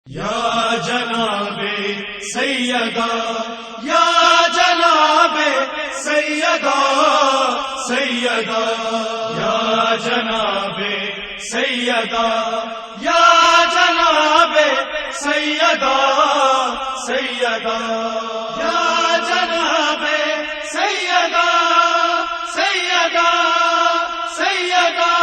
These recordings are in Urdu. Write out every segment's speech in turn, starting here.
یا جناب سیدہ یا جناب سیدہ سیدہ یا جناب سیدہ یا جناب سیدہ سیدہ یا جناب سیدہ سیدہ سیدہ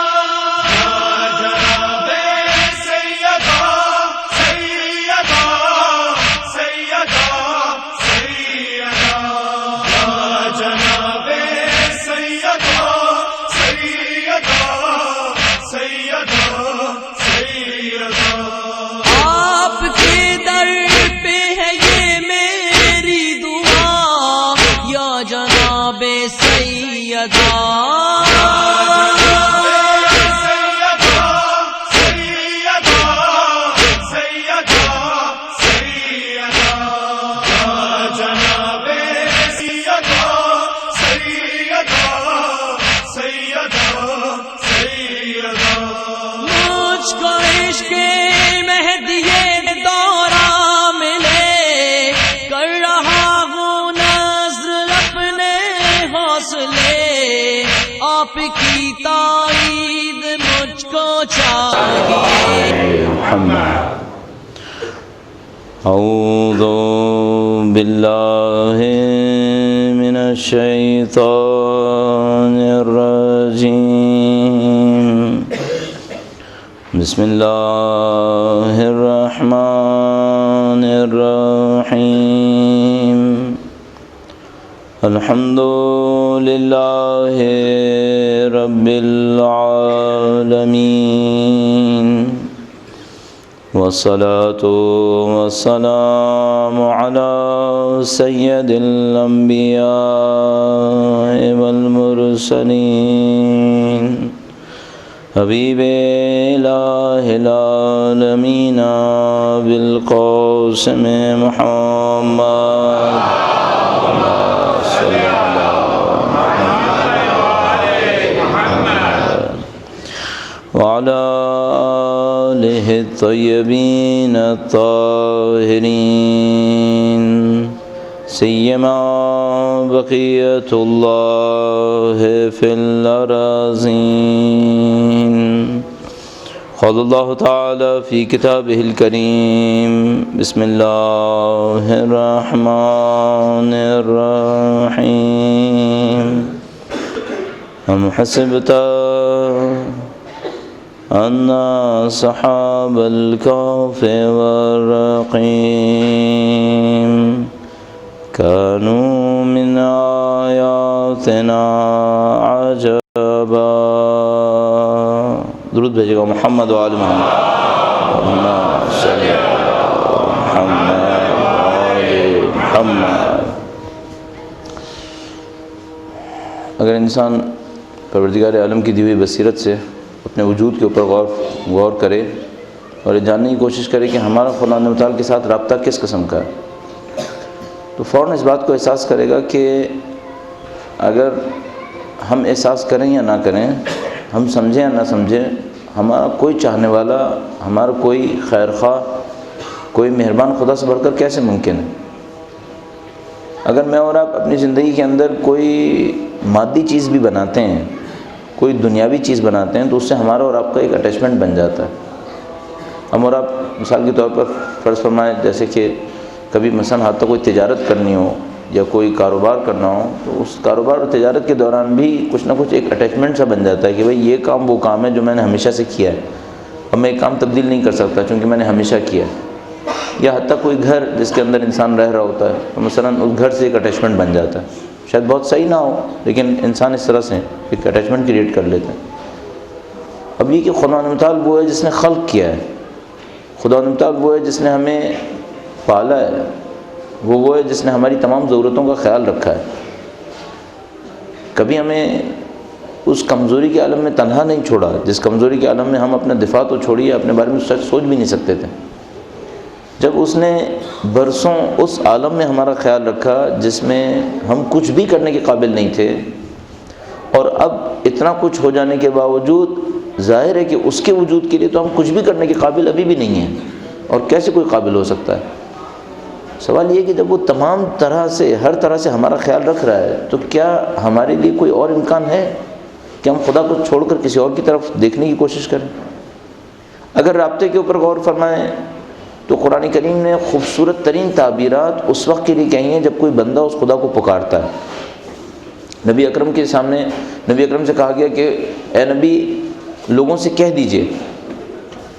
آپ کی تائید مجھ کو چاہیے. اعوذ باللہ من الشیطان الرجیم. بسم اللہ الرحمن الرحیم. الحمد للہ رب العالمین والصلاة والسلام علی سید الانبیاء والمرسلین حبیب الہ العالمین بالقاسم محمد وعلى آلہ الطیبین الطاہرین سیما بقیۃ اللہ فی الارضین. قال اللہ تعالی فی کتابہ الکریم. بسم اللہ الرحمن الرحیم. ام حسبت ان اصحاب الكهف والرقیم كانوا من آیاتنا عجبا. درود بھیجے گا محمد و آل محمد. اللہم صلی علی محمد و آل محمد. اگر انسان پروردگار عالم کی دی ہوئی بصیرت سے اپنے وجود کے اوپر غور کرے اور یہ جاننے کی کوشش کرے کہ ہمارا خدا متعال کے ساتھ رابطہ کس قسم کا ہے، تو فوراً اس بات کو احساس کرے گا کہ اگر ہم احساس کریں یا نہ کریں، ہم سمجھیں یا نہ سمجھیں، ہمارا کوئی چاہنے والا، ہمارا کوئی خیر خواہ، کوئی مہربان خدا سے بڑھ کر کیسے ممکن ہے. اگر میں اور آپ اپنی زندگی کے اندر کوئی مادی چیز بھی بناتے ہیں، کوئی دنیاوی چیز بناتے ہیں، تو اس سے ہمارا اور آپ کا ایک اٹیچمنٹ بن جاتا ہے. ہم اور آپ مثال کے طور پر فرض فرمائیں جیسے کہ کبھی مثلا ہاتھ کوئی تجارت کرنی ہو یا کوئی کاروبار کرنا ہو، تو اس کاروبار اور تجارت کے دوران بھی کچھ نہ کچھ ایک اٹیچمنٹ سا بن جاتا ہے کہ بھئی یہ کام وہ کام ہے جو میں نے ہمیشہ سے کیا ہے، اب میں ایک کام تبدیل نہیں کر سکتا چونکہ میں نے ہمیشہ کیا ہے. یا حتیٰ کوئی گھر جس کے اندر انسان رہ رہا ہوتا ہے، تو مثلا اس گھر سے ایک اٹیچمنٹ بن جاتا ہے. شاید بہت صحیح نہ ہو لیکن انسان اس طرح سے ایک اٹیچمنٹ کریٹ کر لیتا ہے. اب یہ کہ خدا متعال وہ ہے جس نے خلق کیا ہے، خدا متعال وہ ہے جس نے ہمیں پالا ہے، وہ ہے جس نے ہماری تمام ضرورتوں کا خیال رکھا ہے. کبھی ہمیں اس کمزوری کے عالم میں تنہا نہیں چھوڑا جس کمزوری کے عالم میں ہم اپنا دفاع تو چھوڑیے اپنے بارے میں سچ سوچ بھی نہیں سکتے تھے. جب اس نے برسوں اس عالم میں ہمارا خیال رکھا جس میں ہم کچھ بھی کرنے کے قابل نہیں تھے، اور اب اتنا کچھ ہو جانے کے باوجود ظاہر ہے کہ اس کے وجود کے لیے تو ہم کچھ بھی کرنے کے قابل ابھی بھی نہیں ہیں، اور کیسے کوئی قابل ہو سکتا ہے؟ سوال یہ کہ جب وہ تمام طرح سے ہر طرح سے ہمارا خیال رکھ رہا ہے تو کیا ہمارے لیے کوئی اور امکان ہے کہ ہم خدا کو چھوڑ کر کسی اور کی طرف دیکھنے کی کوشش کریں؟ اگر رابطے کے اوپر غور فرمائیں تو قرآن کریم نے خوبصورت ترین تعبیرات اس وقت کے لیے کہی ہیں جب کوئی بندہ اس خدا کو پکارتا ہے۔ نبی اکرم کے سامنے نبی اکرم سے کہا گیا کہ اے نبی لوگوں سے کہہ دیجئے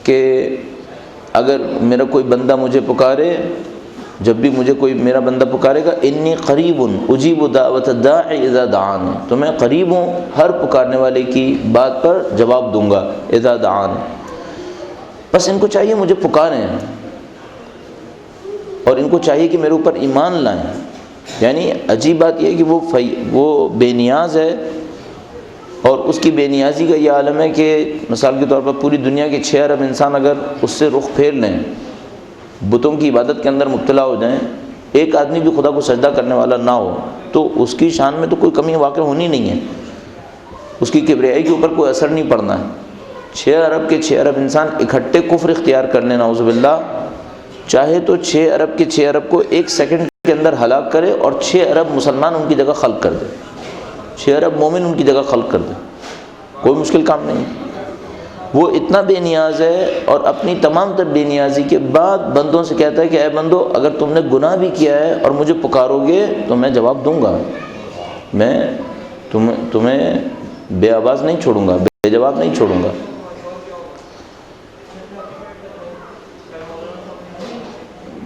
کہ اگر میرا کوئی بندہ مجھے پکارے، جب بھی مجھے کوئی میرا بندہ پکارے گا، انی قریب اجیب دعوت الداعی اذا دعان، تو میں قریب ہوں ہر پکارنے والے کی بات پر جواب دوں گا، اذا دعان۔ بس ان کو چاہیے مجھے پکاریں اور ان کو چاہیے کہ میرے اوپر ایمان لائیں۔ یعنی عجیب بات یہ ہے کہ وہ بے نیاز ہے، اور اس کی بے نیازی کا یہ عالم ہے کہ مثال کے طور پر پوری دنیا کے 6 ارب انسان اگر اس سے رخ پھیر لیں، بتوں کی عبادت کے اندر مبتلا ہو جائیں، ایک آدمی بھی خدا کو سجدہ کرنے والا نہ ہو، تو اس کی شان میں تو کوئی کمی واقع ہونی نہیں ہے، اس کی کبریائی کے اوپر کوئی اثر نہیں پڑنا ہے۔ 6 ارب کے 6 ارب انسان اکٹھے کفر اختیار کر لیں نعوذ باللہ، چاہے تو 6 ارب کے 6 ارب کو ایک سیکنڈ کے اندر ہلاک کرے اور 6 ارب مسلمان ان کی جگہ خلق کر دے، 6 ارب مومن ان کی جگہ خلق کر دے، کوئی مشکل کام نہیں۔ وہ اتنا بے نیاز ہے اور اپنی تمام تر بے نیازی کے بعد بندوں سے کہتا ہے کہ اے بندو اگر تم نے گناہ بھی کیا ہے اور مجھے پکارو گے تو میں جواب دوں گا، میں تمہیں بے آواز نہیں چھوڑوں گا، بے جواب نہیں چھوڑوں گا۔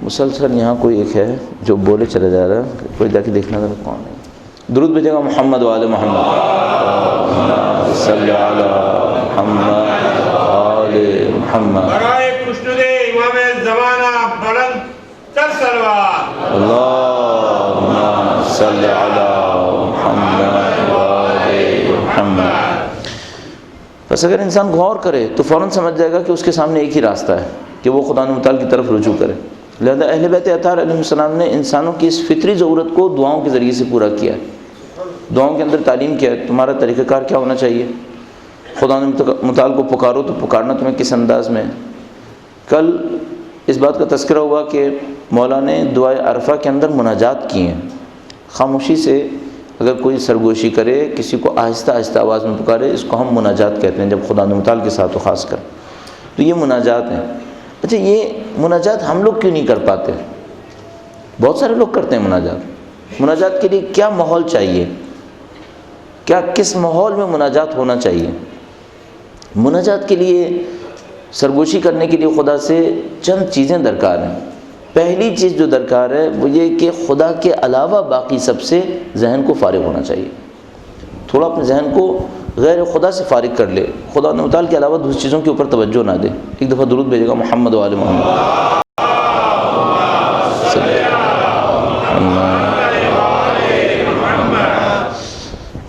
مسلسل یہاں کوئی ایک ہے جو بولے چلے جا رہا ہے، کوئی جا کے دیکھنا تھا کون ہے۔ درود بھیجے گا محمد و آل محمد، صلی علی محمد آل محمد۔ برائے خوشنودے امام زمانہ بلند تر سلوات، اللہم صلی علی محمد و آل محمد۔ بس اگر انسان غور کرے تو فوراً سمجھ جائے گا کہ اس کے سامنے ایک ہی راستہ ہے کہ وہ خدا متعال کی طرف رجوع کرے۔ لہذا اہل بیت اطہار علیہ السلام نے انسانوں کی اس فطری ضرورت کو دعاؤں کے ذریعے سے پورا کیا ہے۔ دعاؤں کے اندر تعلیم کیا ہے، تمہارا طریقہ کار کیا ہونا چاہیے، خدا متعال کو پکارو تو پکارنا تمہیں کس انداز میں۔ کل اس بات کا تذکرہ ہوا کہ مولا نے دعائے عرفہ کے اندر مناجات کی ہیں، خاموشی سے اگر کوئی سرگوشی کرے، کسی کو آہستہ آہستہ آواز میں پکارے، اس کو ہم مناجات کہتے ہیں، جب خدا متعال کے ساتھ و خاص کر، تو یہ مناجات ہیں۔ اچھا یہ مناجات ہم لوگ کیوں نہیں کر پاتے؟ بہت سارے لوگ کرتے ہیں مناجات۔ مناجات کے لیے کیا ماحول چاہیے، کیا کس ماحول میں مناجات ہونا چاہیے؟ مناجات کے لیے، سرگوشی کرنے کے لیے خدا سے چند چیزیں درکار ہیں۔ پہلی چیز جو درکار ہے وہ یہ کہ خدا کے علاوہ باقی سب سے ذہن کو فارغ ہونا چاہیے، تھوڑا اپنے ذہن کو غیر خدا سے فارغ کر لے، خدا متعال کے علاوہ دوسری چیزوں کے اوپر توجہ نہ دے۔ ایک دفعہ درود بھیجے گا محمد و آل محمد۔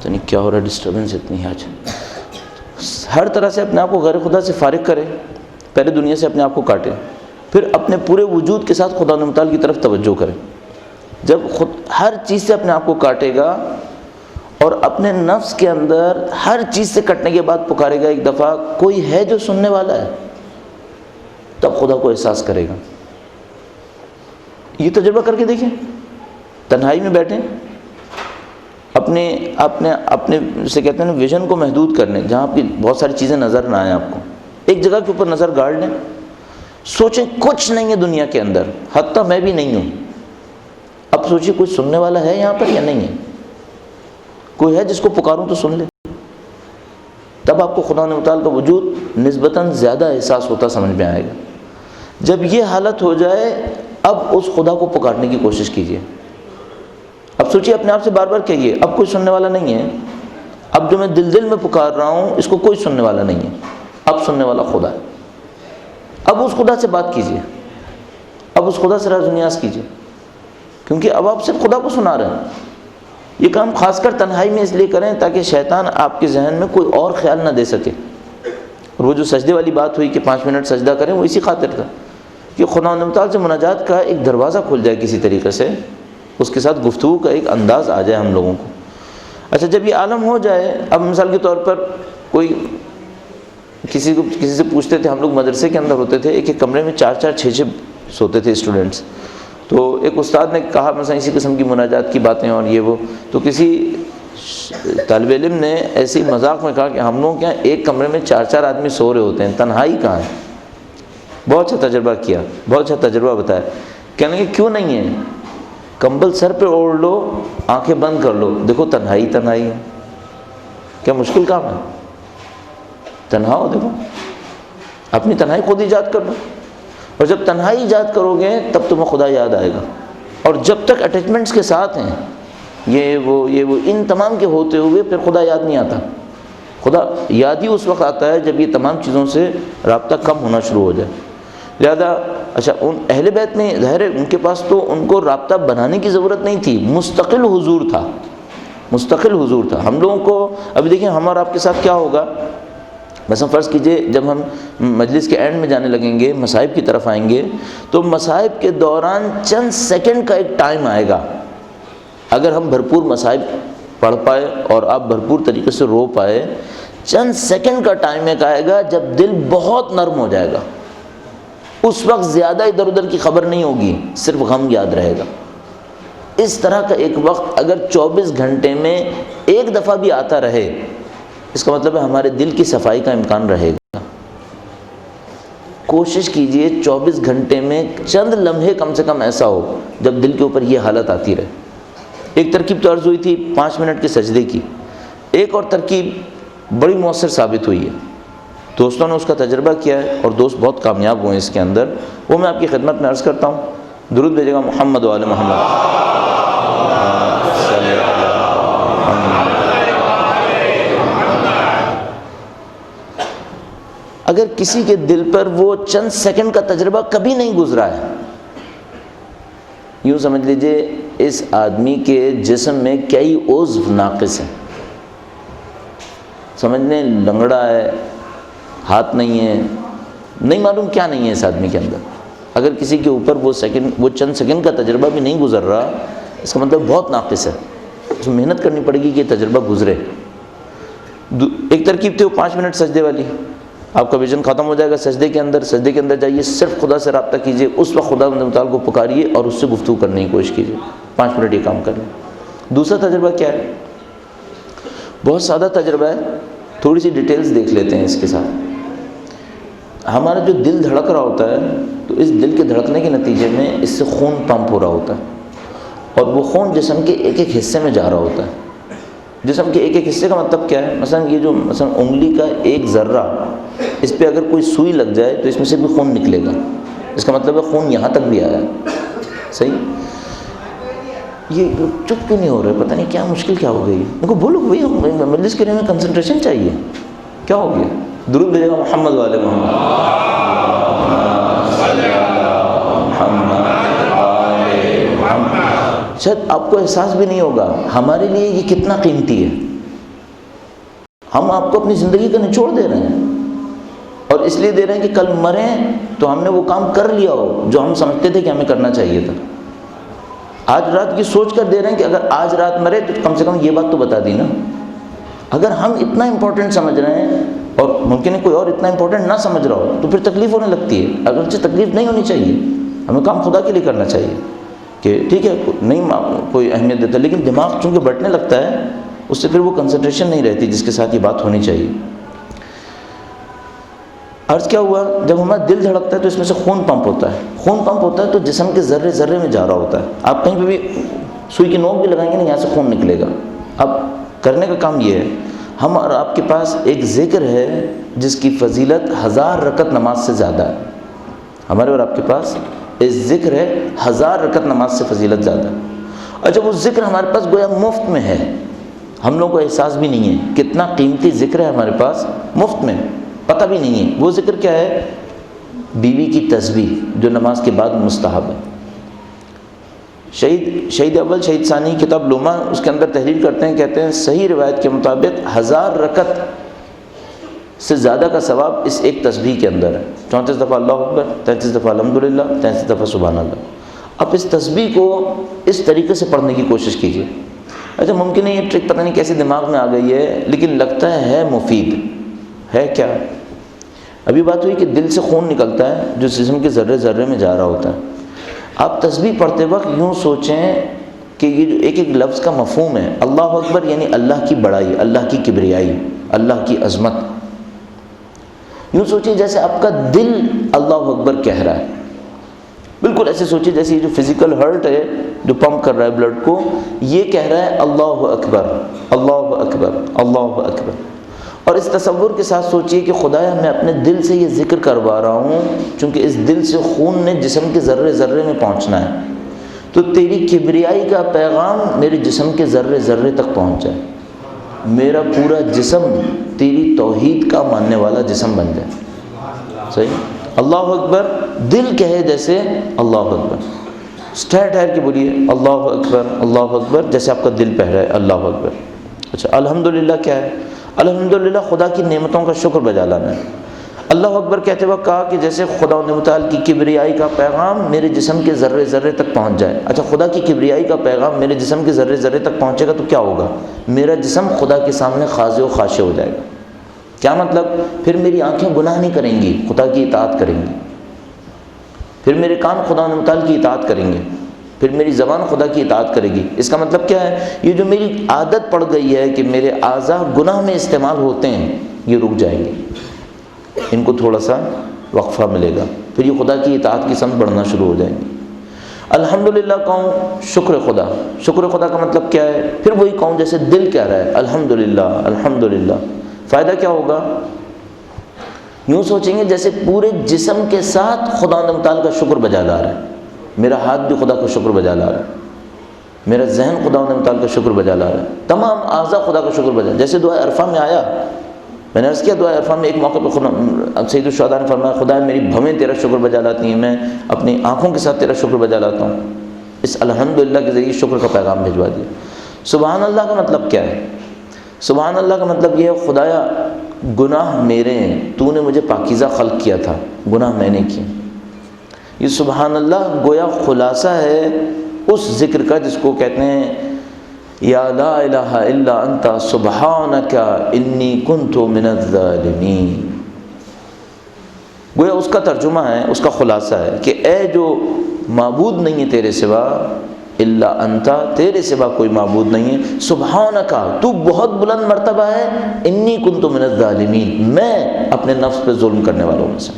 تو نہیں کیا ہو رہا ہے، ڈسٹربنس اتنی ہے آج۔ ہر طرح سے اپنے آپ کو غیر خدا سے فارغ کرے، پہلے دنیا سے اپنے آپ کو کاٹے، پھر اپنے پورے وجود کے ساتھ خدا متعال کی طرف توجہ کرے۔ جب ہر چیز سے اپنے آپ کو کاٹے گا اور اپنے نفس کے اندر ہر چیز سے کٹنے کے بعد پکارے گا ایک دفعہ کوئی ہے جو سننے والا ہے، تب خدا کو احساس کرے گا۔ یہ تجربہ کر کے دیکھیں، تنہائی میں بیٹھیں، اپنے سے کہتے ہیں ویژن کو محدود کرنے، جہاں آپ کی بہت ساری چیزیں نظر نہ آئیں، آپ کو ایک جگہ کے اوپر نظر گاڑ لیں، سوچیں کچھ نہیں ہے دنیا کے اندر، حتیٰ میں بھی نہیں ہوں۔ اب سوچیے کوئی سننے والا ہے یہاں پر یا نہیں ہے، کوئی ہے جس کو پکاروں تو سن لے، تب آپ کو خدا متعال کا وجود نسبتاً زیادہ احساس ہوتا سمجھ میں آئے گا۔ جب یہ حالت ہو جائے اب اس خدا کو پکارنے کی کوشش کیجیے۔ اب سوچیے اپنے آپ سے بار بار کہیے اب کوئی سننے والا نہیں ہے، اب جو میں دل میں پکار رہا ہوں اس کو کوئی سننے والا نہیں ہے، اب سننے والا خدا ہے۔ اب اس خدا سے بات کیجیے، اب اس خدا سے راز و نیاز کیجیے، کیونکہ اب آپ صرف خدا کو سنا رہے ہیں۔ یہ کام خاص کر تنہائی میں اس لیے کریں تاکہ شیطان آپ کے ذہن میں کوئی اور خیال نہ دے سکے۔ اور وہ جو سجدے والی بات ہوئی کہ 5 منٹ سجدہ کریں، وہ اسی خاطر تھا کہ خدا متعال سے مناجات کا ایک دروازہ کھل جائے، کسی طریقے سے اس کے ساتھ گفتگو کا ایک انداز آ جائے ہم لوگوں کو۔ اچھا جب یہ عالم ہو جائے، اب مثال کے طور پر کوئی کسی سے پوچھتے تھے، ہم لوگ مدرسے کے اندر ہوتے تھے، ایک ایک کمرے میں 4 6 سوتے تھے اسٹوڈنٹس. تو ایک استاد نے کہا مثلا اسی قسم کی مناجات کی باتیں اور یہ وہ، تو کسی طالب علم نے ایسی مذاق میں کہا کہ ہم لوگ کیا ایک کمرے میں 4 آدمی سو رہے ہوتے ہیں، تنہائی کہاں ہے؟ بہت اچھا تجربہ کیا، بہت اچھا تجربہ بتایا. کہنے کہ کیوں نہیں ہے، کمبل سر پہ اوڑھ لو، آنکھیں بند کر لو، دیکھو تنہائی ہے. کیا مشکل کام ہے؟ تنہا ہو، دیکھو اپنی تنہائی خود ایجاد کر لو. اور جب تنہائی ایجاد کرو گے تب تمہیں خدا یاد آئے گا. اور جب تک اٹیچمنٹس کے ساتھ ہیں یہ وہ ان تمام کے ہوتے ہوئے پھر خدا یاد نہیں آتا. خدا یاد ہی اس وقت آتا ہے جب یہ تمام چیزوں سے رابطہ کم ہونا شروع ہو جائے. لہذا اچھا ان اہل بیت میں ظاہر ہے ان کے پاس تو ان کو رابطہ بنانے کی ضرورت نہیں تھی، مستقل حضور تھا، مستقل حضور تھا. ہم لوگوں کو ابھی دیکھیں ہم اور آپ کے ساتھ کیا ہوگا. مثلا فرض کیجئے جب ہم مجلس کے اینڈ میں جانے لگیں گے، مصائب کی طرف آئیں گے، تو مصائب کے دوران چند سیکنڈ کا ایک ٹائم آئے گا. اگر ہم بھرپور مصائب پڑھ پائے اور آپ بھرپور طریقے سے رو پائے، چند سیکنڈ کا ٹائم ایک آئے گا جب دل بہت نرم ہو جائے گا. اس وقت زیادہ ادھر ادھر کی خبر نہیں ہوگی، صرف غم یاد رہے گا. اس طرح کا ایک وقت اگر 24 گھنٹے میں ایک دفعہ بھی آتا رہے، اس کا مطلب ہے ہمارے دل کی صفائی کا امکان رہے گا. کوشش کیجئے 24 گھنٹے میں چند لمحے کم سے کم ایسا ہو جب دل کے اوپر یہ حالت آتی رہے. ایک ترکیب تو عرض ہوئی تھی 5 منٹ کے سجدے کی، ایک اور ترکیب بڑی مؤثر ثابت ہوئی ہے. دوستوں نے اس کا تجربہ کیا ہے اور دوست بہت کامیاب ہوئے اس کے اندر، وہ میں آپ کی خدمت میں عرض کرتا ہوں. درود بھیجے گا محمد و آل محمد. اگر کسی کے دل پر وہ چند سیکنڈ کا تجربہ کبھی نہیں گزرا ہے، یوں سمجھ لیجئے اس آدمی کے جسم میں کئی عضو ناقص ہیں. سمجھ لیں لنگڑا ہے، ہاتھ نہیں ہے، نہیں معلوم کیا نہیں ہے اس آدمی کے اندر. اگر کسی کے اوپر وہ چند سیکنڈ کا تجربہ بھی نہیں گزر رہا، اس کا مطلب بہت ناقص ہے. اس میں محنت کرنی پڑے گی کہ یہ تجربہ گزرے. ایک ترکیب تھی وہ 5 منٹ سجدے والی. آپ کا ویژن ختم ہو جائے گا سجدے کے اندر جائیے، صرف خدا سے رابطہ کیجیے، اس وقت خدا متعال کو پکاریے اور اس سے گفتگو کرنے کی کوشش کیجیے. 5 منٹ یہ کام کر لیں. دوسرا تجربہ کیا ہے؟ بہت سادہ تجربہ ہے، تھوڑی سی ڈیٹیلز دیکھ لیتے ہیں اس کے ساتھ. ہمارا جو دل دھڑک رہا ہوتا ہے تو اس دل کے دھڑکنے کے نتیجے میں اس سے خون پمپ ہو رہا ہوتا ہے، اور وہ خون جسم کے ایک ایک حصے میں جا رہا ہوتا ہے. جسم کے ایک ایک حصے کا مطلب کیا ہے؟ مثلا یہ جو انگلی کا ایک ذرہ، اس پہ اگر کوئی سوئی لگ جائے تو اس میں سے بھی خون نکلے گا. اس کا مطلب ہے خون یہاں تک بھی آیا. صحیح؟ یہ چپ کیوں نہیں ہو رہے؟ پتہ نہیں کیا مشکل کیا ہو گئی. ان کو بولو بھائی ہم مجلس کے لیے میں کنسنٹریشن چاہیے. کیا ہو گیا؟ درود بھیجے گا محمد و آل محمد. شاید آپ کو احساس بھی نہیں ہوگا ہمارے لیے یہ کتنا قیمتی ہے. ہم آپ کو اپنی زندگی کا نچوڑ دے رہے ہیں، اور اس لیے دے رہے ہیں کہ کل مریں تو ہم نے وہ کام کر لیا ہو جو ہم سمجھتے تھے کہ ہمیں کرنا چاہیے تھا. آج رات کی سوچ کر دے رہے ہیں کہ اگر آج رات مرے تو کم سے کم یہ بات تو بتا دی نا. اگر ہم اتنا امپورٹنٹ سمجھ رہے ہیں اور ممکن ہے کوئی اور اتنا امپورٹنٹ نہ سمجھ رہا ہو تو پھر تکلیف ہونے لگتی ہے. اگرچہ تکلیف نہیں ہونی چاہیے، ہمیں کام خدا کے لیے کرنا چاہیے کہ ٹھیک ہے نہیں کوئی اہمیت دیتا، لیکن دماغ چونکہ بٹنے لگتا ہے اس سے پھر وہ کنسنٹریشن نہیں رہتی جس کے ساتھ یہ بات ہونی چاہیے. عرض کیا ہوا، جب ہمارا دل دھڑکتا ہے تو اس میں سے خون پمپ ہوتا ہے. خون پمپ ہوتا ہے تو جسم کے ذرے ذرے میں جا رہا ہوتا ہے. آپ کہیں پہ بھی سوئی کی نوک بھی لگائیں گے نا، یہاں سے خون نکلے گا. اب کرنے کا کام یہ ہے، ہم اور آپ کے پاس ایک ذکر ہے جس کی فضیلت 1000 رکعت نماز سے زیادہ ہے. ہمارے اور آپ کے پاس ایک ذکر ہے 1000 رکعت نماز سے فضیلت زیادہ. اور جب وہ ذکر ہمارے پاس گویا مفت میں ہے، ہم لوگوں کو احساس بھی نہیں ہے کتنا قیمتی ذکر ہے ہمارے پاس، مفت میں، پتہ بھی نہیں ہے. وہ ذکر کیا ہے؟ بیوی کی تسبیح جو نماز کے بعد مستحب ہے. شہید اول شہید ثانی کتاب لوما اس کے اندر تحریر کرتے ہیں، کہتے ہیں صحیح روایت کے مطابق 1000 رکعت سے زیادہ کا ثواب اس ایک تسبیح کے اندر ہے. 34 دفعہ اللہ اکبر، 33 دفعہ الحمدللہ، 33 دفعہ سبحان اللہ. اب اس تسبیح کو اس طریقے سے پڑھنے کی کوشش کیجیے. اچھا ممکن ہے یہ ٹرک پتہ نہیں کیسے دماغ میں آ گئی ہے، لیکن لگتا ہے مفید ہے. کیا ابھی بات ہوئی کہ دل سے خون نکلتا ہے جو جسم کے ذرے ذرے میں جا رہا ہوتا ہے. آپ تسبیح پڑھتے وقت یوں سوچیں کہ یہ جو ایک ایک لفظ کا مفہوم ہے، اللہ اکبر یعنی اللہ کی بڑائی، اللہ کی کبریائی، اللہ کی عظمت. یوں سوچیں جیسے آپ کا دل اللہ اکبر کہہ رہا ہے. بالکل ایسے سوچیں جیسے یہ جو فزیکل ہارٹ ہے جو پمپ کر رہا ہے بلڈ کو، یہ کہہ رہا ہے اللہ اکبر اللہ اکبر اللہ اکبر. اور اس تصور کے ساتھ سوچئے کہ خدایا میں اپنے دل سے یہ ذکر کروا رہا ہوں چونکہ اس دل سے خون نے جسم کے ذرے ذرے میں پہنچنا ہے، تو تیری کبریائی کا پیغام میرے جسم کے ذرے ذرے تک پہنچ جائے، میرا پورا جسم تیری توحید کا ماننے والا جسم بن جائے. صحیح؟ اللہ اکبر دل کہے جیسے اللہ اکبر، اسٹیٹ ہے کہ بولیے اللہ اکبر جیسے آپ کا دل پہ رہا ہے اللہ اکبر. اچھا الحمدللہ کیا ہے؟ الحمدللہ خدا کی نعمتوں کا شکر بجا لانا ہے. اللہ اکبر کہتے وقت کہا کہ جیسے خدا متعال کی کبریائی کا پیغام میرے جسم کے ذرے ذرے تک پہنچ جائے. اچھا خدا کی کبریائی کا پیغام میرے جسم کے ذرے ذرے تک پہنچے گا تو کیا ہوگا؟ میرا جسم خدا کے سامنے خاضع و خاشع ہو جائے گا. کیا مطلب؟ پھر میری آنکھیں گناہ نہیں کریں گی، خدا کی اطاعت کریں گی. پھر میرے کان خدا متعال کی اطاعت کریں گے، پھر میری زبان خدا کی اطاعت کرے گی. اس کا مطلب کیا ہے؟ یہ جو میری عادت پڑ گئی ہے کہ میرے اعضاء گناہ میں استعمال ہوتے ہیں، یہ رک جائیں گے، ان کو تھوڑا سا وقفہ ملے گا، پھر یہ خدا کی اطاعت کی سمت بڑھنا شروع ہو جائیں گے. الحمدللہ کہوں شکر خدا. شکر خدا کا مطلب کیا ہے؟ پھر وہی کہوں جیسے دل کہہ رہا ہے الحمدللہ الحمدللہ. فائدہ کیا ہوگا؟ یوں سوچیں گے جیسے پورے جسم کے ساتھ خدا متعال کا شکر بجا لا رہا ہے. میرا ہاتھ بھی خدا کا شکر بجا لا رہا ہے، میرا ذہن خدا متعال کا شکر بجا لا رہا ہے، تمام اعضاء خدا کا شکر بجا. جیسے دعا عرفہ میں آیا، میں نے عرض کیا دعا عرفہ میں ایک موقع پہ سید الشہداء نے فرمایا خدا میری بھویں تیرا شکر بجا لاتی ہیں، میں اپنی آنکھوں کے ساتھ تیرا شکر بجا لاتا ہوں. اس الحمدللہ کے ذریعے شکر کا پیغام بھجوا دیا. سبحان اللہ کا مطلب کیا ہے؟ سبحان اللہ کا مطلب یہ ہے خدایا گناہ میرے ہیں، تو نے مجھے پاکیزہ خلق کیا تھا، گناہ میں نے کیے. یہ سبحان اللہ گویا خلاصہ ہے اس ذکر کا جس کو کہتے ہیں یا لا الہ الا انت سبحانک انی کنت من الظالمین. گویا اس کا ترجمہ ہے، اس کا خلاصہ ہے کہ اے جو معبود نہیں ہے تیرے سوا، الا انت تیرے سوا کوئی معبود نہیں ہے، سبحانک تو بہت بلند مرتبہ ہے، انی کنت من الظالمین میں اپنے نفس پہ ظلم کرنے والوں میں سے.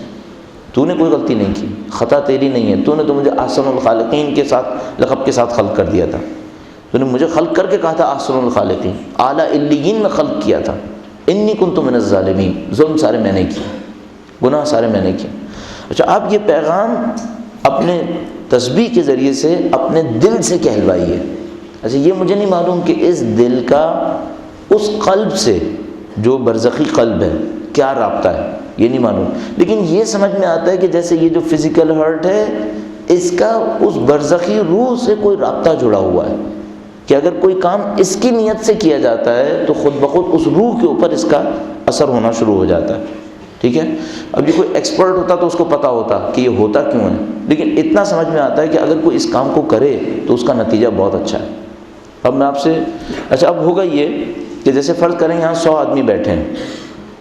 تو نے کوئی غلطی نہیں کی، خطا تیری نہیں ہے، تو نے تو مجھے احسن الخالقین کے ساتھ لقب کے ساتھ خلق کر دیا تھا. تو نے مجھے خلق کر کے کہا تھا احسن الخالقین، اعلیٰ علیین میں خلق کیا تھا. انی کنت من الظالمین، ظلم سارے میں نے کیے، گناہ سارے میں نے کیے. اچھا آپ یہ پیغام اپنے تسبیح کے ذریعے سے اپنے دل سے کہلوائیے. اچھا یہ مجھے نہیں معلوم کہ اس دل کا اس قلب سے جو برزخی قلب ہے کیا رابطہ ہے، یہ نہیں معلوم، لیکن یہ سمجھ میں آتا ہے کہ جیسے یہ جو فزیکل ہارٹ ہے اس کا اس برزخی روح سے کوئی رابطہ جڑا ہوا ہے کہ اگر کوئی کام اس کی نیت سے کیا جاتا ہے تو خود بخود اس روح کے اوپر اس کا اثر ہونا شروع ہو جاتا ہے. ٹھیک ہے؟ اب یہ کوئی ایکسپرٹ ہوتا تو اس کو پتہ ہوتا کہ یہ ہوتا کیوں ہے، لیکن اتنا سمجھ میں آتا ہے کہ اگر کوئی اس کام کو کرے تو اس کا نتیجہ بہت اچھا ہے. اب میں آپ سے اچھا اب ہوگا یہ کہ جیسے فرض کریں یہاں 100 آدمی بیٹھے ہیں،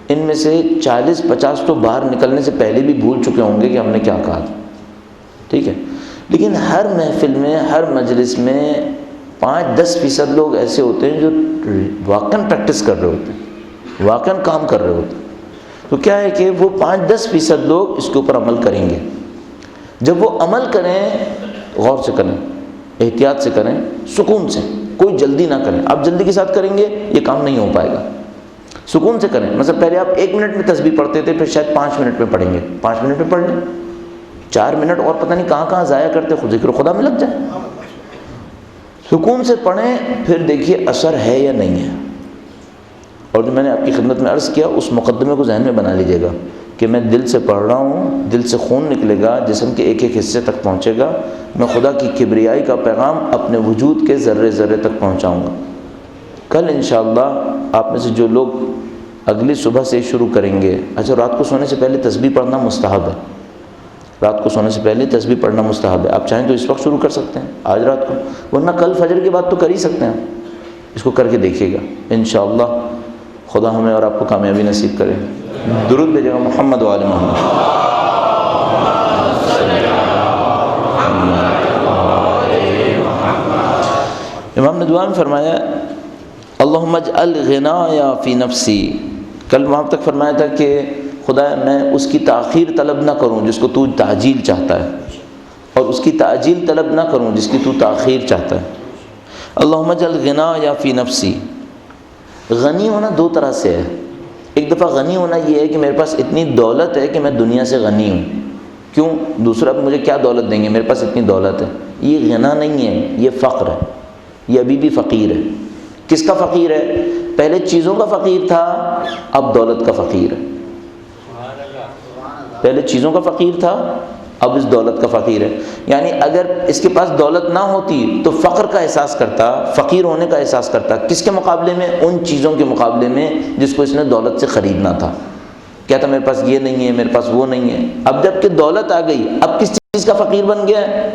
ان میں سے 40-50 تو باہر نکلنے سے پہلے بھی بھول چکے ہوں گے کہ ہم نے کیا کہا تھا. ٹھیک ہے؟ لیکن ہر محفل میں ہر مجلس میں 5-10% لوگ ایسے ہوتے ہیں جو واقعاً پریکٹس کر رہے ہوتے ہیں، واقعاً کام کر رہے ہوتے ہیں. تو کیا ہے کہ وہ 5-10% لوگ اس کے اوپر عمل کریں گے. جب وہ عمل کریں غور سے کریں، احتیاط سے کریں، سکون سے، کوئی جلدی نہ کریں. آپ جلدی کے ساتھ کریں گے یہ کام نہیں ہو پائے گا. سکون سے کریں. مثلا پہلے آپ 1 منٹ میں تسبیح پڑھتے تھے، پھر شاید 5 منٹ میں پڑھیں گے، 5 منٹ میں پڑھ لیں. 4 منٹ اور پتہ نہیں کہاں ضائع کرتے، خود ذکر خدا میں لگ جائے. سکون سے پڑھیں، پھر دیکھیے اثر ہے یا نہیں ہے. اور جو میں نے آپ کی خدمت میں عرض کیا اس مقدمے کو ذہن میں بنا لیجیے گا کہ میں دل سے پڑھ رہا ہوں، دل سے خون نکلے گا، جسم کے ایک ایک حصے تک پہنچے گا، میں خدا کی کبریائی کا پیغام اپنے وجود کے ذرے ذرے تک پہنچاؤں گا. کل انشاءاللہ آپ میں سے جو لوگ اگلی صبح سے شروع کریں گے، اچھا رات کو سونے سے پہلے تسبیح پڑھنا مستحب ہے، رات کو سونے سے پہلے تسبیح پڑھنا مستحب ہے. آپ چاہیں تو اس وقت شروع کر سکتے ہیں آج رات کو، ورنہ کل فجر کے بعد تو کر ہی سکتے ہیں. اس کو کر کے دیکھیے گا انشاءاللہ خدا ہمیں اور آپ کو کامیابی نصیب کرے. درود بھیجے گا محمد و آل محمد۔ امام نے دعا میں فرمایا اللہم اجعل غنایا فی نفسی، کل وہاں تک فرمایا تھا کہ خدا میں اس کی تاخیر طلب نہ کروں جس کو تو تعجیل چاہتا ہے، اور اس کی تعجیل طلب نہ کروں جس کی تو تاخیر چاہتا ہے۔ اللہم اجعل غنایا فی نفسی، غنی ہونا دو طرح سے ہے۔ ایک دفعہ غنی ہونا یہ ہے کہ میرے پاس اتنی دولت ہے کہ میں دنیا سے غنی ہوں، کیوں؟ دوسرا مجھے کیا دولت دیں گے، میرے پاس اتنی دولت ہے۔ یہ غنا نہیں ہے، یہ فقر ہے، یہ ابھی بھی فقیر ہے۔ کس کا فقیر ہے؟ پہلے چیزوں کا فقیر تھا، اب دولت کا فقیر ہے۔ پہلے چیزوں کا فقیر تھا، اب اس دولت کا فقیر ہے۔ یعنی اگر اس کے پاس دولت نہ ہوتی تو فقر کا احساس کرتا، فقیر ہونے کا احساس کرتا، کس کے مقابلے میں؟ ان چیزوں کے مقابلے میں جس کو اس نے دولت سے خریدنا تھا۔ کہتا میرے پاس یہ نہیں ہے، میرے پاس وہ نہیں ہے۔ اب جب کہ دولت آ گئی، اب کس چیز کا فقیر بن گیا ہے؟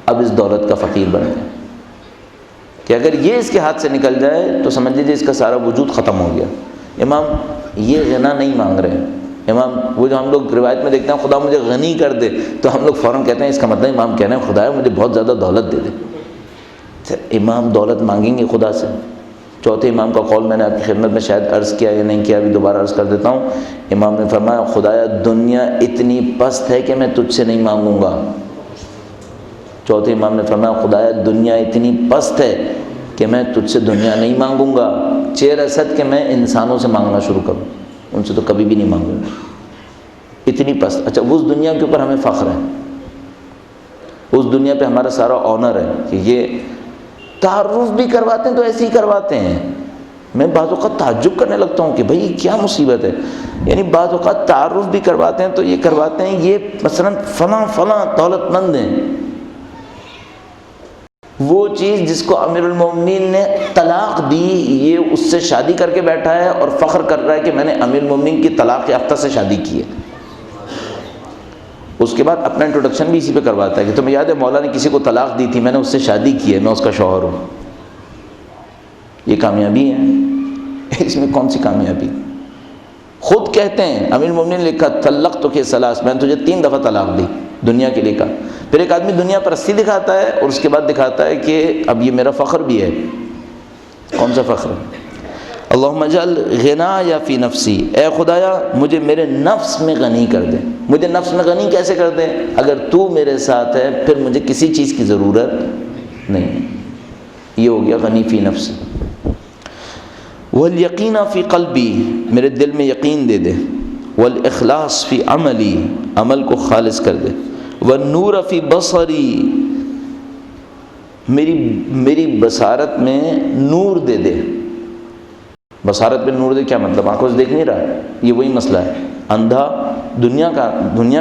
اب اس دولت کا فقیر بن گیا کہ اگر یہ اس کے ہاتھ سے نکل جائے تو سمجھ لیجیے اس کا سارا وجود ختم ہو گیا۔ امام یہ غنا نہیں مانگ رہے ہیں۔ امام وہ جو ہم لوگ روایت میں دیکھتے ہیں خدا مجھے غنی کر دے، تو ہم لوگ فوراً کہتے ہیں اس کا مطلب امام کہہ رہے ہیں خدا مجھے بہت زیادہ دولت دے دے۔ امام دولت مانگیں گے خدا سے؟ چوتھے امام کا قول میں نے آپ کی خدمت میں شاید عرض کیا یا نہیں کیا، ابھی دوبارہ عرض کر دیتا ہوں۔ امام نے فرمایا خدایا دنیا اتنی پست ہے کہ میں تجھ سے نہیں مانگوں گا۔ چوتھے امام نے فرمایا خدایا دنیا اتنی پست ہے کہ میں تجھ سے دنیا نہیں مانگوں گا، چیر اسد کہ میں انسانوں سے مانگنا شروع کروں، ان سے تو کبھی بھی نہیں مانگوں گا، اتنی پست۔ اچھا اس دنیا کے اوپر ہمیں فخر ہے، اس دنیا پہ ہمارا سارا آنر ہے کہ یہ تعارف بھی کرواتے ہیں تو ایسے ہی کرواتے ہیں۔ میں بعض اوقات تعجب کرنے لگتا ہوں کہ بھئی کیا مصیبت ہے، یعنی بعض اوقات تعارف بھی کرواتے ہیں تو یہ کرواتے ہیں یہ مثلا فلاں فلاں دولت مند ہیں، وہ چیز جس کو امیر المومنین نے طلاق دی یہ اس سے شادی کر کے بیٹھا ہے اور فخر کر رہا ہے کہ میں نے امیر المومنین کی طلاق یافتہ سے شادی کی ہے۔ اس کے بعد اپنا انٹروڈکشن بھی اسی پہ کرواتا ہے کہ تمہیں یاد ہے مولا نے کسی کو طلاق دی تھی، میں نے اس سے شادی کی ہے، میں اس کا شوہر ہوں۔ یہ کامیابی ہے؟ اس میں کون سی کامیابی؟ خود کہتے ہیں امیر المومنین نے لکھا طلقتک ثلاث، میں نے تجھے 3 دفعہ طلاق دی، دنیا کے لیے کہا۔ پھر ایک آدمی دنیا پرستی دکھاتا ہے اور اس کے بعد دکھاتا ہے کہ اب یہ میرا فخر بھی ہے۔ کون سا فخر ہے؟ اللہم اجعل غنایا فی نفسی، اے خدایا مجھے میرے نفس میں غنی کر دے۔ مجھے نفس میں غنی کیسے کر دے؟ اگر تو میرے ساتھ ہے پھر مجھے کسی چیز کی ضرورت نہیں ہے۔ یہ ہو گیا غنی فی نفسی۔ والیقین فی قلبی، میرے دل میں یقین دے دے۔ والاخلاص فی عملی، عمل کو خالص کر دے۔ والنور فی بصری، میری بصارت میں نور دے دے۔ بصارت میں نور دے کیا مطلب؟ آنکھوں سے دیکھ نہیں رہا ہے، یہ وہی مسئلہ ہے۔ اندھا دنیا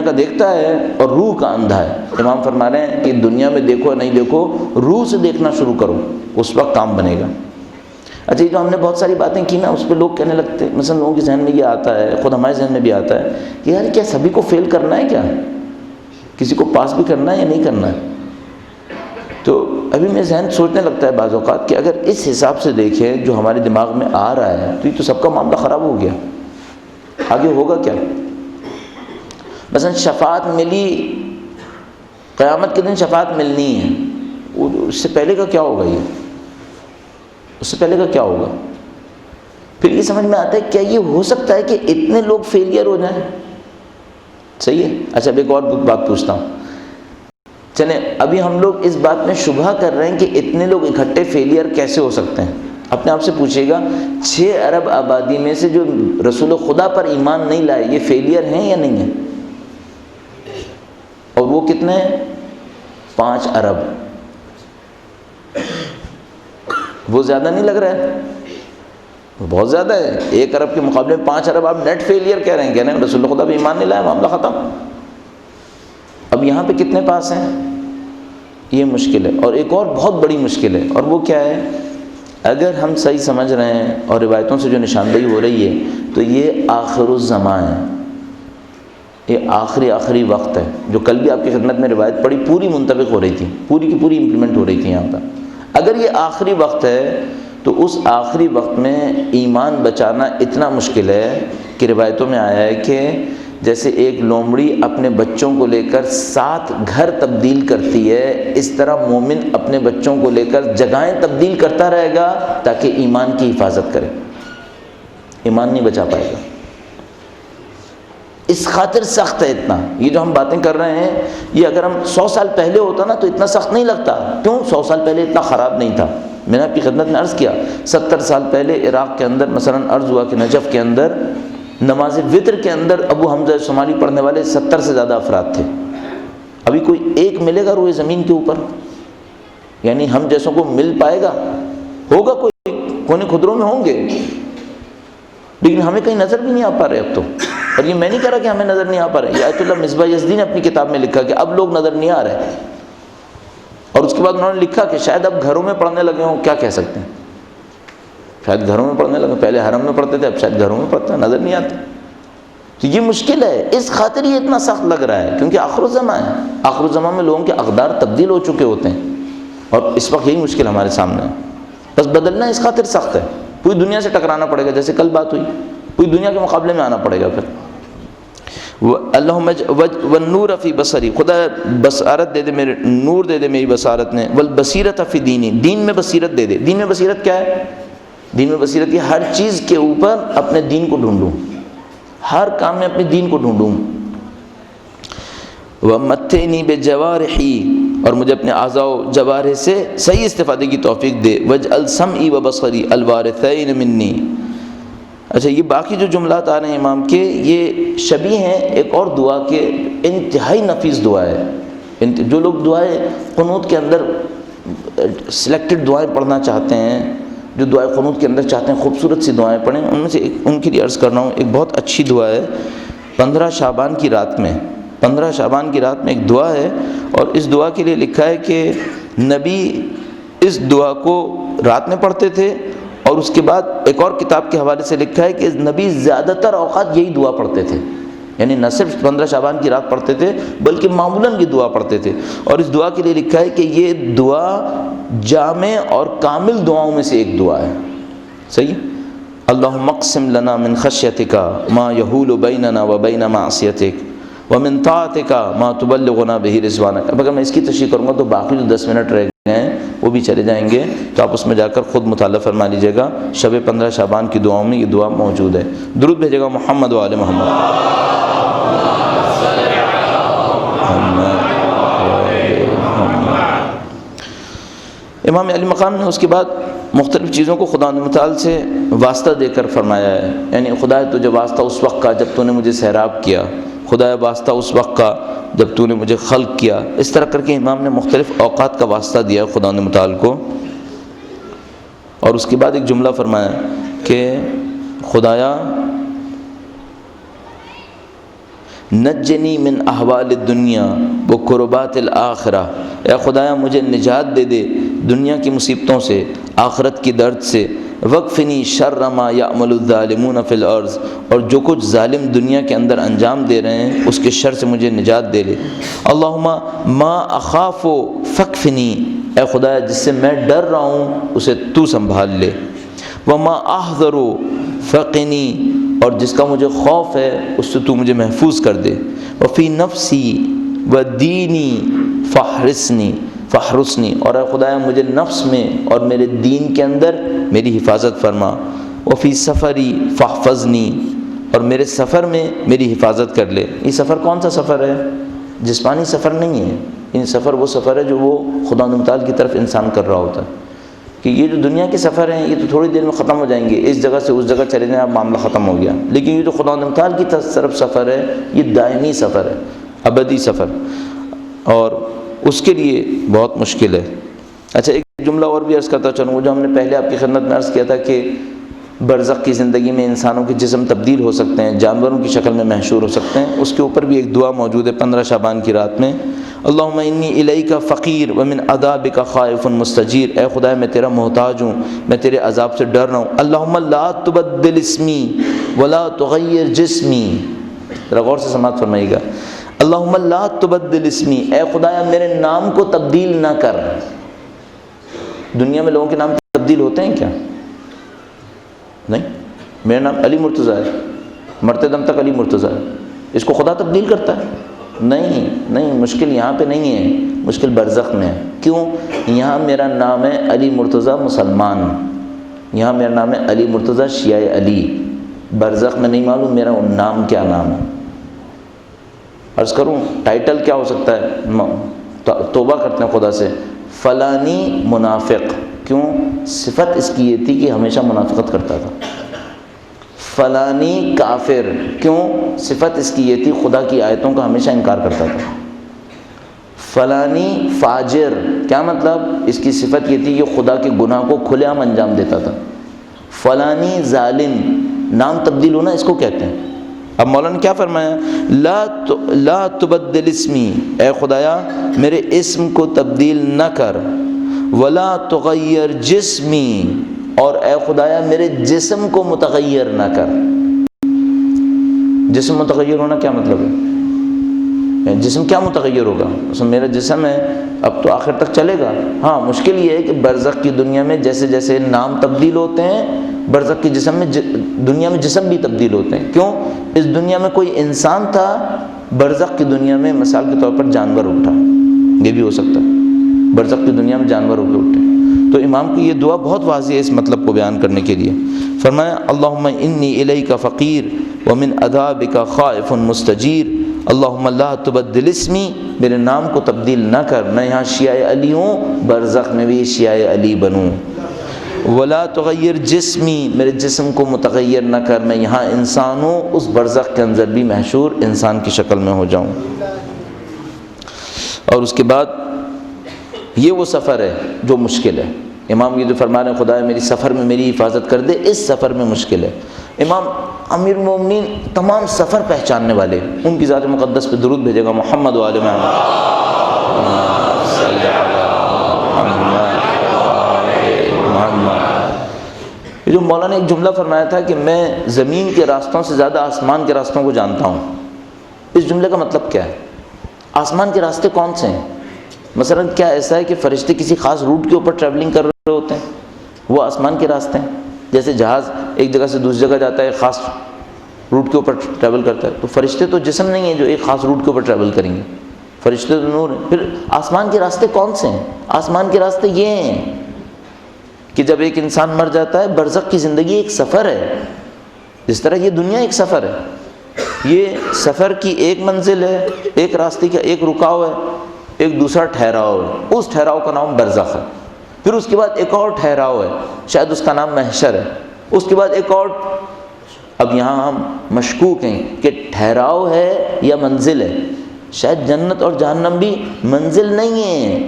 کا دیکھتا ہے اور روح کا اندھا ہے۔ امام فرما رہے ہیں کہ دنیا میں دیکھو نہیں دیکھو، روح سے دیکھنا شروع کرو، اس وقت کام بنے گا۔ اچھا یہ جو ہم نے بہت ساری باتیں کی نا، اس پہ لوگ کہنے لگتے ہیں، مثلا لوگوں کے ذہن میں یہ آتا ہے، خود ہمارے ذہن میں بھی آتا ہے کہ یار کیا سبھی کو فیل کرنا ہے؟ کیا کسی کو پاس بھی کرنا ہے یا نہیں کرنا ہے؟ تو ابھی میں ذہن سوچنے لگتا ہے بعض اوقات کہ اگر اس حساب سے دیکھیں جو ہمارے دماغ میں آ رہا ہے تو یہ تو سب کا معاملہ خراب ہو گیا۔ آگے ہوگا کیا؟ مثلا شفاعت ملی، قیامت کے دن شفاعت ملنی ہے، اس سے پہلے کا کیا ہوگا؟ اس سے پہلے کا کیا ہوگا؟ پھر یہ سمجھ میں آتا ہے کیا یہ ہو سکتا ہے کہ اتنے لوگ فیلئر ہو جائیں؟ صحیح ہے۔ اچھا اب ایک اور بات پوچھتا ہوں، چلیں ابھی ہم لوگ اس بات میں شبہ کر رہے ہیں کہ اتنے لوگ اکٹھے فیلئر کیسے ہو سکتے ہیں؟ اپنے آپ سے پوچھئے گا 6 ارب آبادی میں سے جو رسول خدا پر ایمان نہیں لائے یہ فیلئر ہیں یا نہیں ہیں؟ اور وہ کتنے ہیں؟ 5 ارب۔ وہ زیادہ نہیں لگ رہا ہے؟ بہت زیادہ ہے۔ 1 ارب کے مقابلے میں 5 ارب آپ نیٹ فیلئر کہہ رہے ہیں رسول خدا پر ایمان نہیں لائے، معاملہ ختم۔ اب یہاں پہ کتنے پاس ہیں؟ یہ مشکل ہے۔ اور ایک اور بہت بڑی مشکل ہے، اور وہ کیا ہے؟ اگر ہم صحیح سمجھ رہے ہیں اور روایتوں سے جو نشاندہی ہو رہی ہے تو یہ آخر الزمان ہے، یہ آخری وقت ہے۔ جو کل بھی آپ کی خدمت میں روایت پڑھی پوری منطبق ہو رہی تھی، پوری کی پوری امپلیمنٹ ہو رہی تھی یہاں پر۔ اگر یہ آخری وقت ہے تو اس آخری وقت میں ایمان بچانا اتنا مشکل ہے کی روایتوں میں آیا ہے کہ جیسے ایک لومڑی اپنے بچوں کو لے کر 7 گھر تبدیل کرتی ہے، اس طرح مومن اپنے بچوں کو لے کر جگہیں تبدیل کرتا رہے گا تاکہ ایمان کی حفاظت کرے، ایمان نہیں بچا پائے گا۔ اس خاطر سخت ہے اتنا۔ یہ جو ہم باتیں کر رہے ہیں یہ اگر ہم 100 سال پہلے ہوتا نا تو اتنا سخت نہیں لگتا۔ کیوں؟ 100 سال پہلے اتنا خراب نہیں تھا۔ میں نے آپ کی خدمت میں عرض کیا 70 سال پہلے عراق کے اندر مثلا عرض ہوا کہ نجف کے اندر نماز وطر کے اندر ابو حمزہ شمالی پڑھنے والے 70 سے زیادہ افراد تھے۔ ابھی کوئی ایک ملے گا روئے زمین کے اوپر؟ یعنی ہم جیسوں کو مل پائے گا؟ ہوگا کوئی کونے خدروں میں ہوں گے، لیکن ہمیں کہیں نظر بھی نہیں آ پا رہے اب تو۔ اور یہ میں نہیں کہہ رہا کہ ہمیں نظر نہیں آ پا رہے، یہ آیت اللہ مصباح یزدی نے اپنی کتاب میں لکھا کہ اب لوگ نظر نہیں آ رہے، اور اس کے بعد انہوں نے لکھا کہ شاید اب گھروں میں پڑھنے لگے ہوں۔ کیا کہہ سکتے ہیں؟ شاید گھروں میں پڑھنے لگے، پہلے حرم میں پڑھتے تھے، اب شاید گھروں میں پڑھتے ہیں، نظر نہیں آتے۔ تو یہ مشکل ہے، اس خاطر یہ اتنا سخت لگ رہا ہے کیونکہ آخر الزمان ہے۔ آخر الزمان میں لوگوں کے اقدار تبدیل ہو چکے ہوتے ہیں، اور اس وقت یہی مشکل ہمارے سامنے ہے۔ بس بدلنا اس خاطر سخت ہے، پوری دنیا سے ٹکرانا پڑے گا، جیسے کل بات ہوئی، پوری دنیا کے مقابلے میں آنا پڑے گا پھر۔ اللہم والنور فی بصری، خدا بصارت دے دے، میرے نور دے دے میری بصارت نے، والبصیرت فی دینی، دین میں بصیرت دے دے۔ دین میں بصیرت کیا ہے؟ دین میں بصیرت یہ ہر چیز کے اوپر اپنے دین کو ڈھونڈوں، ہر کام میں اپنے دین کو ڈھونڈوں۔ وَمَتِّعْنِي بِجَوَارِحِي، اور مجھے اپنے اعضاء و جوارح سے صحیح استفادے کی توفیق دے۔ وَاجْعَلْ سَمْعِي وَبَصَرِي الْوَارِثَيْنِ مِنِّي۔ اچھا، یہ باقی جو جملات آ رہے ہیں امام کے، یہ شبیہ ہیں ایک اور دعا کے، انتہائی نفیس دعا ہے۔ جو لوگ دعائیں قنوت کے اندر سلیکٹڈ دعائیں پڑھنا چاہتے ہیں، جو دعائیں قنوت کے اندر چاہتے ہیں خوبصورت سی دعائیں پڑھیں، ان میں سے ان کے لیے عرض کر رہا ہوں، ایک بہت اچھی دعا ہے 15 شعبان کی رات میں۔ 15 شعبان کی رات میں ایک دعا ہے، اور اس دعا کے لیے لکھا ہے کہ نبی اس دعا کو رات میں پڑھتے تھے، اور اس کے بعد ایک اور کتاب کے حوالے سے لکھا ہے کہ نبی زیادہ تر اوقات یہی دعا پڑھتے تھے، یعنی نہ صرف 15 شعبان کی رات پڑھتے تھے بلکہ معمولاً یہ دعا پڑھتے تھے۔ اور اس دعا کے لیے لکھا ہے کہ یہ دعا جامع اور کامل دعاؤں میں سے ایک دعا ہے۔ صحیح؟ اللہم اقسم لنا من خشیتک ما یحول بیننا وبین معصیتک ومن طاعتک ما تبلغنا بہ رضوانک۔ اب اگر میں اس کی تشریح کروں گا تو باقی جو 10 منٹ رہ گئے ہیں وہ بھی چلے جائیں گے، تو آپ اس میں جا کر خود مطالعہ فرما لیجیے گا۔ شب 15 شعبان کی دعاؤں میں یہ دعا موجود ہے۔ درود بھیجے گا محمد و آل محمد۔ امام علی مقام نے اس کے بعد مختلف چیزوں کو خدا متعال سے واسطہ دے کر فرمایا ہے، یعنی خدا تجھے واسطہ اس وقت کا جب تو نے مجھے سیراب کیا، خدا واسطہ اس وقت کا جب تو نے مجھے خلق کیا۔ اس طرح کر کے امام نے مختلف اوقات کا واسطہ دیا خدا متعال کو، اور اس کے بعد ایک جملہ فرمایا کہ خدایا نجنی من احوال الدنیا و قربات الآخرہ، اے خدایا مجھے نجات دے دے دنیا کی مصیبتوں سے، آخرت کی درد سے۔ وقفنی شر ما یعمل الظالمون فی الارض، اور جو کچھ ظالم دنیا کے اندر انجام دے رہے ہیں اس کے شر سے مجھے نجات دے لے۔ اللہم ما اخاف فکفنی، اے خدایا جس سے میں ڈر رہا ہوں اسے تو سنبھال لے۔ وما احذر فقنی، اور جس کا مجھے خوف ہے اس سے تو مجھے محفوظ کر دے۔ وفی نفسی و دینی فاحرسنی، اور اے خدایا مجھے نفس میں اور میرے دین کے اندر میری حفاظت فرما۔ وفی سفری فاحفظنی، اور میرے سفر میں میری حفاظت کر لے۔ یہ سفر کون سا سفر ہے؟ جسمانی سفر نہیں ہے، یہ سفر وہ سفر ہے جو وہ خدا متعال کی طرف انسان کر رہا ہوتا ہے، کہ یہ جو دنیا کے سفر ہیں یہ تو تھوڑی دیر میں ختم ہو جائیں گے، اس جگہ سے اس جگہ چلے جائیں اب معاملہ ختم ہو گیا، لیکن یہ جو خدا متعال کی طرف سفر ہے یہ دائمی سفر ہے، ابدی سفر، اور اس کے لیے بہت مشکل ہے۔ اچھا، ایک جملہ اور بھی عرض کرتا چلوں، جو ہم نے پہلے آپ کی خدمت میں عرض کیا تھا کہ برزخ کی زندگی میں انسانوں کے جسم تبدیل ہو سکتے ہیں، جانوروں کی شکل میں محشور ہو سکتے ہیں، اس کے اوپر بھی ایک دعا موجود ہے 15 شعبان کی رات میں۔ اللہم انی الیک فقیر ومن عذابک خائف مستجیر، اے خدا میں تیرا محتاج ہوں، میں تیرے عذاب سے ڈر رہا ہوں۔ اللہم لا تبدل اسمی ولا تغیر جسمی، ذرا غور سے سماعت فرمائیے گا۔ اللہم لا تبدل اسمی، اے خدایا میرے نام کو تبدیل نہ کر۔ دنیا میں لوگوں کے نام تبدیل ہوتے ہیں کیا؟ نہیں، میرا نام علی مرتضیٰ ہے، مرتے دم تک علی مرتضیٰ ہے، اس کو خدا تبدیل کرتا ہے؟ نہیں، مشکل یہاں پہ نہیں ہے، مشکل برزخ میں ہے۔ کیوں؟ یہاں میرا نام ہے علی مرتضیٰ مسلمان، یہاں میرا نام ہے علی مرتضیٰ شیعہ علی، برزخ میں نہیں معلوم میرا نام کیا نام ہے۔ عرض کروں ٹائٹل کیا ہو سکتا ہے؟ توبہ کرتے ہیں خدا سے، فلانی منافق، کیوں؟ صفت اس کی یہ تھی کہ ہمیشہ منافقت کرتا تھا۔ فلانی کافر، کیوں؟ صفت اس کی یہ تھی خدا کی آیتوں کا ہمیشہ انکار کرتا تھا۔ فلانی فاجر، کیا مطلب؟ اس کی صفت یہ تھی کہ خدا کے گناہ کو کھلے عام انجام دیتا تھا۔ فلانی ظالم، نام تبدیل ہونا اس کو کہتے ہیں۔ اب مولانا کیا فرمایا؟ لا تبدل اسمی، اے خدایا میرے اسم کو تبدیل نہ کر، ولا تغیر جسمی، اور اے خدایا میرے جسم کو متغیر نہ کر۔ جسم متغیر ہونا کیا مطلب ہے؟ جسم کیا متغیر ہوگا؟ میرا جسم ہے اب تو آخر تک چلے گا۔ ہاں مشکل یہ ہے کہ برزخ کی دنیا میں جیسے جیسے نام تبدیل ہوتے ہیں، برزخ کی دنیا میں جسم بھی تبدیل ہوتے ہیں۔ کیوں؟ اس دنیا میں کوئی انسان تھا، برزخ کی دنیا میں مثال کے طور پر جانور اٹھا، یہ بھی ہو سکتا ہے، برزخ کی دنیا میں جانور ہو کے اٹھے۔ تو امام کی یہ دعا بہت واضح ہے اس مطلب کو بیان کرنے کے لیے۔ فرمایا اللہم انی الیک فقیر ومن عذابک خائف مستجیر، اللہم لا تبدل اسمی، میرے نام کو تبدیل نہ کر، میں یہاں شیعہ علی ہوں، برزخ میں بھی شیعہ علی بنوں۔ ولا تغیر جسمی، میرے جسم کو متغیر نہ کر، میں یہاں انسان ہوں، اس برزخ کے اندر بھی محشور انسان کی شکل میں ہو جاؤں۔ اور اس کے بعد یہ وہ سفر ہے جو مشکل ہے۔ امام یہ جو فرما رہے ہیں خدا میری سفر میں میری حفاظت کر دے، اس سفر میں مشکل ہے۔ امام امیر المومنین تمام سفر پہچاننے والے، ان کی ذات مقدس پہ درود بھیجے گا محمد و آل محمد۔ یہ جو مولانا نے ایک جملہ فرمایا تھا کہ میں زمین کے راستوں سے زیادہ آسمان کے راستوں کو جانتا ہوں، اس جملے کا مطلب کیا ہے؟ آسمان کے راستے کون سے ہیں؟ مثلا کیا ایسا ہے کہ فرشتے کسی خاص روٹ کے اوپر ٹریولنگ کر رہے ہوتے ہیں؟ وہ آسمان کے راستے ہیں۔ جیسے جہاز ایک جگہ سے دوسری جگہ جاتا ہے، خاص روٹ کے اوپر ٹریول کرتا ہے، تو فرشتے تو جسم نہیں ہیں جو ایک خاص روٹ کے اوپر ٹریول کریں گے، فرشتے تو نور ہیں۔ پھر آسمان کے راستے کون سے ہیں؟ آسمان کے راستے یہ ہیں کہ جب ایک انسان مر جاتا ہے، برزخ کی زندگی ایک سفر ہے، جس طرح یہ دنیا ایک سفر ہے، یہ سفر کی ایک منزل ہے، ایک راستے کا ایک رکاؤ ہے، ایک دوسرا ٹھہراؤ ہے، اس ٹھہراؤ کا نام برزخ ہے۔ پھر اس کے بعد ایک اور ٹھہراؤ ہے، شاید اس کا نام محشر ہے۔ اس کے بعد ایک اور، اب یہاں ہم مشکوک ہیں کہ ٹھہراؤ ہے یا منزل ہے، شاید جنت اور جہنم بھی منزل نہیں ہے،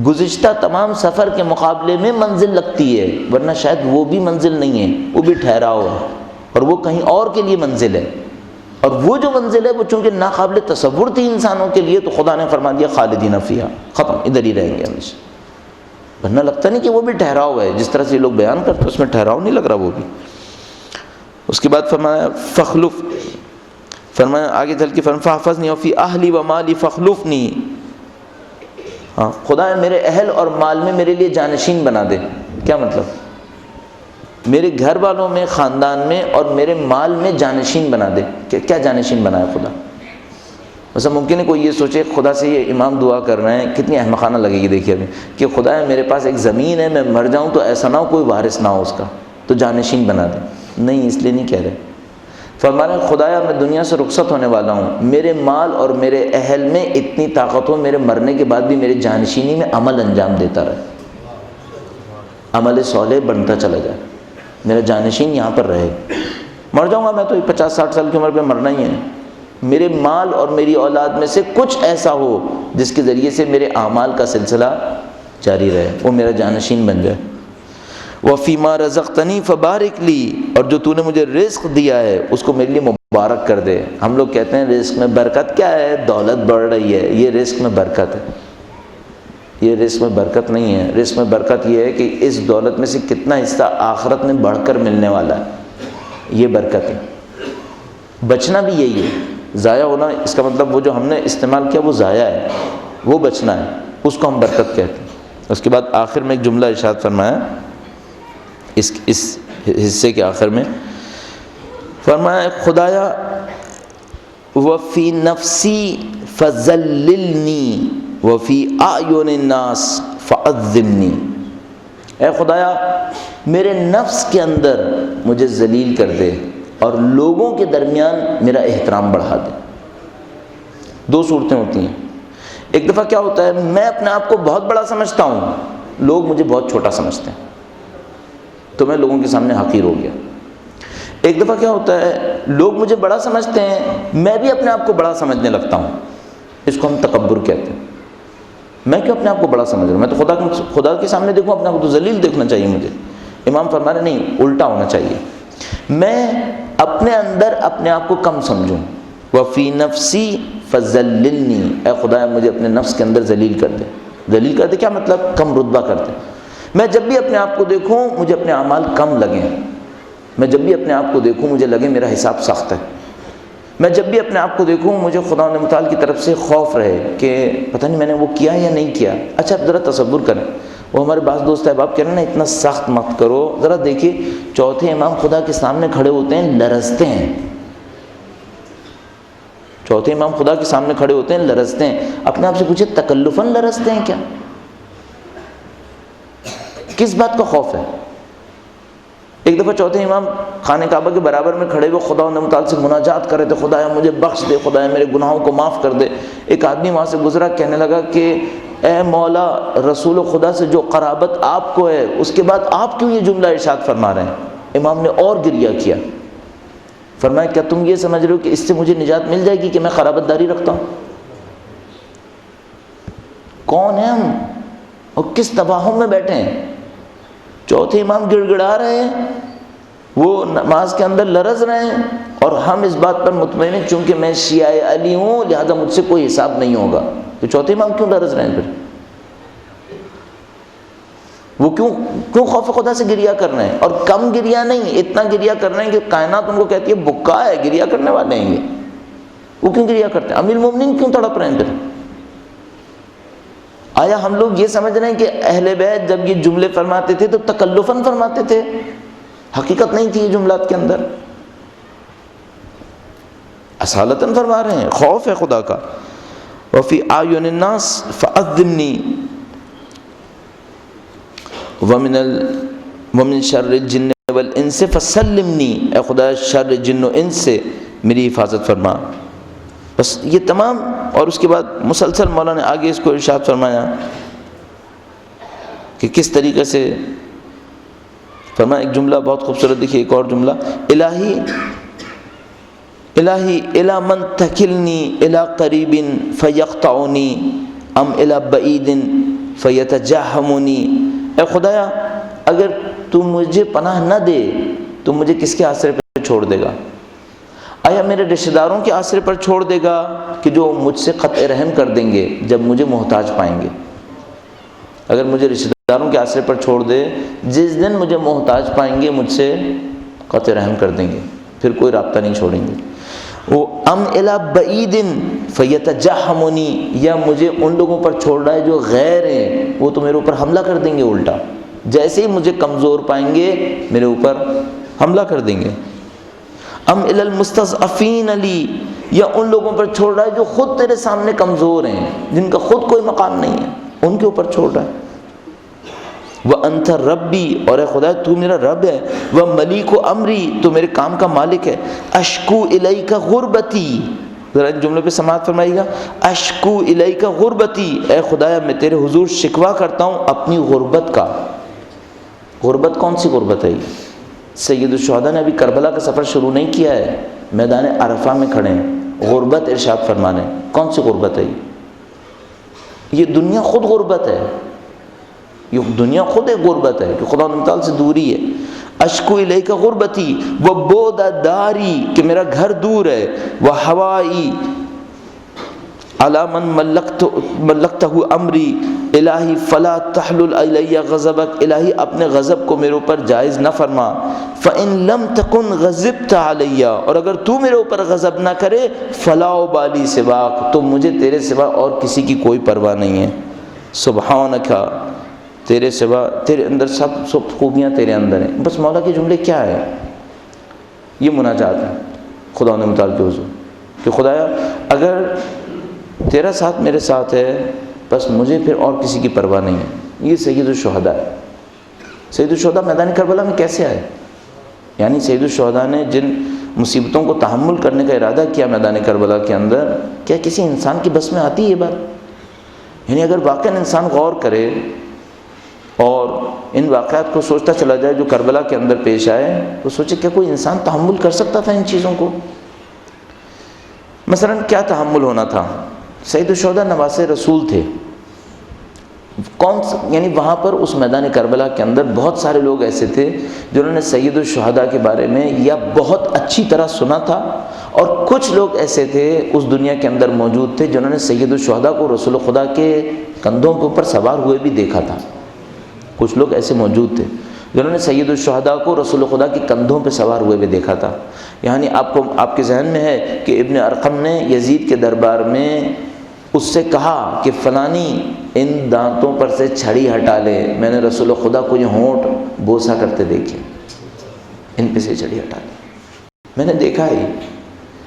گزشتہ تمام سفر کے مقابلے میں منزل لگتی ہے، ورنہ شاید وہ بھی منزل نہیں ہے، وہ بھی ٹھہراؤ ہے، اور وہ کہیں اور کے لیے منزل ہے۔ اور وہ جو منزل ہے وہ چونکہ ناقابل تصور تھی انسانوں کے لیے، تو خدا نے فرما دیا خالدین فیہا، ختم، ادھر ہی رہیں گے ہمیشہ۔ ورنہ لگتا نہیں کہ وہ بھی ٹھہراؤ ہے، جس طرح سے یہ لوگ بیان کرتے ہیں اس میں ٹھہراؤ نہیں لگ رہا وہ بھی۔ اس کے بعد فرمایا فخلف، فرمایا آگے چل کے فرمایا فاحفظنی وفی اہلی و مالی فخلفنی، ہاں خدا میرے اہل اور مال میں میرے لیے جانشین بنا دے۔ کیا مطلب؟ میرے گھر والوں میں، خاندان میں اور میرے مال میں جانشین بنا دے۔ کیا جانشین بنایا خدا؟ ویسے ممکن ہے کوئی یہ سوچے خدا سے یہ امام دعا کر رہے ہیں، کتنی احمقانہ لگے گی دیکھیے ابھی، کہ خدا ہے میرے پاس ایک زمین ہے، میں مر جاؤں تو ایسا نہ ہو کوئی وارث نہ ہو اس کا، تو جانشین بنا دے۔ نہیں، اس لیے نہیں کہہ رہے، فرما رہے خدایا میں دنیا سے رخصت ہونے والا ہوں، میرے مال اور میرے اہل میں اتنی طاقت ہو میرے مرنے کے بعد بھی میرے جانشینی میں عمل انجام دیتا رہے، عمل صالح بنتا چلا جائے، میرا جانشین یہاں پر رہے۔ مر جاؤں گا میں تو 50-60 سال کی عمر پہ مرنا ہی ہے، میرے مال اور میری اولاد میں سے کچھ ایسا ہو جس کے ذریعے سے میرے اعمال کا سلسلہ جاری رہے، وہ میرا جانشین بن جائے۔ وَفِيمَا رَزَقْتَنِي فَبَارِكْ لِي، اور جو تو نے مجھے رزق دیا ہے اس کو میرے لیے مبارک کر دے۔ ہم لوگ کہتے ہیں رزق میں برکت کیا ہے؟ دولت بڑھ رہی ہے، یہ رزق میں برکت ہے، یہ رزق میں برکت نہیں ہے۔ رزق میں برکت یہ ہے کہ اس دولت میں سے کتنا حصہ آخرت میں بڑھ کر ملنے والا ہے، یہ برکت ہے۔ بچنا بھی یہی ہے، ضائع ہونا اس کا مطلب وہ جو ہم نے استعمال کیا وہ ضائع ہے، وہ بچنا ہے، اس کو ہم برکت کہتے ہیں۔ اس کے بعد آخر میں ایک جملہ ارشاد فرمایا اس حصے کے آخر میں، فرمایا خدایا وفی نفسی فذللنی وفی اعین الناس فعظمنی، اے خدایا میرے نفس کے اندر مجھے ذلیل کر دے اور لوگوں کے درمیان میرا احترام بڑھا دے۔ دو صورتیں ہوتی ہیں، ایک دفعہ کیا ہوتا ہے میں اپنے آپ کو بہت بڑا سمجھتا ہوں، لوگ مجھے بہت چھوٹا سمجھتے ہیں تو میں لوگوں کے سامنے حقیر ہو گیا۔ ایک دفعہ کیا ہوتا ہے لوگ مجھے بڑا سمجھتے ہیں، میں بھی اپنے آپ کو بڑا سمجھنے لگتا ہوں، اس کو ہم تکبر کہتے ہیں۔ میں کیوں اپنے آپ کو بڑا سمجھ رہا ہوں؟ میں تو خدا کے سامنے دیکھوں اپنے آپ کو تو ذلیل دیکھنا چاہیے مجھے۔ امام فرما رہے نہیں، الٹا ہونا چاہیے، میں اپنے اندر اپنے آپ کو کم سمجھوں۔ وفی نفسی فذللنی، اے خدا مجھے اپنے نفس کے اندر ذلیل کر دے۔ ذلیل کر دے کیا مطلب؟ کم رتبہ کر دے۔ میں جب بھی اپنے آپ کو دیکھوں مجھے اپنے اعمال کم لگیں، میں جب بھی اپنے آپ کو دیکھوں مجھے لگے میرا حساب سخت ہے، میں جب بھی اپنے آپ کو دیکھوں مجھے خدا متعال کی طرف سے خوف رہے کہ پتہ نہیں میں نے وہ کیا یا نہیں کیا۔ اچھا اب ذرا تصور کریں، وہ ہمارے بعض دوست احباب کہہ رہے ہیں نا اتنا سخت مت کرو، ذرا دیکھیے چوتھے امام خدا کے سامنے کھڑے ہوتے ہیں لرزتے ہیں، چوتھے امام خدا کے سامنے کھڑے ہوتے ہیں لرزتے ہیں۔ اپنے آپ سے پوچھے تکلفاً لرزتے ہیں کیا؟ کس بات کا خوف ہے؟ ایک دفعہ چوتھے امام خانہ کعبہ کے برابر میں کھڑے ہوئے خدا متعال سے مناجات کر رہے تھے، خدایا مجھے بخش دے، خدایا میرے گناہوں کو معاف کر دے۔ ایک آدمی وہاں سے گزرا، کہنے لگا کہ اے مولا رسول خدا سے جو قرابت آپ کو ہے اس کے بعد آپ کیوں یہ جملہ ارشاد فرما رہے ہیں؟ امام نے اور گریہ کیا، فرمایا کیا تم یہ سمجھ رہے ہو کہ اس سے مجھے نجات مل جائے گی کہ میں قرابت داری رکھتا ہوں؟ کون ہیں ہم اور کس تباہم میں بیٹھے ہیں؟ چوتھے امام گڑ گڑا رہے ہیں، وہ نماز کے اندر لرز رہے ہیں، اور ہم اس بات پر مطمئن ہیں چونکہ میں شیعہ علی ہوں لہذا مجھ سے کوئی حساب نہیں ہوگا۔ تو چوتھے امام کیوں لرز رہے ہیں پھر؟ وہ کیوں خوف خدا سے گریہ کر رہے ہیں؟ اور کم گریہ نہیں، اتنا گریہ کر رہے ہیں کہ کائنات ان کو کہتی ہے بکا ہے، گریہ کرنے والے ہیں یہ، وہ کیوں گریہ کرتے ہیں؟ امیر المومنین کیوں تڑپ رہے ہیں پھر؟ آیا ہم لوگ یہ سمجھ رہے ہیں کہ اہل بیت جب یہ جملے فرماتے تھے تو تکلفاً فرماتے تھے؟ حقیقت نہیں تھی یہ جملات کے اندر، اصالتاً فرما رہے ہیں، خوف ہے خدا کا۔ وفی اعین الناس فعظمنی ومن شر الجن والانس فسلمنی، اے خدا شر جن و انس سے میری حفاظت فرما۔ بس یہ تمام، اور اس کے بعد مسلسل مولا نے آگے اس کو ارشاد فرمایا کہ کس طریقے سے فرمایا۔ ایک جملہ بہت خوبصورت دیکھیے، ایک اور جملہ، الہی الہی الی من تکلنی الی قریب فیقطعنی ام الی بعید فیتجہمنی، اے خدایا اگر تو مجھے پناہ نہ دے تو مجھے کس کے آسرے پر چھوڑ دے گا؟ آیا میرے رشتہ داروں کے آسرے پر چھوڑ دے گا کہ جو مجھ سے قطع رحم کر دیں گے جب مجھے محتاج پائیں گے؟ اگر مجھے رشتہ داروں کے آسرے پر چھوڑ دے، جس دن مجھے محتاج پائیں گے مجھ سے قطع رحم کر دیں گے، پھر کوئی رابطہ نہیں چھوڑیں گے۔ وہ ام الی بعید فیتجہمنی، یا مجھے ان لوگوں پر چھوڑ رہا ہے جو غیر ہیں، وہ تو میرے اوپر حملہ کر دیں گے الٹا، جیسے ہی مجھے کمزور پائیں گے میرے اوپر حملہ کر دیں گے۔ ام الی المستضعفین لی، یا ان لوگوں پر چھوڑ رہا ہے جو خود تیرے سامنے کمزور ہیں، جن کا خود کوئی مقام نہیں ہے، ان کے اوپر چھوڑ رہا ہے۔ وَأَنْتَ رَبِّي، اور اے خدا تو میرا رب ہے، وَمَلِيكُ أَمْرِي، تو میرے کام کا مالک ہے، أَشْكُو إِلَيْكَ غُرْبَتِي، ذرا ان جملوں پہ سماعت فرمائیے گا، أَشْكُو إِلَيْكَ غُرْبَتِي، اے خدایا میں تیرے حضور شکوہ کرتا ہوں اپنی غربت کا۔ غربت کون سی غربت ہے یہ؟ سید الشہداء نے ابھی کربلا کا سفر شروع نہیں کیا ہے، میدان عرفہ میں کھڑے ہیں، غربت ارشاد فرمانے، کون سی غربت ہے یہ دنیا خود غربت ہے، یہ دنیا خود ایک غربت ہے کہ خدا تعالیٰ سے دوری ہے۔ اشکو الیک غربتی وبعد داری، کہ میرا گھر دور ہے، وہوائی علی من ملکتہ امری، الہی فلا تحلل علی غضبک، الہی اپنے غضب کو میرے اوپر جائز نہ فرما، فإن لم تکن غضبت علی، اور اگر تو میرے اوپر غضب نہ کرے، فلا ابالی سواک، تو مجھے تیرے سوا اور کسی کی کوئی پرواہ نہیں ہے۔ سبحانک، تیرے سوا، تیرے اندر سب خوبیاں تیرے اندر ہیں۔ بس مولا کے جملے کیا ہے؟ یہ مناجات ہے خدا متعال کے حضور کہ خدایا اگر تیرا ساتھ میرے ساتھ ہے بس مجھے پھر اور کسی کی پرواہ نہیں ہے۔ یہ سید الشہداء ہے۔ سید الشہداء میدان کربلا میں کیسے آئے؟ یعنی سید الشہداء نے جن مصیبتوں کو تحمل کرنے کا ارادہ کیا میدان کربلا کے اندر، کیا کسی انسان کی بس میں آتی ہے یہ بات؟ یعنی اگر واقعاً انسان غور کرے اور ان واقعات کو سوچتا چلا جائے جو کربلا کے اندر پیش آئے، تو سوچے کیا کوئی انسان تحمل کر سکتا تھا ان چیزوں کو؟ مثلاً کیا تحمل ہونا تھا؟ سید الشہداء نواسے رسول تھے۔ یعنی وہاں پر اس میدان کربلا کے اندر بہت سارے لوگ ایسے تھے جنہوں نے سید الشہداء کے بارے میں یا بہت اچھی طرح سنا تھا، اور کچھ لوگ ایسے تھے اس دنیا کے اندر موجود تھے جنہوں نے سید الشہداء کو رسول خدا کے کندھوں کے اوپر سوار ہوئے بھی دیکھا تھا۔ کچھ لوگ ایسے موجود تھے جنہوں نے سید الشہداء کو رسول خدا کے کندھوں پہ سوار ہوئے بھی دیکھا تھا۔ یعنی آپ کے ذہن میں ہے کہ ابن ارقم نے یزید کے دربار میں اس سے کہا کہ فلانی ان دانتوں پر سے چھڑی ہٹا لے، میں نے رسول خدا کو یہ ہونٹ بوسا کرتے دیکھے، ان پہ سے چھڑی ہٹا لے، میں نے دیکھا ہی۔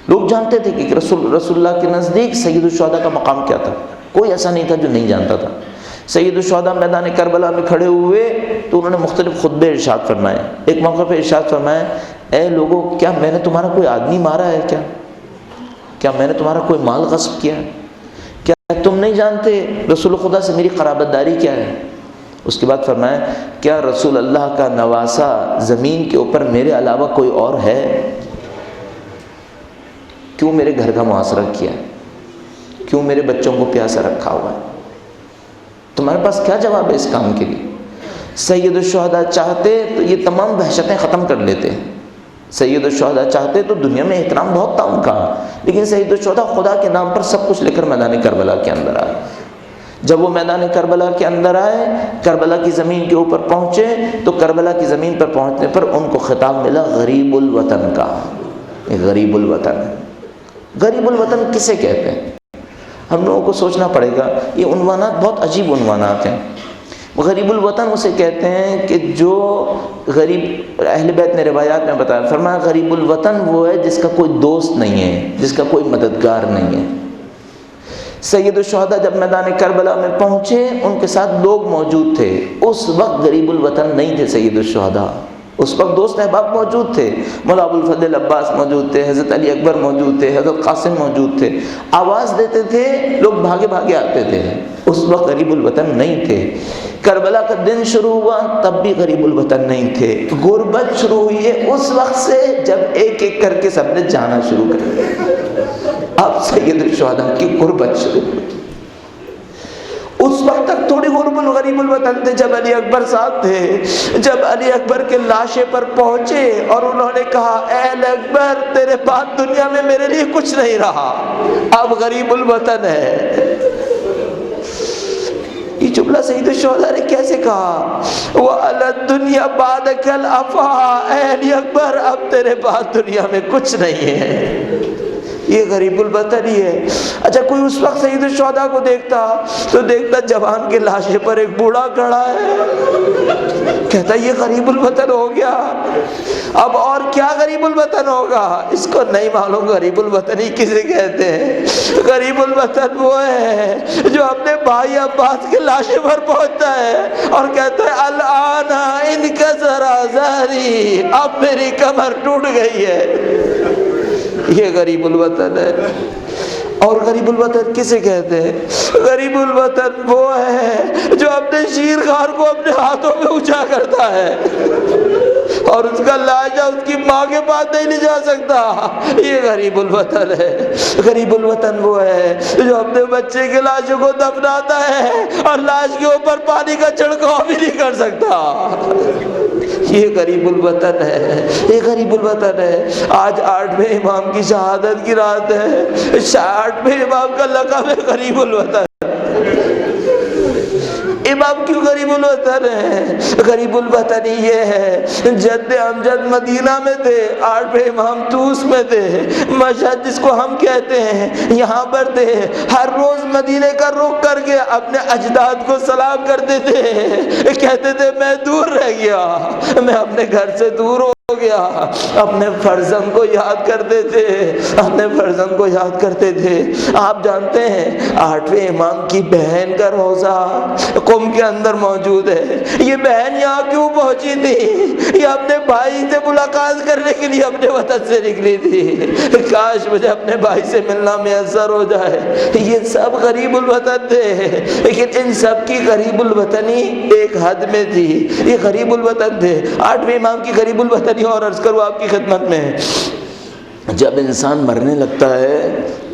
لوگ جانتے تھے کہ رسول اللہ کے نزدیک سید الشہداء کا مقام کیا تھا، کوئی ایسا نہیں تھا جو نہیں جانتا تھا۔ سید الشہداء میدان کربلا میں کھڑے ہوئے تو انہوں نے مختلف خطبے ارشاد فرمائے۔ ایک موقع پہ ارشاد فرمائے، اے لوگو، کیا میں نے تمہارا کوئی آدمی مارا ہے؟ کیا میں نے تمہارا کوئی مال غصب کیا ہے؟ کیا تم نہیں جانتے رسول خدا سے میری قرابت داری کیا ہے؟ اس کے بعد فرمایا، کیا رسول اللہ کا نواسا زمین کے اوپر میرے علاوہ کوئی اور ہے؟ کیوں میرے گھر کا محاصرہ کیا ہے؟ کیوں میرے بچوں کو پیاسا رکھا ہوا ہے؟ تمہارے پاس کیا جواب ہے اس کام کے لیے؟ سید الشہداء چاہتے تو یہ تمام وحشتیں ختم کر لیتے ہیں۔ سید الشہداء چاہتے تو دنیا میں احترام بہت تھا ان کا، لیکن سید الشہداء خدا کے نام پر سب کچھ لے کر میدان کربلا کے اندر آئے۔ جب وہ میدان کربلا کے اندر آئے، کربلا کی زمین کے اوپر پہنچے، تو کربلا کی زمین پر پہنچنے پر ان کو خطاب ملا غریب الوطن کا۔ یہ غریب الوطن ہے۔ غریب الوطن کسے کہتے ہیں؟ ہم لوگوں کو سوچنا پڑے گا، یہ عنوانات بہت عجیب عنوانات ہیں۔ غریب الوطن اسے کہتے ہیں کہ جو غریب، اہل بیت نے روایات میں بتایا، فرمایا غریب الوطن وہ ہے جس کا کوئی دوست نہیں ہے، جس کا کوئی مددگار نہیں ہے۔ سید الشہداء جب میدان کربلا میں پہنچے، ان کے ساتھ لوگ موجود تھے۔ اس وقت غریب الوطن نہیں تھے سید الشہداء، اس وقت دوست احباب موجود تھے۔ مولا ابو الفضل عباس موجود تھے، حضرت علی اکبر موجود تھے، حضرت قاسم موجود تھے۔ آواز دیتے تھے، لوگ بھاگے بھاگے آتے تھے۔ اس وقت غریب الوطن نہیں تھے۔ کربلا کا دن شروع ہوا تب بھی غریب الوطن نہیں تھے۔ غربت شروع ہوئی ہے اس وقت سے جب ایک ایک کر کے سب نے جانا شروع کر دیا۔ اب سید الشہداء کی غربت شروع ہوئی۔ اس وقت تک تھوڑی غریب الوطن تھے جب علی اکبر صاحب تھے، جب علی اکبر کے لاشے پر پہنچے اور انہوں نے کہا، اے علی اکبر، تیرے بعد دنیا میں میرے لیے کچھ نہیں رہا، اب غریب الوطن ہے۔ یہ جملہ سید الشہداء نے کیسے کہا؟ وَعَلَى الدُّنْيَا بَعْدَكَ الْأَفَا، اے علی اکبر، اب تیرے بعد دنیا میں کچھ نہیں ہے۔ یہ غریب الوطن ہی ہے۔ اچھا، کوئی اس وقت سید الشہداء کو دیکھتا تو دیکھتا جوان کے لاشے پر ایک بوڑھا کھڑا ہے، کہتا یہ غریب الوطن ہو گیا۔ اب اور کیا غریب الوطن ہوگا؟ اس کو نہیں معلوم غریب الوطن ہی کسے کہتے ہیں۔ غریب الوطن وہ ہے جو اپنے بھائی عباس کے لاشے پر پہنچتا ہے اور کہتا ہے، الآن انکسر ازاری، اب میری کمر ٹوٹ گئی ہے۔ یہ غریب الوطن ہے۔ اور غریب الوطن کسے کہتے ہیں؟ غریب الوطن وہ ہے جو اپنے شیرخوار کو اپنے ہاتھوں میں اونچا کرتا ہے اور اس کا لہجہ اس کی ماں کے پاس نہیں لے جا سکتا۔ یہ غریب الوطن ہے۔ غریب الوطن وہ ہے جو اپنے بچے کے لاشوں کو دفناتا ہے اور لاش کے اوپر پانی کا چھڑکاؤ بھی نہیں کر سکتا۔ یہ غریب الوطن ہے۔ یہ غریب الوطن ہے۔ آج 8ویں امام کی شہادت کی رات ہے۔ 8ویں امام کا لقب ہے غریب الوطن۔ امام کیوں غریب الوطن ہے؟ غریب الوطن ہی یہ ہے، جد امجد مدینہ میں تھے، 8ویں امام طوس میں تھے، مشہد جس کو ہم کہتے ہیں یہاں پر تھے، ہر روز مدینے کا رخ کر کے اپنے اجداد کو سلام کرتے تھے، کہتے تھے میں دور رہ گیا، میں اپنے گھر سے دور ہو ہو گیا، اپنے فرزند کو یاد کرتے تھے، اپنے فرزند کو یاد کرتے تھے۔ آپ جانتے ہیں 8ویں امام کی بہن کا روزہ قم کے اندر موجود ہے۔ یہ بہن یہاں کیوں پہنچی تھی؟ یہ اپنے بھائی سے ملاقات کرنے کے لیے اپنے وطن سے نکلی تھی۔ کاش مجھے اپنے بھائی سے ملنا میسر ہو جائے۔ یہ سب غریب الوطن تھے، لیکن ان سب کی غریب الوطنی ایک حد میں تھی۔ یہ غریب الوطن تھے۔ 8ویں امام کی غریب الوطنی اور عرض کروں آپ کی خدمت میں، جب انسان مرنے لگتا ہے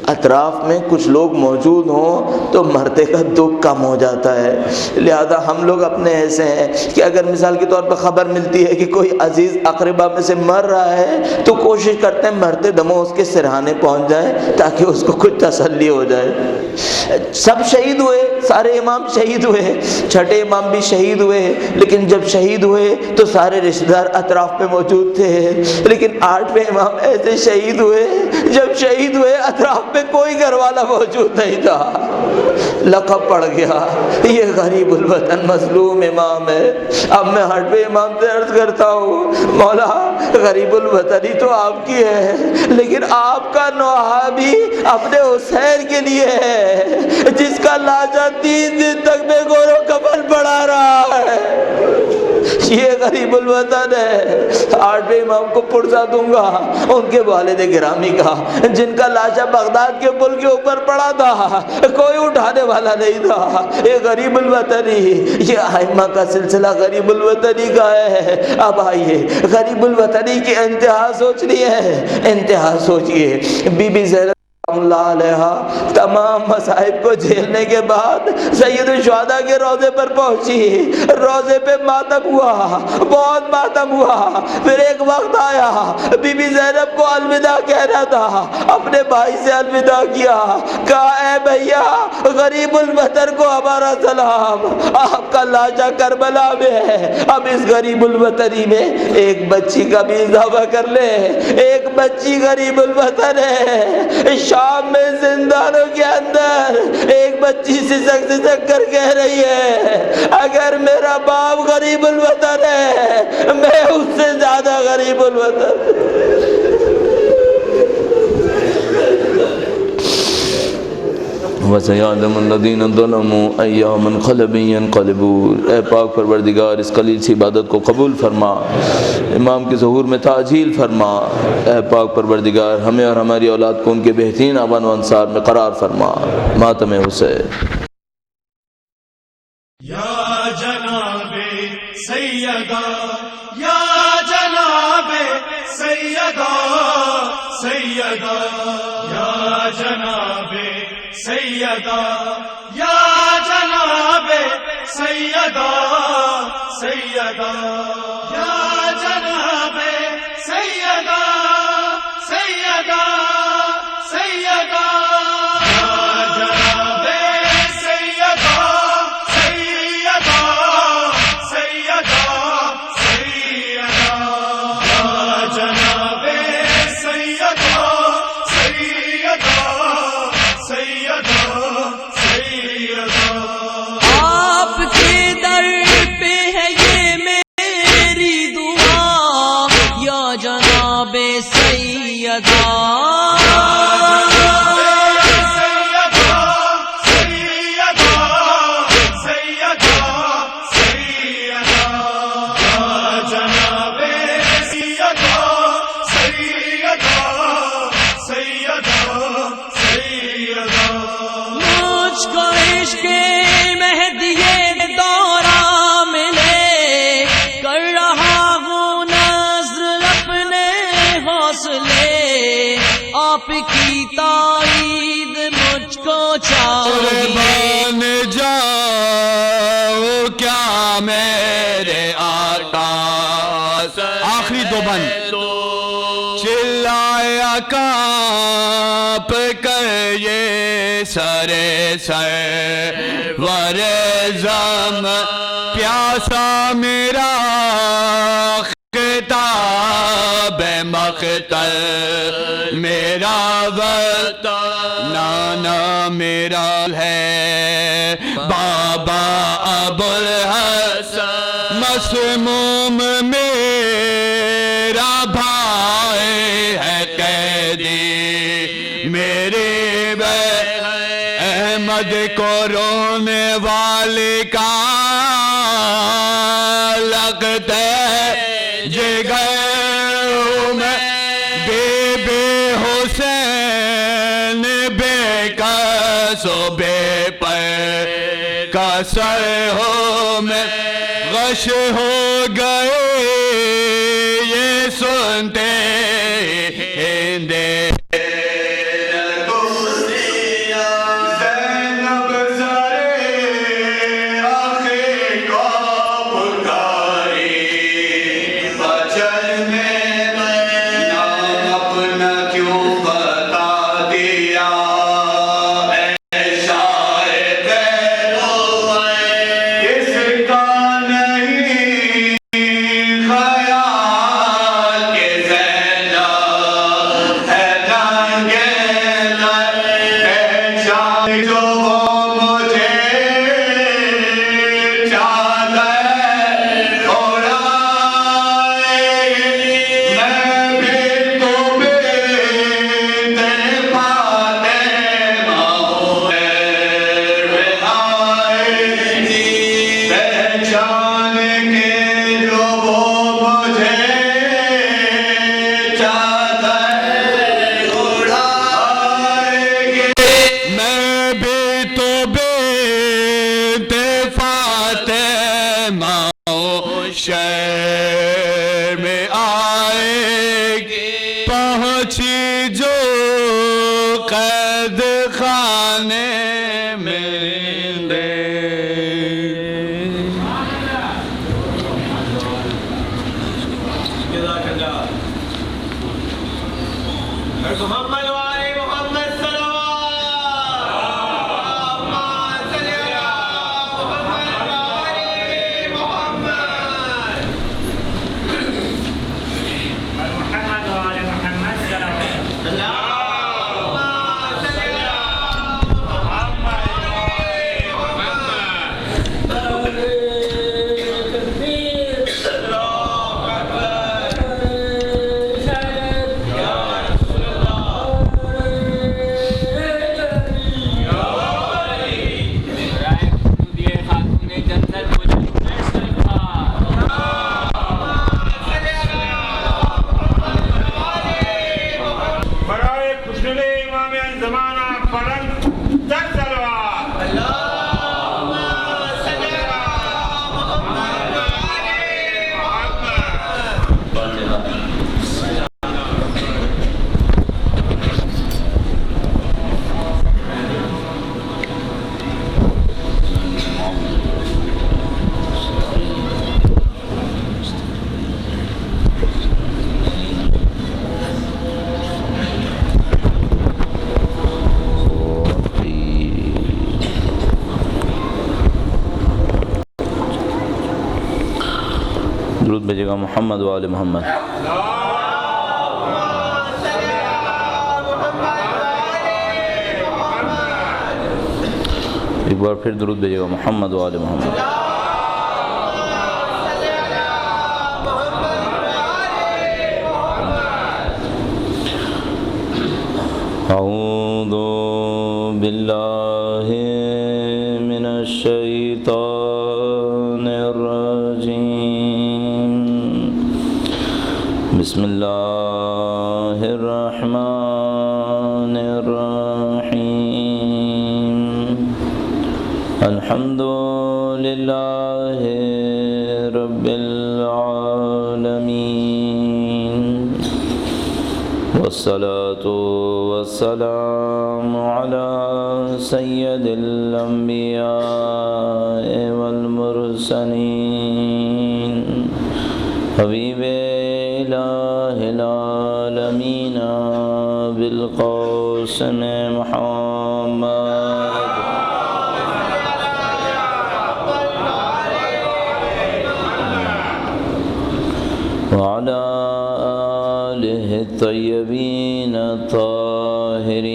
اطراف میں کچھ لوگ موجود ہوں تو مرتے کا دکھ کم ہو جاتا ہے۔ لہذا ہم لوگ اپنے ایسے ہیں کہ اگر مثال کے طور پر خبر ملتی ہے کہ کوئی عزیز اقربا میں سے مر رہا ہے تو کوشش کرتے ہیں مرتے دموں اس کے سرہانے پہنچ جائیں تاکہ اس کو کچھ تسلی ہو جائے۔ سب شہید ہوئے، سارے امام شہید ہوئے، چھٹے امام بھی شہید ہوئے، لیکن جب شہید ہوئے تو سارے رشتہ دار اطراف میں موجود تھے۔ لیکن 8ویں امام ایسے شہید ہوئے، جب شہید ہوئے اطراف میں کوئی گھر والا موجود نہیں تھا۔ لقب پڑ گیا، یہ غریب الوطن مظلوم امام ہے۔ اب میں 8ویں امام سے عرض کرتا ہوں، مولا غریب الوطنی تو آپ کی ہے، لیکن آپ کا نوحہ بھی اپنے حسین کے لیے ہے جس کا لاشا 3 دن تک بے گور و کفن پڑا رہا ہے۔ یہ غریب الوطن ہے۔ 8ویں امام کو پرزہ دوں گا ان کے والد گرامی کا، جن کا لاشا بغداد کے پل کے اوپر پڑا تھا، کوئی اٹھانے والا نہیں تھا۔ یہ غریب الوطنی، یہ ائمہ کا سلسلہ غریب الوطنی کا ہے۔ اب آئیے غریب الوطنی کی انتہا سوچنی ہے، انتہا سوچئے۔ بی بی زینب اللہ علیہ تمام مصائب کو جھیلنے کے بعد سید الشہداء کے روضے پر پہنچی۔ روضے پہ ماتم ہوا، بہت ماتم ہوا۔ پھر ایک وقت آیا بی بی زینب کو الوداع کہنا تھا، اپنے بھائی سے الوداع کیا، کہا اے بھیا غریب الوطن کو ہمارا سلام، آپ کا لاشا کربلا میں ہے۔ اب اس غریب الوطنی میں ایک بچی کا بھی اضافہ کر لے، ایک بچی غریب الوطن ہے۔ شام میں زندانوں کے اندر ایک بچی سسک سسک کر کہہ رہی ہے، اگر میرا باپ غریب الوطن ہے میں اس سے زیادہ غریب الوطن۔ وَسَيَعْلَمُ الَّذِينَ ظَلَمُوا أَيَّ مُنْقَلَبٍ يَنْقَلِبُونَ۔ اے پاک پروردگار اس قلیل سی عبادت کو قبول فرما، امام کے ظہور میں تعجیل فرما۔ اے پاک پروردگار ہمیں اور ہماری اولاد کو ان کے بہترین آبان و انصار میں قرار فرما۔ ماتم حسین۔ یا جناب سیدہ، یا جناب سیدہ، سیدہ یا جناب سیدہ، یا جناب سیدہ، سیدہ یا جناب سیدہ، سیدہ، سیدہ یا جناب سیدہ، سیدہ، سیدہ، سیدہ یا جناب سیدہ، سیدہ، سیدہ، سیدہ۔ آپ کے در پہ ہے یہ میری دعا، یا جناب سیدہ۔ مجھ کو عشق مہدی دورہ ملے، کر رہا ہوں نظر اپنے حوصلے، آپ کی تائید مجھ کو چاہیے۔ بن جاؤ کیا میرے آقا، آخری 2 بند چلایا کانپ کر یہ سرے سر ورزم پیاسا میرا خطاب مقتل میرا وطن نانا میرا ہے بابا ابو الحسن مسموم میرا یاد کو رونے والے کا لگتا ہے جگر میں بے بے حسین بے کس و بے پر کا سر ہو میں غش ہو گئے یہ سنتے ہندے شہر میں آئے گی پہنچی جو قید خانے میں دے محمد وعلي محمد صلوات اللهم صل على محمد وعلي محمد محمد وعلي محمد صلوات اللهم صل على محمد وعلي محمد برائے خوشنود امام زمانہ بلند تر صلوات اللهم صل على محمد وعلي محمد درود بھیجے گا محمد و آل محمد. ایک بار پھر درود بھیجے گا محمد و آل محمد. اعوذ باللہ من الشیطان الرجیم. بسم اللہ الرحمن الرحیم. الحمد للہ رب العالمین والصلاة والسلام على سید الانبیاء والمرسلین حبیب الہ العالمین بالقاسم محمد وعلى آلہ الطیبین الطاہرین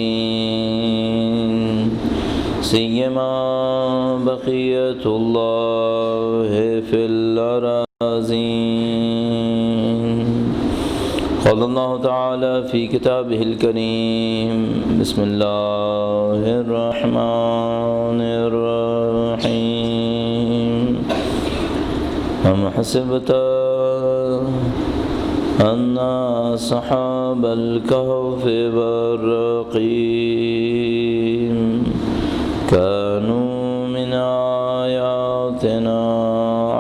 سیما بقیت اللہ فی الارضین قال اللہ تعالی فی کتابہ الکریم بسم اللہ الرحمن الرحیم ام حسبت ان اصحاب الکہف والرقیم كانوا من آیاتنا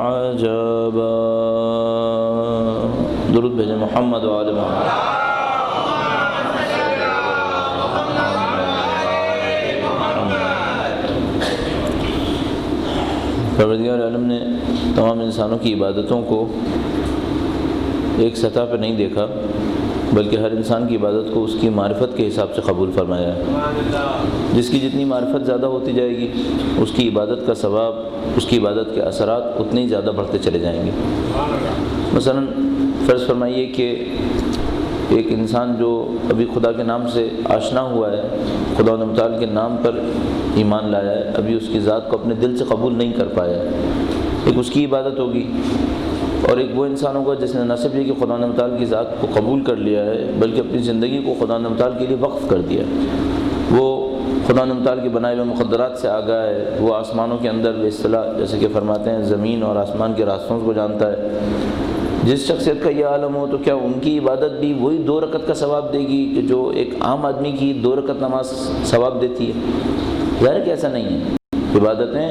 عجبا. درود بھیجیں محمد و آل محمد. پروردگار عالم نے تمام انسانوں کی عبادتوں کو ایک سطح پہ نہیں دیکھا، بلکہ ہر انسان کی عبادت کو اس کی معرفت کے حساب سے قبول فرمایا ہے. جس کی جتنی معرفت زیادہ ہوتی جائے گی اس کی عبادت کا ثواب، اس کی عبادت کے اثرات اتنے ہی زیادہ بڑھتے چلے جائیں گے. مثلا فرض فرمائیے کہ ایک انسان جو ابھی خدا کے نام سے آشنا ہوا ہے، خدا متعال کے نام پر ایمان لایا ہے، ابھی اس کی ذات کو اپنے دل سے قبول نہیں کر پایا ہے، ایک اس کی عبادت ہوگی. اور ایک وہ انسان ہوگا جس نے نہ صرف یہ کہ خدا متعال کی ذات کو قبول کر لیا ہے بلکہ اپنی زندگی کو خدا متعال کے لیے وقف کر دیا ہے. وہ خدا متعال کے بنائے ہوئے مقدرات سے آگاہ ہے، وہ آسمانوں کے اندر اصطلاح جیسے کہ فرماتے ہیں زمین اور آسمان کے راستوں کو جانتا ہے. جس شخصیت کا یہ عالم ہو تو کیا ان کی عبادت بھی وہی 2 رکعت کا ثواب دے گی کہ جو ایک عام آدمی کی 2 رکعت نماز ثواب دیتی ہے؟ ظاہر کہ ایسا نہیں ہے. عبادتیں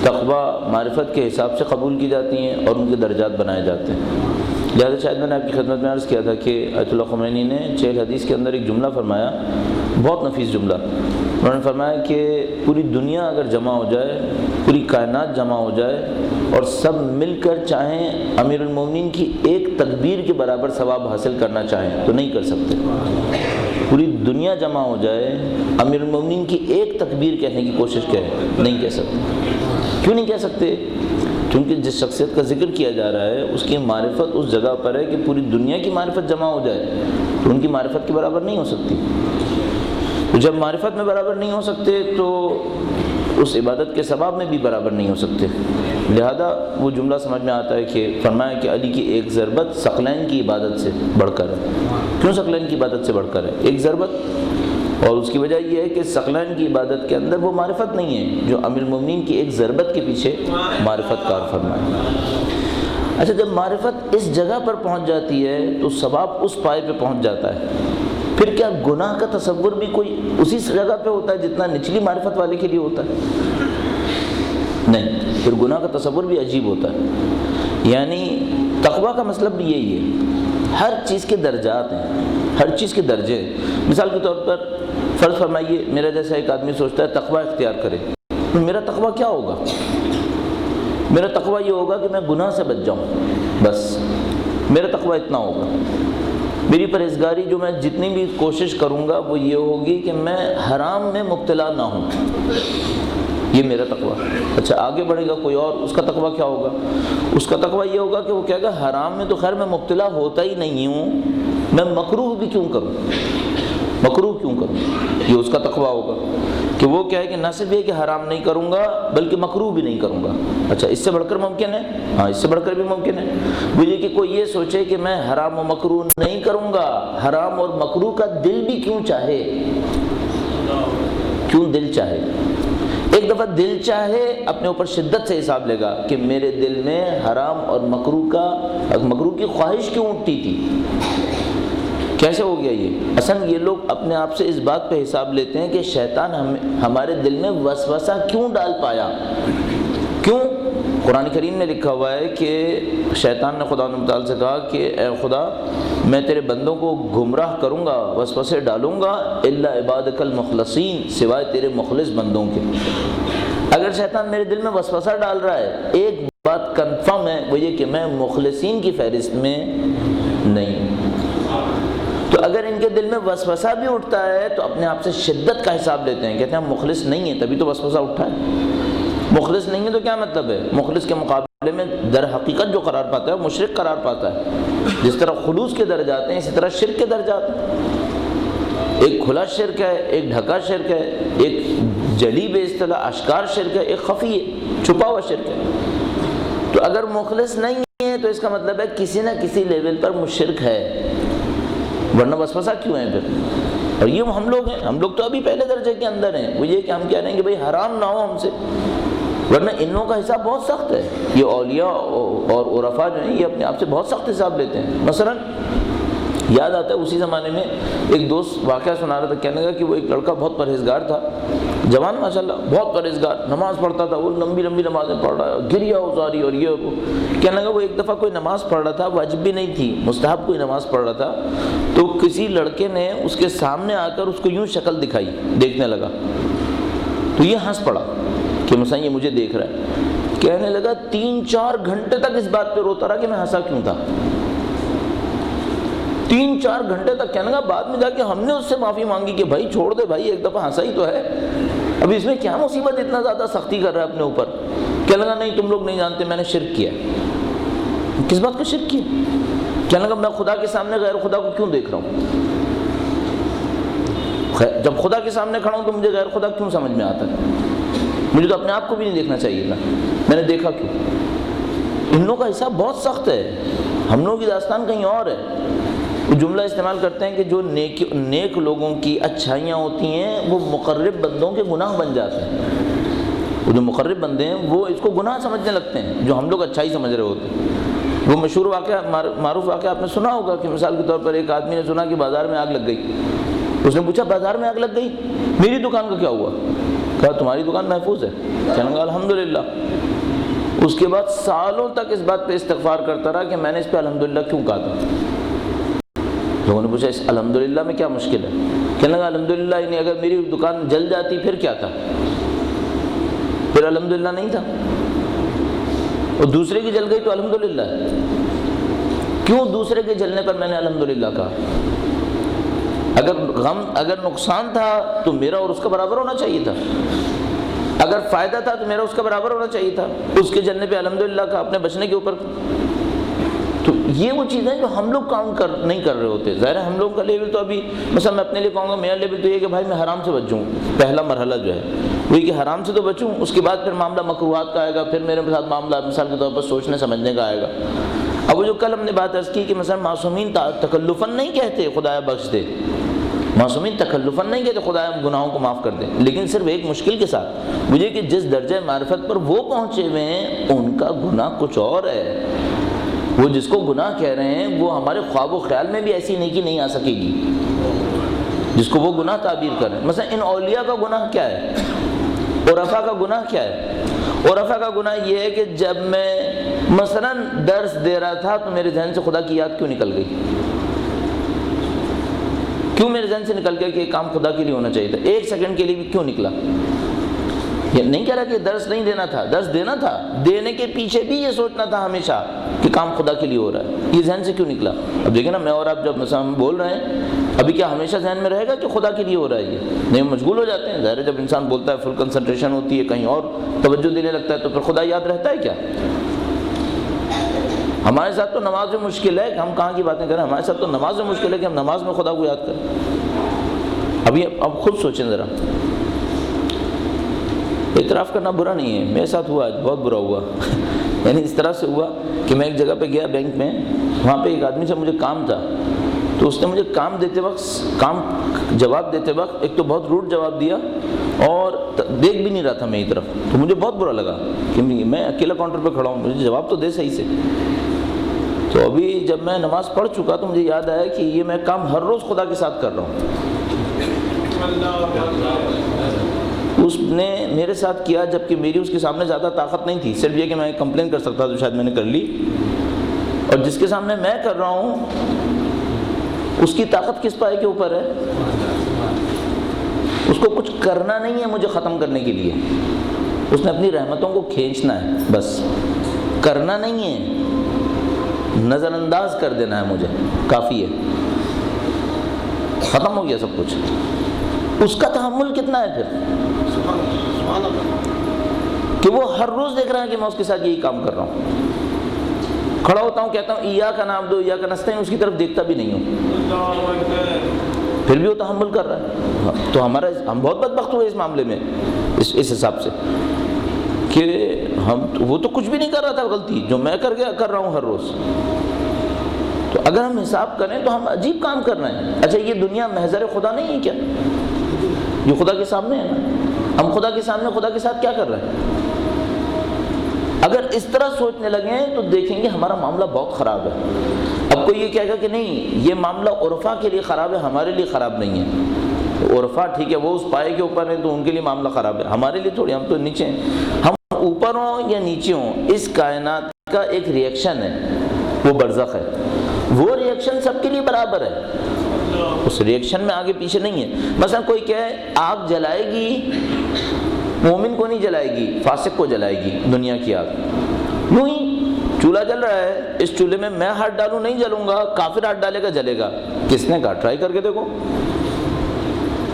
تقویٰ معرفت کے حساب سے قبول کی جاتی ہیں اور ان کے درجات بنائے جاتے ہیں. لہٰذا شاید میں نے آپ کی خدمت میں عرض کیا تھا کہ آیت اللہ خمینی نے 6 حدیث کے اندر ایک جملہ فرمایا، بہت نفیس جملہ. انہوں نے فرمایا کہ پوری دنیا اگر جمع ہو جائے، پوری کائنات جمع ہو جائے اور سب مل کر چاہیں امیر المومنین کی ایک تکبیر کے برابر ثواب حاصل کرنا چاہیں تو نہیں کر سکتے. پوری دنیا جمع ہو جائے، امیر المومنین کی ایک تکبیر کہنے کی کوشش کریں، نہیں کہہ سکتے. کیوں نہیں کہہ سکتے؟ کیونکہ جس شخصیت کا ذکر کیا جا رہا ہے اس کی معرفت اس جگہ پر ہے کہ پوری دنیا کی معرفت جمع ہو جائے تو ان کی معرفت کے برابر نہیں ہو سکتی. جب معرفت میں برابر نہیں ہو سکتے تو اس عبادت کے ثواب میں بھی برابر نہیں ہو سکتے. لہذا وہ جملہ سمجھ میں آتا ہے کہ فرمایا کہ علی کی ایک ضربت ثقلین کی عبادت سے بڑھ کر ہے. کیوں ثقلین کی عبادت سے بڑھ کر ہے؟ ایک ضربت، اور اس کی وجہ یہ ہے کہ ثقلین کی عبادت کے اندر وہ معرفت نہیں ہے جو امیر المومنین کی ایک ضربت کے پیچھے معرفت کار فرمائے. اچھا، جب معرفت اس جگہ پر پہنچ جاتی ہے تو ثواب اس پائے پہ پہنچ جاتا ہے. پھر کیا گناہ کا تصور بھی کوئی اسی جگہ پہ ہوتا ہے جتنا نچلی معرفت والے کے لیے ہوتا ہے؟ نہیں، پھر گناہ کا تصور بھی عجیب ہوتا ہے. یعنی تقویٰ کا مطلب بھی یہی ہے، ہر چیز کے درجات ہیں، ہر چیز کے درجے ہیں. مثال کے طور پر فرض فرمائیے میرا جیسا ایک آدمی سوچتا ہے تقویٰ اختیار کرے، تو میرا تقویٰ کیا ہوگا؟ میرا تقویٰ یہ ہوگا کہ میں گناہ سے بچ جاؤں، بس میرا تقویٰ اتنا ہوگا. میری پرہیزگاری جو میں جتنی بھی کوشش کروں گا وہ یہ ہوگی کہ میں حرام میں مبتلا نہ ہوں، یہ میرا تقویٰ. اچھا، آگے بڑھے گا کوئی اور، اس کا تقویٰ کیا ہوگا؟ اس کا تقویٰ یہ ہوگا کہ وہ کہے گا حرام میں تو خیر میں مبتلا ہوتا ہی نہیں ہوں، میں مکروہ بھی کیوں کروں، مکروہ کیوں کروں. یہ اس کا تقویٰ ہوگا کہ وہ کہے کہ نہ صرف یہ کہ حرام نہیں کروں گا بلکہ مکروہ بھی نہیں کروں گا. اچھا، اس سے بڑھ کر ممکن ہے؟ ہاں، اس سے بڑھ کر بھی ممکن ہے. وہ یہ کہ کوئی یہ سوچے کہ میں حرام و مکروہ نہیں کروں گا، حرام اور مکروہ کا دل بھی کیوں چاہے. کیوں دل چاہے؟ ایک دفعہ دل چاہے اپنے اوپر شدت سے حساب لے گا کہ میرے دل میں حرام اور مکروہ کی خواہش کیوں اٹھتی تھی، کیسے ہو گیا یہ؟ اصل یہ لوگ اپنے آپ سے اس بات پہ حساب لیتے ہیں کہ شیطان ہمارے دل میں وسوسہ کیوں ڈال پایا. کیوں؟ قرآن کریم میں لکھا ہوا ہے کہ شیطان نے خدا متعال سے کہا کہ اے خدا، میں تیرے بندوں کو گمراہ کروں گا، وسوسے ڈالوں گا، الا عبادک المخلصین، سوائے تیرے مخلص بندوں کے. اگر شیطان میرے دل میں وسوسہ ڈال رہا ہے، ایک بات کنفرم ہے، وہ یہ کہ میں مخلصین کی فہرست میں نہیں. تو اگر ان کے دل میں وسوسہ بھی اٹھتا ہے تو اپنے آپ سے شدت کا حساب لیتے ہیں، کہتے ہیں ہم مخلص نہیں ہیں تبھی تو وسوسہ اٹھا ہے. مخلص نہیں ہے تو کیا مطلب ہے؟ مخلص کے مقابلے میں در حقیقت جو قرار پاتا ہے وہ مشرک قرار پاتا ہے. جس طرح خلوص کے درجات ہیں اسی طرح شرک کے درجات ہیں. ایک کھلا شرک ہے، ایک ڈھکا شرک ہے، ایک جلی بے اصطلاح اشکار شرک ہے، ایک خفی ہے، چھپا ہوا شرک ہے. تو اگر مخلص نہیں ہے تو اس کا مطلب ہے کسی نہ کسی لیول پر مشرک ہے. ورنہ وسوسہ کیوں ہے پھر؟ اور یہ ہم لوگ ہیں، ہم لوگ تو ابھی پہلے درجے کے اندر ہیں، وہ یہ کہ ہم کہہ رہے ہیں کہ بھئی حرام نہ ہو ہم سے، ورنہ ان لوگوں کا حساب بہت سخت ہے۔ یہ اولیاء اور عرفاء جو ہیں یہ اپنے آپ سے بہت سخت حساب لیتے ہیں۔ مثلا یاد آتا ہے اسی زمانے میں ایک دوست واقعہ سنا رہا تھا، کہنے لگا کہ وہ ایک لڑکا بہت پرہیزگار تھا، جوان ماشاءاللہ بہت پرہیزگار، نماز پڑھتا تھا، وہ لمبی لمبی نمازیں پڑھ رہا ہے، گریا ازاری اور یہ وہ۔ کہنے لگا وہ ایک دفعہ کوئی نماز پڑھ رہا تھا، واجب بھی نہیں تھی، مستحب کوئی نماز پڑھ رہا تھا، تو کسی لڑکے نے اس کے سامنے آ کر اس کو یوں شکل دکھائی، دیکھنے لگا، تو یہ ہنس پڑا کہ مثلا یہ مجھے دیکھ رہا ہے۔ کہنے لگا 3-4 گھنٹے تک اس بات پہ روتا رہا کہ میں ہنسا کیوں تھا، 3-4 گھنٹے تک۔ کہنے لگا بعد میں جا کے ہم نے اس سے معافی مانگی کہ بھائی چھوڑ دے بھائی، ایک دفعہ ہنسا ہی تو ہے، اب اس میں کیا مصیبت اتنا زیادہ سختی کر رہا ہے اپنے اوپر۔ کہنے لگا نہیں تم لوگ نہیں جانتے میں نے شرک کیا۔ کس بات کا شرک کیا؟ کہنے لگا میں خدا کے سامنے غیر خدا کو کیوں دیکھ رہا ہوں؟ جب خدا کے سامنے کھڑا ہوں تو مجھے غیر خدا کیوں سمجھ میں آتا ہے؟ مجھے تو اپنے آپ کو بھی نہیں دیکھنا چاہیے تھا، میں نے دیکھا کیوں؟ ان لوگوں کا حساب بہت سخت ہے، ہم لوگوں کی داستان کہیں اور ہے۔ وہ جملہ استعمال کرتے ہیں کہ جو نیک لوگوں کی اچھائیاں ہوتی ہیں وہ مقرب بندوں کے گناہ بن جاتے ہیں۔ وہ جو مقرب بندے ہیں وہ اس کو گناہ سمجھنے لگتے ہیں جو ہم لوگ اچھائی سمجھ رہے ہوتے ہیں۔ وہ مشہور واقعہ، معروف واقعہ آپ نے سنا ہوگا کہ مثال کے طور پر ایک آدمی نے سنا کہ بازار میں آگ لگ گئی، اس نے پوچھا بازار میں آگ لگ گئی، میری دکان کا کیا ہوا؟ کہا تمہاری دکان محفوظ ہے۔ کہنے لگا الحمدللہ۔ اس کے بعد سالوں تک اس بات پہ استغفار کرتا رہا کہ میں نے اس پہ الحمدللہ کیوں کہا تھا۔ لوگوں نے پوچھا اس الحمدللہ میں کیا مشکل ہے؟ کہنے لگا الحمدللہ نہیں، اگر میری دکان جل جاتی پھر کیا تھا؟ پھر الحمدللہ نہیں تھا، اور دوسرے کی جل گئی تو الحمدللہ۔ کیوں دوسرے کے جلنے پر میں نے الحمدللہ کہا؟ اگر نقصان تھا تو میرا اور اس کا برابر ہونا چاہیے تھا، اگر فائدہ تھا تو میرا اس کا برابر ہونا چاہیے تھا۔ اس کے جلنے پہ الحمدللہ کا اپنے بچنے کے اوپر۔ تو یہ وہ چیزیں جو ہم لوگ کام نہیں کر رہے ہوتے۔ ظاہر ہے ہم لوگوں کا لیول تو ابھی مثلا میں اپنے لیے کہوں گا میرا لیول تو یہ کہ بھائی میں حرام سے بچوں، پہلا مرحلہ جو ہے وہی کہ حرام سے تو بچوں، اس کے بعد پھر معاملہ مکروہات کا آئے گا، پھر میرے ساتھ معاملہ مثال کے طور پر سوچنے سمجھنے کا آئے گا۔ اب وہ جو کل ہم نے بات عرض کی کہ مثلا معصومین تکلفاً نہیں کہتے خدایا بخش دے، معصومین تکلفاً نہیں کہتے خدایا گناہوں کو معاف کر دے، لیکن صرف ایک مشکل کے ساتھ، مجھے کہ جس درجہ معرفت پر وہ پہنچے ہوئے ہیں ان کا گناہ کچھ اور ہے۔ وہ جس کو گناہ کہہ رہے ہیں وہ ہمارے خواب و خیال میں بھی ایسی نیکی نہیں آ سکے گی جس کو وہ گناہ تعبیر کر رہے ہیں۔ مثلا ان اولیاء کا گناہ کیا ہے؟ عرفاء کا گناہ کیا ہے؟ عرفاء کا گناہ یہ ہے کہ جب میں مثلا درس دے رہا تھا تو میرے ذہن سے خدا کی یاد کیوں نکل گئی؟ کیوں میرے ذہن سے نکل گیا کہ یہ کام خدا کے لیے ہونا چاہیے تھا؟ ایک سیکنڈ کے لیے بھی کیوں نکلا؟ یہ نہیں کہہ رہا کہ درس نہیں دینا تھا، درس دینا تھا، دینے کے پیچھے بھی یہ سوچنا تھا ہمیشہ کہ کام خدا کے لیے ہو رہا ہے، یہ ذہن سے کیوں نکلا؟ اب دیکھیں نا میں اور آپ جب مثلا ہم بول رہے ہیں ابھی کیا ہمیشہ ذہن میں رہے گا کہ خدا کے لیے ہو رہا ہے؟ یہ نہیں، مشغول ہو جاتے ہیں۔ ظاہر ہے جب انسان بولتا ہے فل کنسنٹریشن ہوتی ہے، کہیں اور توجہ دینے لگتا ہے تو پھر خدا یاد رہتا ہے کیا؟ ہمارے ساتھ تو نماز میں مشکل ہے کہ ہم کہاں کی باتیں کریں، ہمارے ساتھ تو نماز میں مشکل ہے کہ ہم نماز میں خدا کو یاد کریں۔ اب خود سوچیں ذرا، اعتراف کرنا برا نہیں ہے، میرے ساتھ ہوا، بہت برا ہوا یعنی اس طرح سے ہوا کہ میں ایک جگہ پہ گیا بینک میں، وہاں پہ ایک آدمی سے مجھے کام تھا، تو اس نے مجھے جواب دیتے وقت ایک تو بہت روڈ جواب دیا اور دیکھ بھی نہیں رہا تھا میری طرف، تو مجھے بہت برا لگا کہ میں اکیلا کاؤنٹر پہ کھڑا ہوں، مجھے جواب تو دے صحیح سے۔ تو ابھی جب میں نماز پڑھ چکا تو مجھے یاد آیا کہ یہ میں کام ہر روز خدا کے ساتھ کر رہا ہوں۔ اس نے میرے ساتھ کیا جبکہ میری اس کے سامنے زیادہ طاقت نہیں تھی، صرف یہ کہ میں کمپلین کر سکتا تو شاید میں نے کر لی، اور جس کے سامنے میں کر رہا ہوں اس کی طاقت کس پائے کے اوپر ہے؟ اس کو کچھ کرنا نہیں ہے مجھے ختم کرنے کے لیے، اس نے اپنی رحمتوں کو کھینچنا ہے، بس کرنا نہیں ہے، نظر انداز کر دینا ہے مجھے، کافی ہے، ختم ہو گیا سب کچھ۔ اس کا تحمل کتنا ہے پھر کہ وہ ہر روز دیکھ رہا ہے کہ میں اس کے ساتھ یہی کام کر رہا ہوں، کھڑا ہوتا ہوں کہتا ہوں ایاک نعبد و ایاک نستعین، اس کی طرف دیکھتا بھی نہیں ہوں، پھر بھی وہ تحمل کر رہا ہے۔ تو ہم بہت بدبخت ہوئے اس معاملے میں، اس حساب سے کہ وہ تو کچھ بھی نہیں کر رہا تھا غلطی جو میں کر رہا ہوں ہر روز، تو اگر ہم حساب کریں تو ہم عجیب کام کر رہے ہیں. اچھا یہ دنیا محضر خدا نہیں ہے کیا؟ یہ خدا کے سامنے ہے نا. ہم خدا کے سامنے خدا کے ساتھ کیا کر رہے ہیں؟ اگر اس طرح سوچنے لگیں تو دیکھیں گے ہمارا معاملہ بہت خراب ہے. اب کوئی یہ کہے گا کہ نہیں یہ معاملہ عرفا کے لیے خراب ہے، ہمارے لیے خراب نہیں ہے. عرفا ٹھیک ہے، وہ اس پائے کے اوپر ہے تو ان کے لیے معاملہ خراب ہے، ہمارے لیے تھوڑی، ہم تو نیچے ہیں. ہم اوپر ہوں یا نیچے ہوں، اس کائنات کا ایک ریئیکشن ہے، وہ برزخ ہے. وہ ریئیکشن سب کے لیے برابر ہے، اس ریئیکشن میں آگے پیچھے نہیں ہے. مثلا کوئی کہے آگ جلائے گی، مومن کو نہیں جلائے گی، فاسق کو جلائے گی دنیا کی آگ. یوں ہی چولہا جل رہا ہے، اس چولہے میں میں ہاتھ ڈالوں نہیں جلوں گا، کافر ہاتھ ڈالے گا جلے گا. کس نے کہا؟ ٹرائی کر کے دیکھو.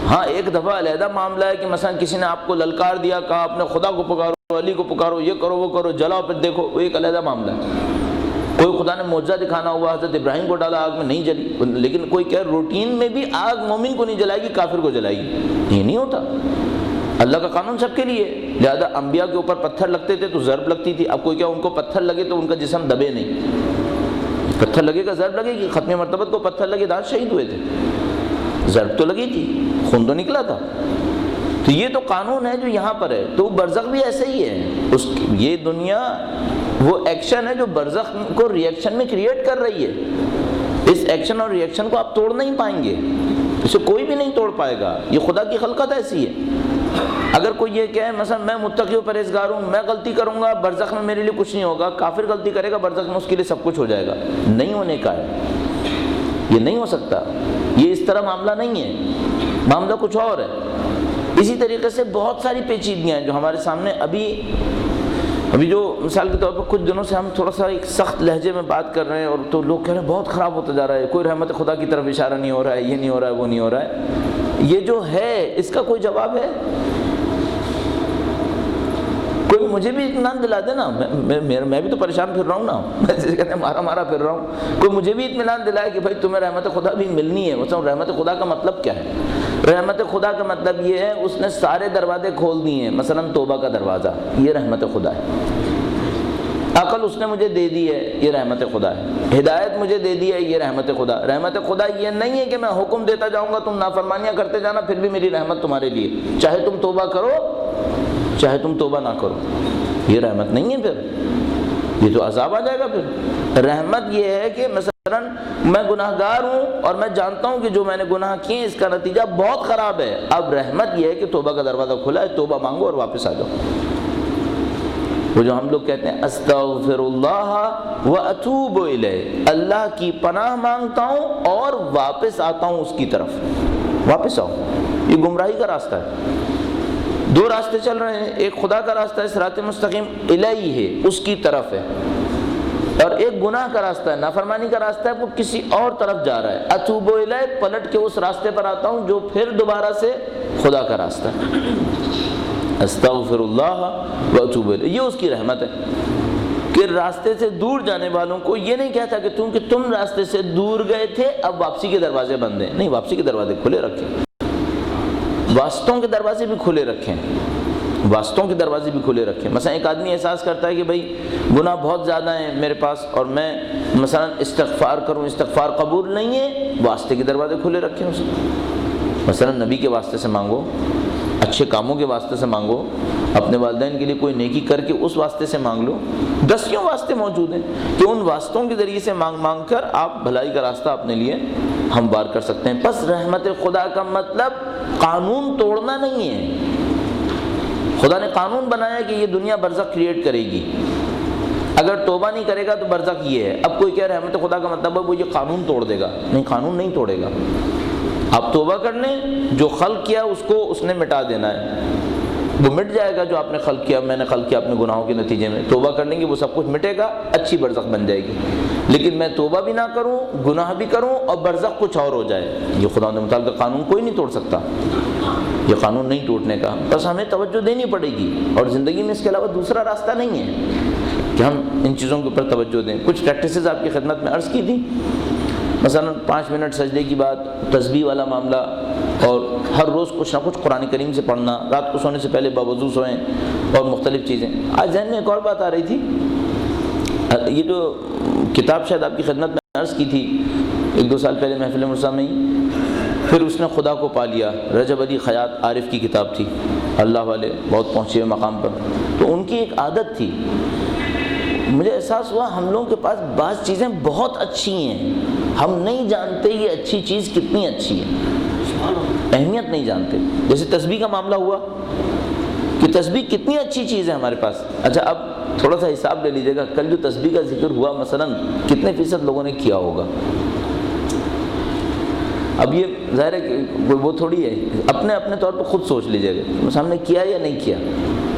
ہاں ایک دفعہ علیحدہ معاملہ ہے کہ مثلا کسی نے آپ کو للکار دیا، کہا اپنے خدا کو پکارو، علی کو پکارو، یہ کرو وہ کرو، جلاؤ پھر دیکھو، وہ ایک علیحدہ معاملہ ہے. کوئی خدا نے معجزہ دکھانا ہوا، حضرت ابراہیم کو ڈالا آگ میں، نہیں جلی. لیکن کوئی کہہ روٹین میں بھی آگ مومن کو نہیں جلائے گی، کافر کو جلائے گی. یہ نہیں ہوتا. اللہ کا قانون سب کے لیے. لہذا انبیاء کے اوپر پتھر لگتے تھے تو ضرب لگتی تھی. اب کوئی کیا ان کو پتھر لگے تو ان کا جسم دبے نہیں؟ پتھر لگے گا ضرب لگے گی. ختم مرتبت کو پتھر لگے دانت شہید ہوئے تھے، ضرب تو لگی تھی، خون تو نکلا تھا. تو یہ تو قانون ہے جو یہاں پر ہے. تو برزخ بھی ایسے ہی ہے. یہ دنیا وہ ایکشن ہے جو برزخ کو ریئیکشن میں کریٹ کر رہی ہے. اس ایکشن اور ریئیکشن کو آپ توڑ نہیں پائیں گے، اسے کوئی بھی نہیں توڑ پائے گا. یہ خدا کی خلقت ایسی ہے. اگر کوئی یہ کہے مثلا میں متقی و پرہیزگار ہوں، میں غلطی کروں گا برزخ میں میرے لیے کچھ نہیں ہوگا، کافر غلطی کرے گا برزخ میں اس کے لیے سب کچھ ہو جائے گا، نہیں ہونے کا ہے. یہ نہیں ہو سکتا. یہ اس طرح معاملہ نہیں ہے، معاملہ کچھ اور ہے. اسی طریقے سے بہت ساری پیچیدگیاں ہیں جو ہمارے سامنے ابھی جو مثال کے طور پر کچھ دنوں سے ہم تھوڑا سا ایک سخت لہجے میں بات کر رہے ہیں، اور تو لوگ کہہ رہے ہیں بہت خراب ہوتا جا رہا ہے، کوئی رحمت خدا کی طرف اشارہ نہیں ہو رہا ہے، یہ نہیں ہو رہا ہے، وہ نہیں ہو رہا ہے. یہ جو ہے اس کا کوئی جواب ہے؟ کوئی مجھے بھی اطمینان دلا دے نا. میں بھی تو پریشان پھر رہا ہوں نا، میں جیسے کہتے ہیں مارا پھر رہا ہوں. کوئی مجھے بھی اطمینان دلائے کہ بھائی تمہیں رحمت خدا بھی ملنی ہے. مثلا رحمت خدا کا مطلب کیا ہے؟ رحمت خدا کا مطلب یہ ہے اس نے سارے دروازے کھول دیے ہیں. مثلا توبہ کا دروازہ، یہ رحمت خدا ہے. عقل اس نے مجھے دے دی ہے، یہ رحمت خدا ہے. ہدایت مجھے دے دی ہے، یہ رحمت خدا. رحمت خدا یہ نہیں ہے کہ میں حکم دیتا جاؤں گا تم نافرمانیاں کرتے جانا پھر بھی میری رحمت تمہارے لیے، چاہے تم توبہ کرو چاہے تم توبہ نہ کرو. یہ رحمت نہیں ہے، پھر یہ تو عذاب آ جائے گا. پھر رحمت یہ ہے کہ مثلا میں گناہ گار ہوں اور میں جانتا ہوں کہ جو میں نے گناہ کیے اس کا نتیجہ بہت خراب ہے. اب رحمت یہ ہے کہ توبہ کا دروازہ کھلا ہے، توبہ مانگو اور واپس آ جاؤ. وہ جو ہم لوگ کہتے ہیں استغفر اللہ واتوب الیہ، اللہ کی پناہ مانگتا ہوں اور واپس آتا ہوں اس کی طرف. واپس آؤ. یہ گمراہی کا راستہ ہے. دو راستے چل رہے ہیں، ایک خدا کا راستہ ہے صراط مستقیم الیہ ہے، اس کی طرف ہے، اور ایک گناہ کا راستہ ہے، نافرمانی کا راستہ ہے، وہ کسی اور طرف جا رہا ہے. اتوب الیہ، پلٹ کے اس راستے پر آتا ہوں جو پھر دوبارہ سے خدا کا راستہ ہے. استغفر اللہ واتوب الیہ، یہ اس کی رحمت ہے کہ راستے سے دور جانے والوں کو یہ نہیں کہتا کہ تم راستے سے دور گئے تھے اب واپسی کے دروازے بند ہیں. نہیں، واپسی کے دروازے کھلے رکھیں، واسطوں کے دروازے بھی کھلے رکھیں، واسطوں کے دروازے بھی کھلے رکھیں. مثلا ایک آدمی احساس کرتا ہے کہ بھئی گناہ بہت زیادہ ہیں میرے پاس اور میں مثلا استغفار کروں، استغفار قبول نہیں ہے، واسطے کے دروازے کھلے رکھیں. اس مثلا نبی کے واسطے سے مانگو، اچھے کاموں کے واسطے سے مانگو، اپنے والدین کے لیے کوئی نیکی کر کے اس واسطے سے مانگ لو. دسیوں واسطے موجود ہیں کہ ان واسطوں کے ذریعے سے مانگ کر آپ بھلائی کا راستہ اپنے لیے ہموار کر سکتے ہیں. بس رحمت خدا کا مطلب قانون توڑنا نہیں ہے. خدا نے قانون بنایا کہ یہ دنیا برزخ کریٹ کرے گی، اگر توبہ نہیں کرے گا تو برزخ یہ ہے. اب کوئی کہہ رحمت خدا کا مطلب ہے وہ یہ قانون توڑ دے گا. نہیں، قانون نہیں توڑے گا. آپ توبہ کر لیں، جو خلق کیا اس کو اس نے مٹا دینا ہے، وہ مٹ جائے گا. جو آپ نے خلق کیا، میں نے خلق کیا اپنے گناہوں کے نتیجے میں، توبہ کر لیں گے وہ سب کچھ مٹے گا، اچھی برزخ بن جائے گی. لیکن میں توبہ بھی نہ کروں، گناہ بھی کروں اور برزخ کچھ اور ہو جائے، یہ خدا نے متعلق قانون کوئی نہیں توڑ سکتا. یہ قانون نہیں ٹوٹنے کا، بس ہمیں توجہ دینی پڑے گی. اور زندگی میں اس کے علاوہ دوسرا راستہ نہیں ہے کہ ہم ان چیزوں کے اوپر توجہ دیں. کچھ پریکٹسز آپ کی خدمت میں عرض کی تھی، مثلا 5 منٹ سجدے کی بات، تسبیح والا معاملہ، اور ہر روز کچھ نہ کچھ قرآن کریم سے پڑھنا، رات کو سونے سے پہلے باوضو سوئیں، اور مختلف چیزیں. آج ذہن میں ایک اور بات آ رہی تھی یہ جو کتاب شاید آپ کی خدمت میں عرض کی تھی 1-2 سال پہلے محفل مرسا میں ہی، پھر اس نے خدا کو پا لیا، رجب علی خیاط عارف کی کتاب تھی، اللہ والے بہت پہنچے ہوئے مقام پر. تو ان کی ایک عادت تھی، مجھے احساس ہوا ہم لوگوں کے پاس بعض چیزیں بہت اچھی ہیں، ہم نہیں جانتے یہ اچھی چیز کتنی اچھی ہے، اہمیت نہیں جانتے. جیسے تسبیح کا معاملہ ہوا کہ تسبیح کتنی اچھی چیز ہے ہمارے پاس. اچھا اب تھوڑا سا حساب لے لیجیے گا، کل جو تسبیح کا ذکر ہوا مثلا کتنے فیصد لوگوں نے کیا ہوگا؟ اب یہ ظاہر ہے کہ وہ تھوڑی ہے، اپنے اپنے طور پر خود سوچ لیجیے گا ہم نے کیا یا نہیں کیا.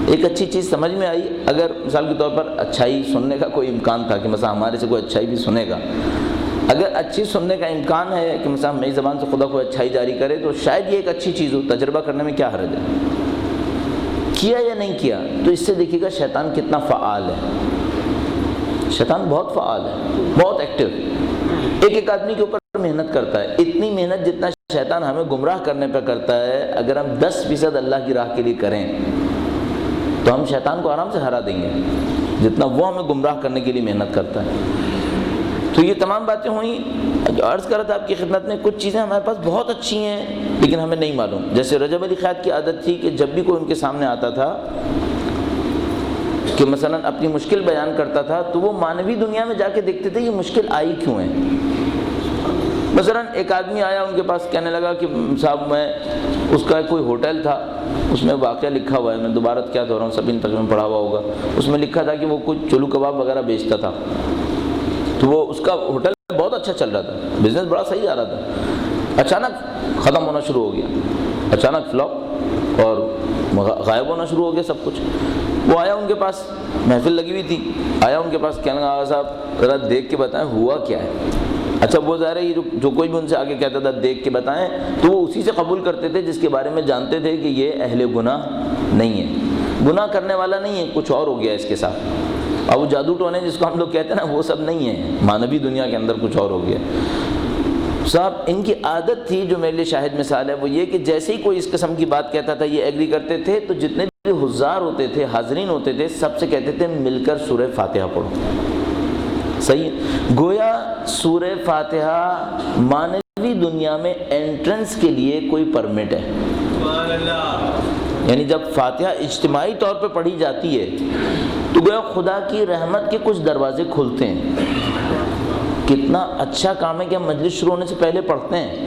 ایک اچھی چیز سمجھ میں آئی، اگر مثال کے طور پر اچھائی سننے کا کوئی امکان تھا کہ مثلا ہمارے سے کوئی اچھائی بھی سنے گا، اگر اچھی سننے کا امکان ہے کہ مثلا میری زبان سے خدا کوئی اچھائی جاری کرے تو شاید یہ ایک اچھی چیز ہو، تجربہ کرنے میں کیا حرج ہے. کیا یا نہیں کیا تو اس سے دیکھیے گا شیطان کتنا فعال ہے. شیطان بہت فعال ہے، بہت ایکٹیو. ایک آدمی کے اوپر محنت کرتا ہے، اتنی محنت جتنا شیطان ہمیں گمراہ کرنے پہ کرتا ہے، اگر ہم 10% اللہ کی راہ کے لیے کریں تو ہم شیطان کو آرام سے ہرا دیں گے جتنا وہ ہمیں گمراہ کرنے کے لیے محنت کرتا ہے. تو یہ تمام باتیں ہوئیں. جو عرض کر رہا تھا آپ کی خدمت میں، کچھ چیزیں ہمارے پاس بہت اچھی ہیں لیکن ہمیں نہیں معلوم. جیسے رجب علی خیاط کی عادت تھی کہ جب بھی کوئی ان کے سامنے آتا تھا کہ مثلا اپنی مشکل بیان کرتا تھا تو وہ مانوی دنیا میں جا کے دیکھتے تھے یہ مشکل آئی کیوں ہے. مثلا ایک آدمی آیا ان کے پاس، کہنے لگا کہ صاحب میں، اس کا کوئی ہوٹل تھا، اس میں واقعہ لکھا ہوا ہے، میں دوبارہ کیا دہراؤں، رہا ہوں، سب ان پڑھا ہوا ہوگا. اس میں لکھا تھا کہ وہ کچھ چلو کباب وغیرہ بیچتا تھا، تو وہ اس کا ہوٹل بہت اچھا چل رہا تھا، بزنس بڑا صحیح آ رہا تھا. اچانک ختم ہونا شروع ہو گیا، اچانک فلاپ اور غائب ہونا شروع ہو گیا سب کچھ. وہ آیا ان کے پاس، محفل لگی ہوئی تھی، آیا ان کے پاس، کہنے لگا آغا صاحب ذرا دیکھ کے بتائیں ہوا کیا ہے. اچھا وہ ظاہر ہے جو کوئی بھی ان سے آگے کہتا تھا دیکھ کے بتائیں تو وہ اسی سے قبول کرتے تھے جس کے بارے میں جانتے تھے کہ یہ اہل گناہ نہیں ہے، گناہ کرنے والا نہیں ہے، کچھ اور ہو گیا اس کے ساتھ. اب وہ جادو ٹونے جس کو ہم لوگ کہتے ہیں نا، وہ سب نہیں ہے، مانوی دنیا کے اندر کچھ اور ہو گیا. صاحب ان کی عادت تھی، جو میرے لیے شاہد مثال ہے، وہ یہ کہ جیسے ہی کوئی اس قسم کی بات کہتا تھا یہ ایگری کرتے تھے، تو جتنے بھی حضار ہوتے تھے، حاضرین ہوتے تھے، سب سے کہتے تھے مل کر سورہ فاتحہ پڑھو. صحیح ہے، گویا سورہ فاتحہ مانوی دنیا میں انٹرنس کے لیے کوئی پرمٹ ہے. یعنی جب فاتحہ اجتماعی طور پہ پڑھی جاتی ہے تو گویا خدا کی رحمت کے کچھ دروازے کھلتے ہیں. کتنا اچھا کام ہے کہ ہم مجلس شروع ہونے سے پہلے پڑھتے ہیں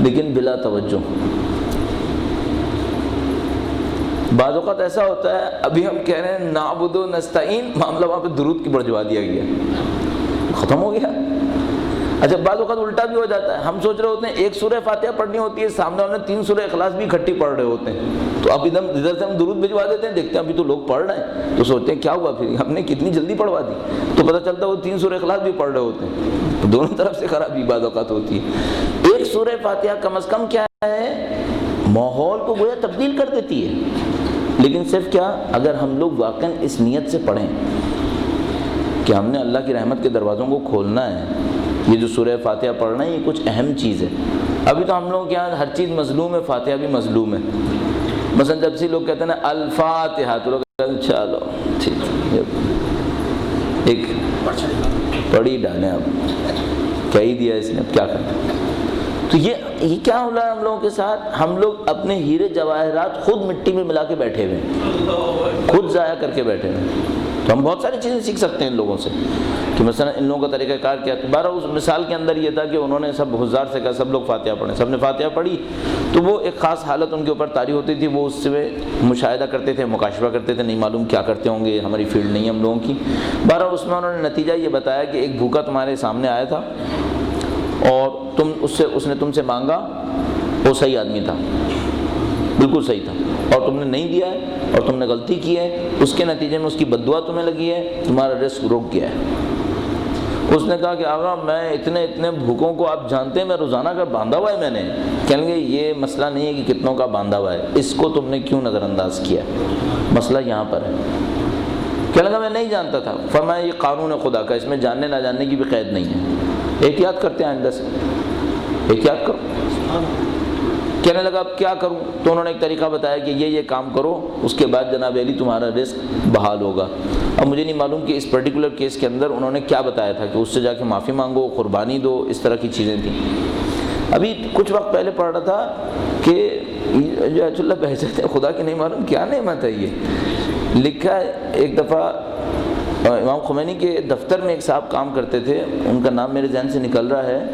لیکن بلا توجہ. بعض اوقات ایسا ہوتا ہے، ابھی ہم کہہ رہے ہیں نعبد و نستعین، معاملہ وہاں پہ درود کی بڑھوا دیا گیا، ختم ہو گیا. اچھا بعض اوقات الٹا بھی ہو جاتا ہے، ہم سوچ رہے ہوتے ہیں ایک سورہ فاتحہ پڑھنی ہوتی ہے، سامنے والے 3 سورہ اخلاص بھی اکٹھی پڑھ رہے ہوتے ہیں، تو اب ادھر سے ہم درود بھجوا دیتے ہیں، دیکھتے ہیں ابھی تو لوگ پڑھ رہے ہیں، تو سوچتے ہیں کیا ہوا پھر ہم نے کتنی جلدی پڑھوا دی. تو پتہ چلتا ہے وہ 3 سورہ اخلاص بھی پڑھ رہے ہوتے ہیں. دونوں طرف سے خرابی بعض اوقات ہوتی ہے. ایک سورہ فاتحہ کم از کم کیا ہے، ماحول کو گویا تبدیل کر دیتی ہے. لیکن صرف کیا، اگر ہم لوگ واقعا اس نیت سے پڑھیں کہ ہم نے اللہ کی رحمت کے دروازوں کو کھولنا ہے. یہ جو سورہ فاتحہ پڑھنا ہے یہ کچھ اہم چیز ہے. ابھی تو ہم لوگ کے یہاں ہر چیز مظلوم ہے، فاتحہ بھی مظلوم ہے. مثلا جب سے لوگ کہتے ہیں نا الفاتحہ تو لوگ کہتے ہیں چلو ٹھیک ہے، ایک پڑھی ڈالیں، اب کہہ ہی دیا اس نے، اب کیا کرنا. تو یہ کیا ہو رہا ہے ہم لوگوں کے ساتھ، ہم لوگ اپنے ہیرے جواہرات خود مٹی میں ملا کے بیٹھے ہوئے ہیں، خود ضائع کر کے بیٹھے ہوئے ہیں. تو ہم بہت ساری چیزیں سیکھ سکتے ہیں ان لوگوں سے کہ مثلا ان لوگوں کا طریقہ کار کیا. تو بارہ اس مثال کے اندر یہ تھا کہ انہوں نے سب حضار سے کہا سب لوگ فاتحہ پڑھیں، سب نے فاتحہ پڑھی تو وہ ایک خاص حالت ان کے اوپر طاری ہوتی تھی، وہ اس سے مشاہدہ کرتے تھے، مکاشفہ کرتے تھے، نہیں معلوم کیا کرتے ہوں گے، ہماری فیلڈ نہیں ہے ہم لوگوں کی. بارہ اس میں انہوں نے نتیجہ یہ بتایا کہ ایک بھوکا تمہارے سامنے آیا تھا اور اس نے تم سے مانگا، وہ صحیح آدمی تھا، بالکل صحیح تھا، اور تم نے نہیں دیا ہے اور تم نے غلطی کی ہے، اس کے نتیجے میں اس کی بددعا تمہیں لگی ہے، تمہارا رزق رک گیا ہے. اس نے کہا کہ آقا میں اتنے بھوکوں کو آپ جانتے ہیں، میں روزانہ کا باندھا ہوا ہے میں نے. کہیں گے یہ مسئلہ نہیں ہے کہ کتنوں کا باندھا ہوا ہے، اس کو تم نے کیوں نظر انداز کیا، مسئلہ یہاں پر ہے. کہنے لگا میں نہیں جانتا تھا. فرمایا یہ قانون ہے خدا کا، اس میں جاننے نہ جاننے کی بھی قید نہیں ہے. احتیاط کرتے ہیں آئندہ سے، احتیاط کرو. کہنے لگا اب کیا کروں؟ تو انہوں نے ایک طریقہ بتایا کہ یہ کام کرو، اس کے بعد جناب علی تمہارا رزق بحال ہوگا۔ اب مجھے نہیں معلوم کہ اس پرٹیکولر کیس کے اندر انہوں نے کیا بتایا تھا کہ اس سے جا کے معافی مانگو، قربانی دو، اس طرح کی چیزیں تھیں۔ ابھی کچھ وقت پہلے پڑھ رہا تھا کہ جو ایت اللہ بہجت ہے، خدا کی نہیں معلوم کیا نعمت ہے یہ۔ لکھا ہے ایک دفعہ امام خمینی کے دفتر میں ایک صاحب کام کرتے تھے، ان کا نام میرے ذہن سے نکل رہا ہے،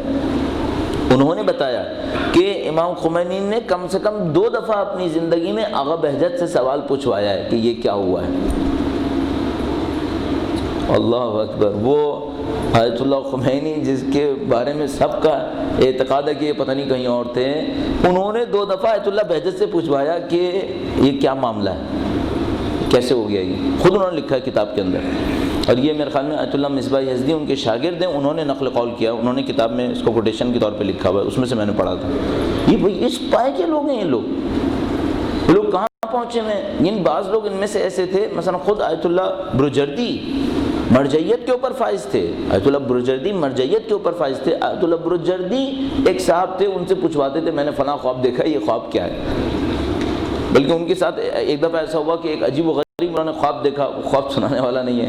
انہوں نے بتایا کہ امام خمینی نے کم سے کم 2 دفعہ اپنی زندگی میں آغا بہجت سے سوال پوچھوایا ہے کہ یہ کیا ہوا ہے۔ اللہ اکبر! وہ آیت اللہ خمینی جس کے بارے میں سب کا اعتقاد ہے کہ یہ پتہ نہیں کہیں اور تھے، انہوں نے 2 دفعہ آیت اللہ بہجت سے پوچھوایا کہ یہ کیا معاملہ ہے، کیسے ہو گیا یہ۔ خود انہوں نے لکھا ہے کتاب کے اندر، اور یہ میرے خیال میں آیت اللہ مصباح یزدی ان کے شاگرد ہیں، انہوں نے نقل قول کیا، انہوں نے کتاب میں اس کو کوٹیشن کے طور پہ لکھا ہوا ہے، اس میں سے میں نے پڑھا تھا۔ یہ بھائی اس پائے کے لوگ ہیں، یہ لوگ کہاں پہنچے ہیں؟ ان بعض لوگ ان میں سے ایسے تھے، مثلا خود آیت اللہ برجردی مرجعیت کے اوپر فائز تھے، آیت اللہ برجردی مرجعیت کے اوپر فائز تھے۔ آیت اللہ برجردی ایک صاحب تھے، ان سے پوچھواتے تھے میں نے فلاں خواب دیکھا، یہ خواب کیا ہے؟ بلکہ ان کے ساتھ ایک دفعہ ایسا ہوا کہ ایک عجیب و غریب انہوں نے خواب دیکھا، خواب سنانے والا نہیں ہے،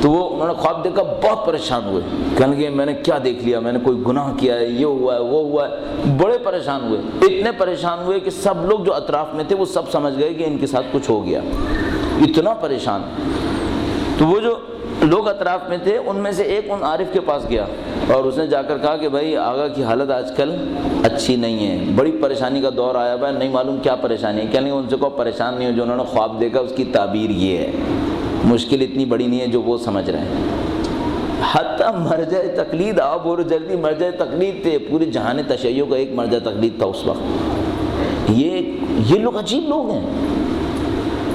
تو وہ انہوں نے خواب دیکھا، بہت پریشان ہوئے، کہنے لگے میں نے کیا دیکھ لیا، میں نے کوئی گناہ کیا ہے، یہ ہوا ہے وہ ہوا ہے، بڑے پریشان ہوئے، اتنے پریشان ہوئے کہ سب لوگ جو اطراف میں تھے وہ سب سمجھ گئے کہ ان کے ساتھ کچھ ہو گیا، اتنا پریشان۔ تو وہ جو لوگ اطراف میں تھے ان میں سے ایک ان عارف کے پاس گیا اور اس نے جا کر کہا کہ بھائی آغا کی حالت آج کل اچھی نہیں ہے، بڑی پریشانی کا دور آیا ہوا ہے، نہیں معلوم کیا پریشانی ہے۔ کہنے ان سے کو پریشان نہیں ہو، جو انہوں نے خواب دیکھا اس کی تعبیر یہ ہے، مشکل اتنی بڑی نہیں ہے جو وہ سمجھ رہے ہیں۔ حتیٰ مرجع تقلید، آپ اور جلدی مرجع تقلید تھے، پورے جہان تشیع کا ایک مرجع تقلید تھا اس وقت۔ یہ لوگ عجیب لوگ ہیں،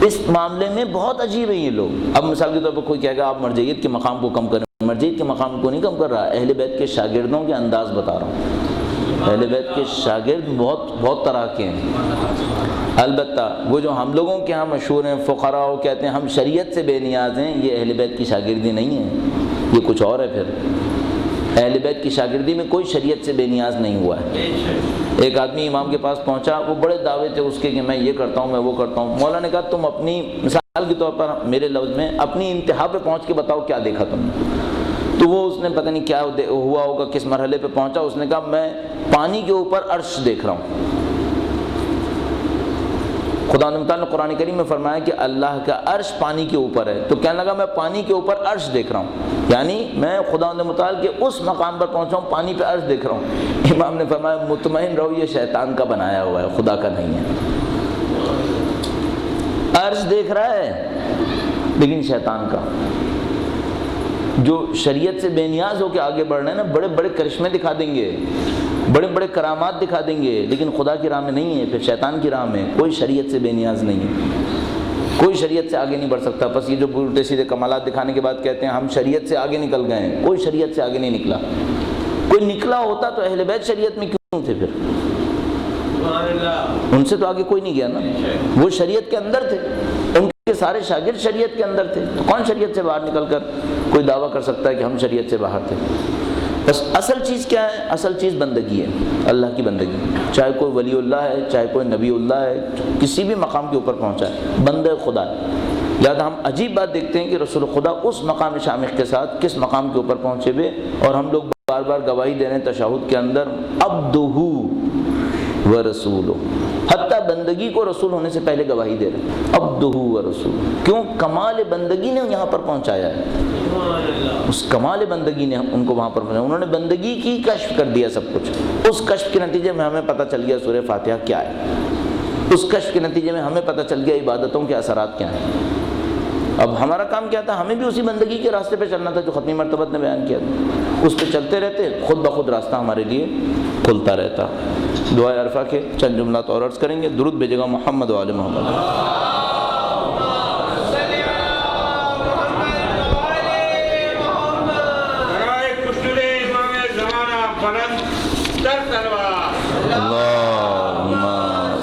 اس معاملے میں بہت عجیب ہیں یہ لوگ۔ اب مثال کے طور پر کوئی کہے گا آپ مرجعیت کے مقام کو کم کریں، مرجعیت کے مقام کو نہیں کم کر رہا، اہل بیت کے شاگردوں کے انداز بتا رہا ہوں۔ اہل بیت کے شاگرد بہت طرح کے ہیں، البتہ وہ جو ہم لوگوں کے ہاں مشہور ہیں فقراء کہتے ہیں ہم شریعت سے بے نیاز ہیں، یہ اہل بیت کی شاگردی نہیں ہے، یہ کچھ اور ہے۔ پھر اہل بیت کی شاگردی میں کوئی شریعت سے بے نیاز نہیں ہوا ہے۔ ایک آدمی امام کے پاس پہنچا، وہ بڑے دعوے تھے اس کے کہ میں یہ کرتا ہوں میں وہ کرتا ہوں۔ مولا نے کہا تم اپنی مثال کے طور پر میرے لفظ میں اپنی انتہا پہ پہنچ کے بتاؤ کیا دیکھا تم نے۔ تو وہ اس نے پتہ نہیں کیا ہوا ہوگا، کس مرحلے پہ پہنچا، اس نے کہا میں پانی کے اوپر عرش دیکھ رہا ہوں۔ خدا تعالیٰ نے قرآن کریم میں فرمایا کہ اللہ کا عرش پانی کے اوپر ہے، تو کہنے لگا میں پانی کے اوپر عرش دیکھ رہا ہوں، یعنی میں خدا متعال کے اس مقام پر پہنچا ہوں، پانی پہ عرش دیکھ رہا ہوں۔ امام نے فرمایا مطمئن رہو یہ شیطان کا بنایا ہوا ہے، خدا کا نہیں ہے۔ عرش دیکھ رہا ہے لیکن شیطان کا۔ جو شریعت سے بے نیاز ہو کے آگے بڑھ رہے ہیں نا، بڑے بڑے کرشمے دکھا دیں گے، بڑے بڑے کرامات دکھا دیں گے، لیکن خدا کی راہ میں نہیں ہے، پھر شیطان کی راہ میں۔ کوئی شریعت سے بے نیاز نہیں ہے، کوئی شریعت سے آگے نہیں بڑھ سکتا۔ بس یہ جو الٹے سیدھے کمالات دکھانے کے بعد کہتے ہیں ہم شریعت سے آگے نکل گئے ہیں، کوئی شریعت سے آگے نہیں نکلا۔ کوئی نکلا ہوتا تو اہل بیت شریعت میں کیوں تھے؟ پھر ان سے تو آگے کوئی نہیں گیا نا، وہ شریعت کے اندر تھے، ان کے سارے شاگرد شریعت کے اندر تھے، تو کون شریعت سے باہر نکل کر کوئی دعویٰ کر سکتا ہے کہ ہم شریعت سے باہر تھے؟ بس اصل چیز کیا ہے؟ اصل چیز بندگی ہے، اللہ کی بندگی، چاہے کوئی ولی اللہ ہے، چاہے کوئی نبی اللہ ہے، کسی بھی مقام کے اوپر پہنچا ہے، بندہ خدا ہے۔ لہٰذا ہم عجیب بات دیکھتے ہیں کہ رسول خدا اس مقام شامخ کے ساتھ کس مقام کے اوپر پہنچے ہوئے، اور ہم لوگ بار بار گواہی دے رہے ہیں تشہد کے اندر عبدہ و رسولہ، حتیٰ بندگی کو رسول ہونے سے پہلے گواہی دے رہے ہیں عبدہ و رسول۔ کیوں؟ کمال بندگی نے یہاں پر پہنچایا ہے، اس کمال بندگی نے ان کو وہاں پر پہنچایا، انہوں نے بندگی کی کشف کر دیا سب کچھ۔ اس کشف کے نتیجے میں ہمیں پتہ چل گیا سورہ فاتحہ کیا ہے، اس کشف کے نتیجے میں ہمیں پتہ چل گیا عبادتوں کے اثرات کیا ہیں۔ اب ہمارا کام کیا تھا؟ ہمیں بھی اسی بندگی کے راستے پہ چلنا تھا جو ختمی مرتبت نے بیان کیا تھا، اس پہ چلتے رہتے، خود بخود راستہ ہمارے لیے کھلتا رہتا۔ دعائے عرفہ کے چند جملات اور عرض کریں گے، درود بھیجے گا محمد و آل محمد۔ اللہم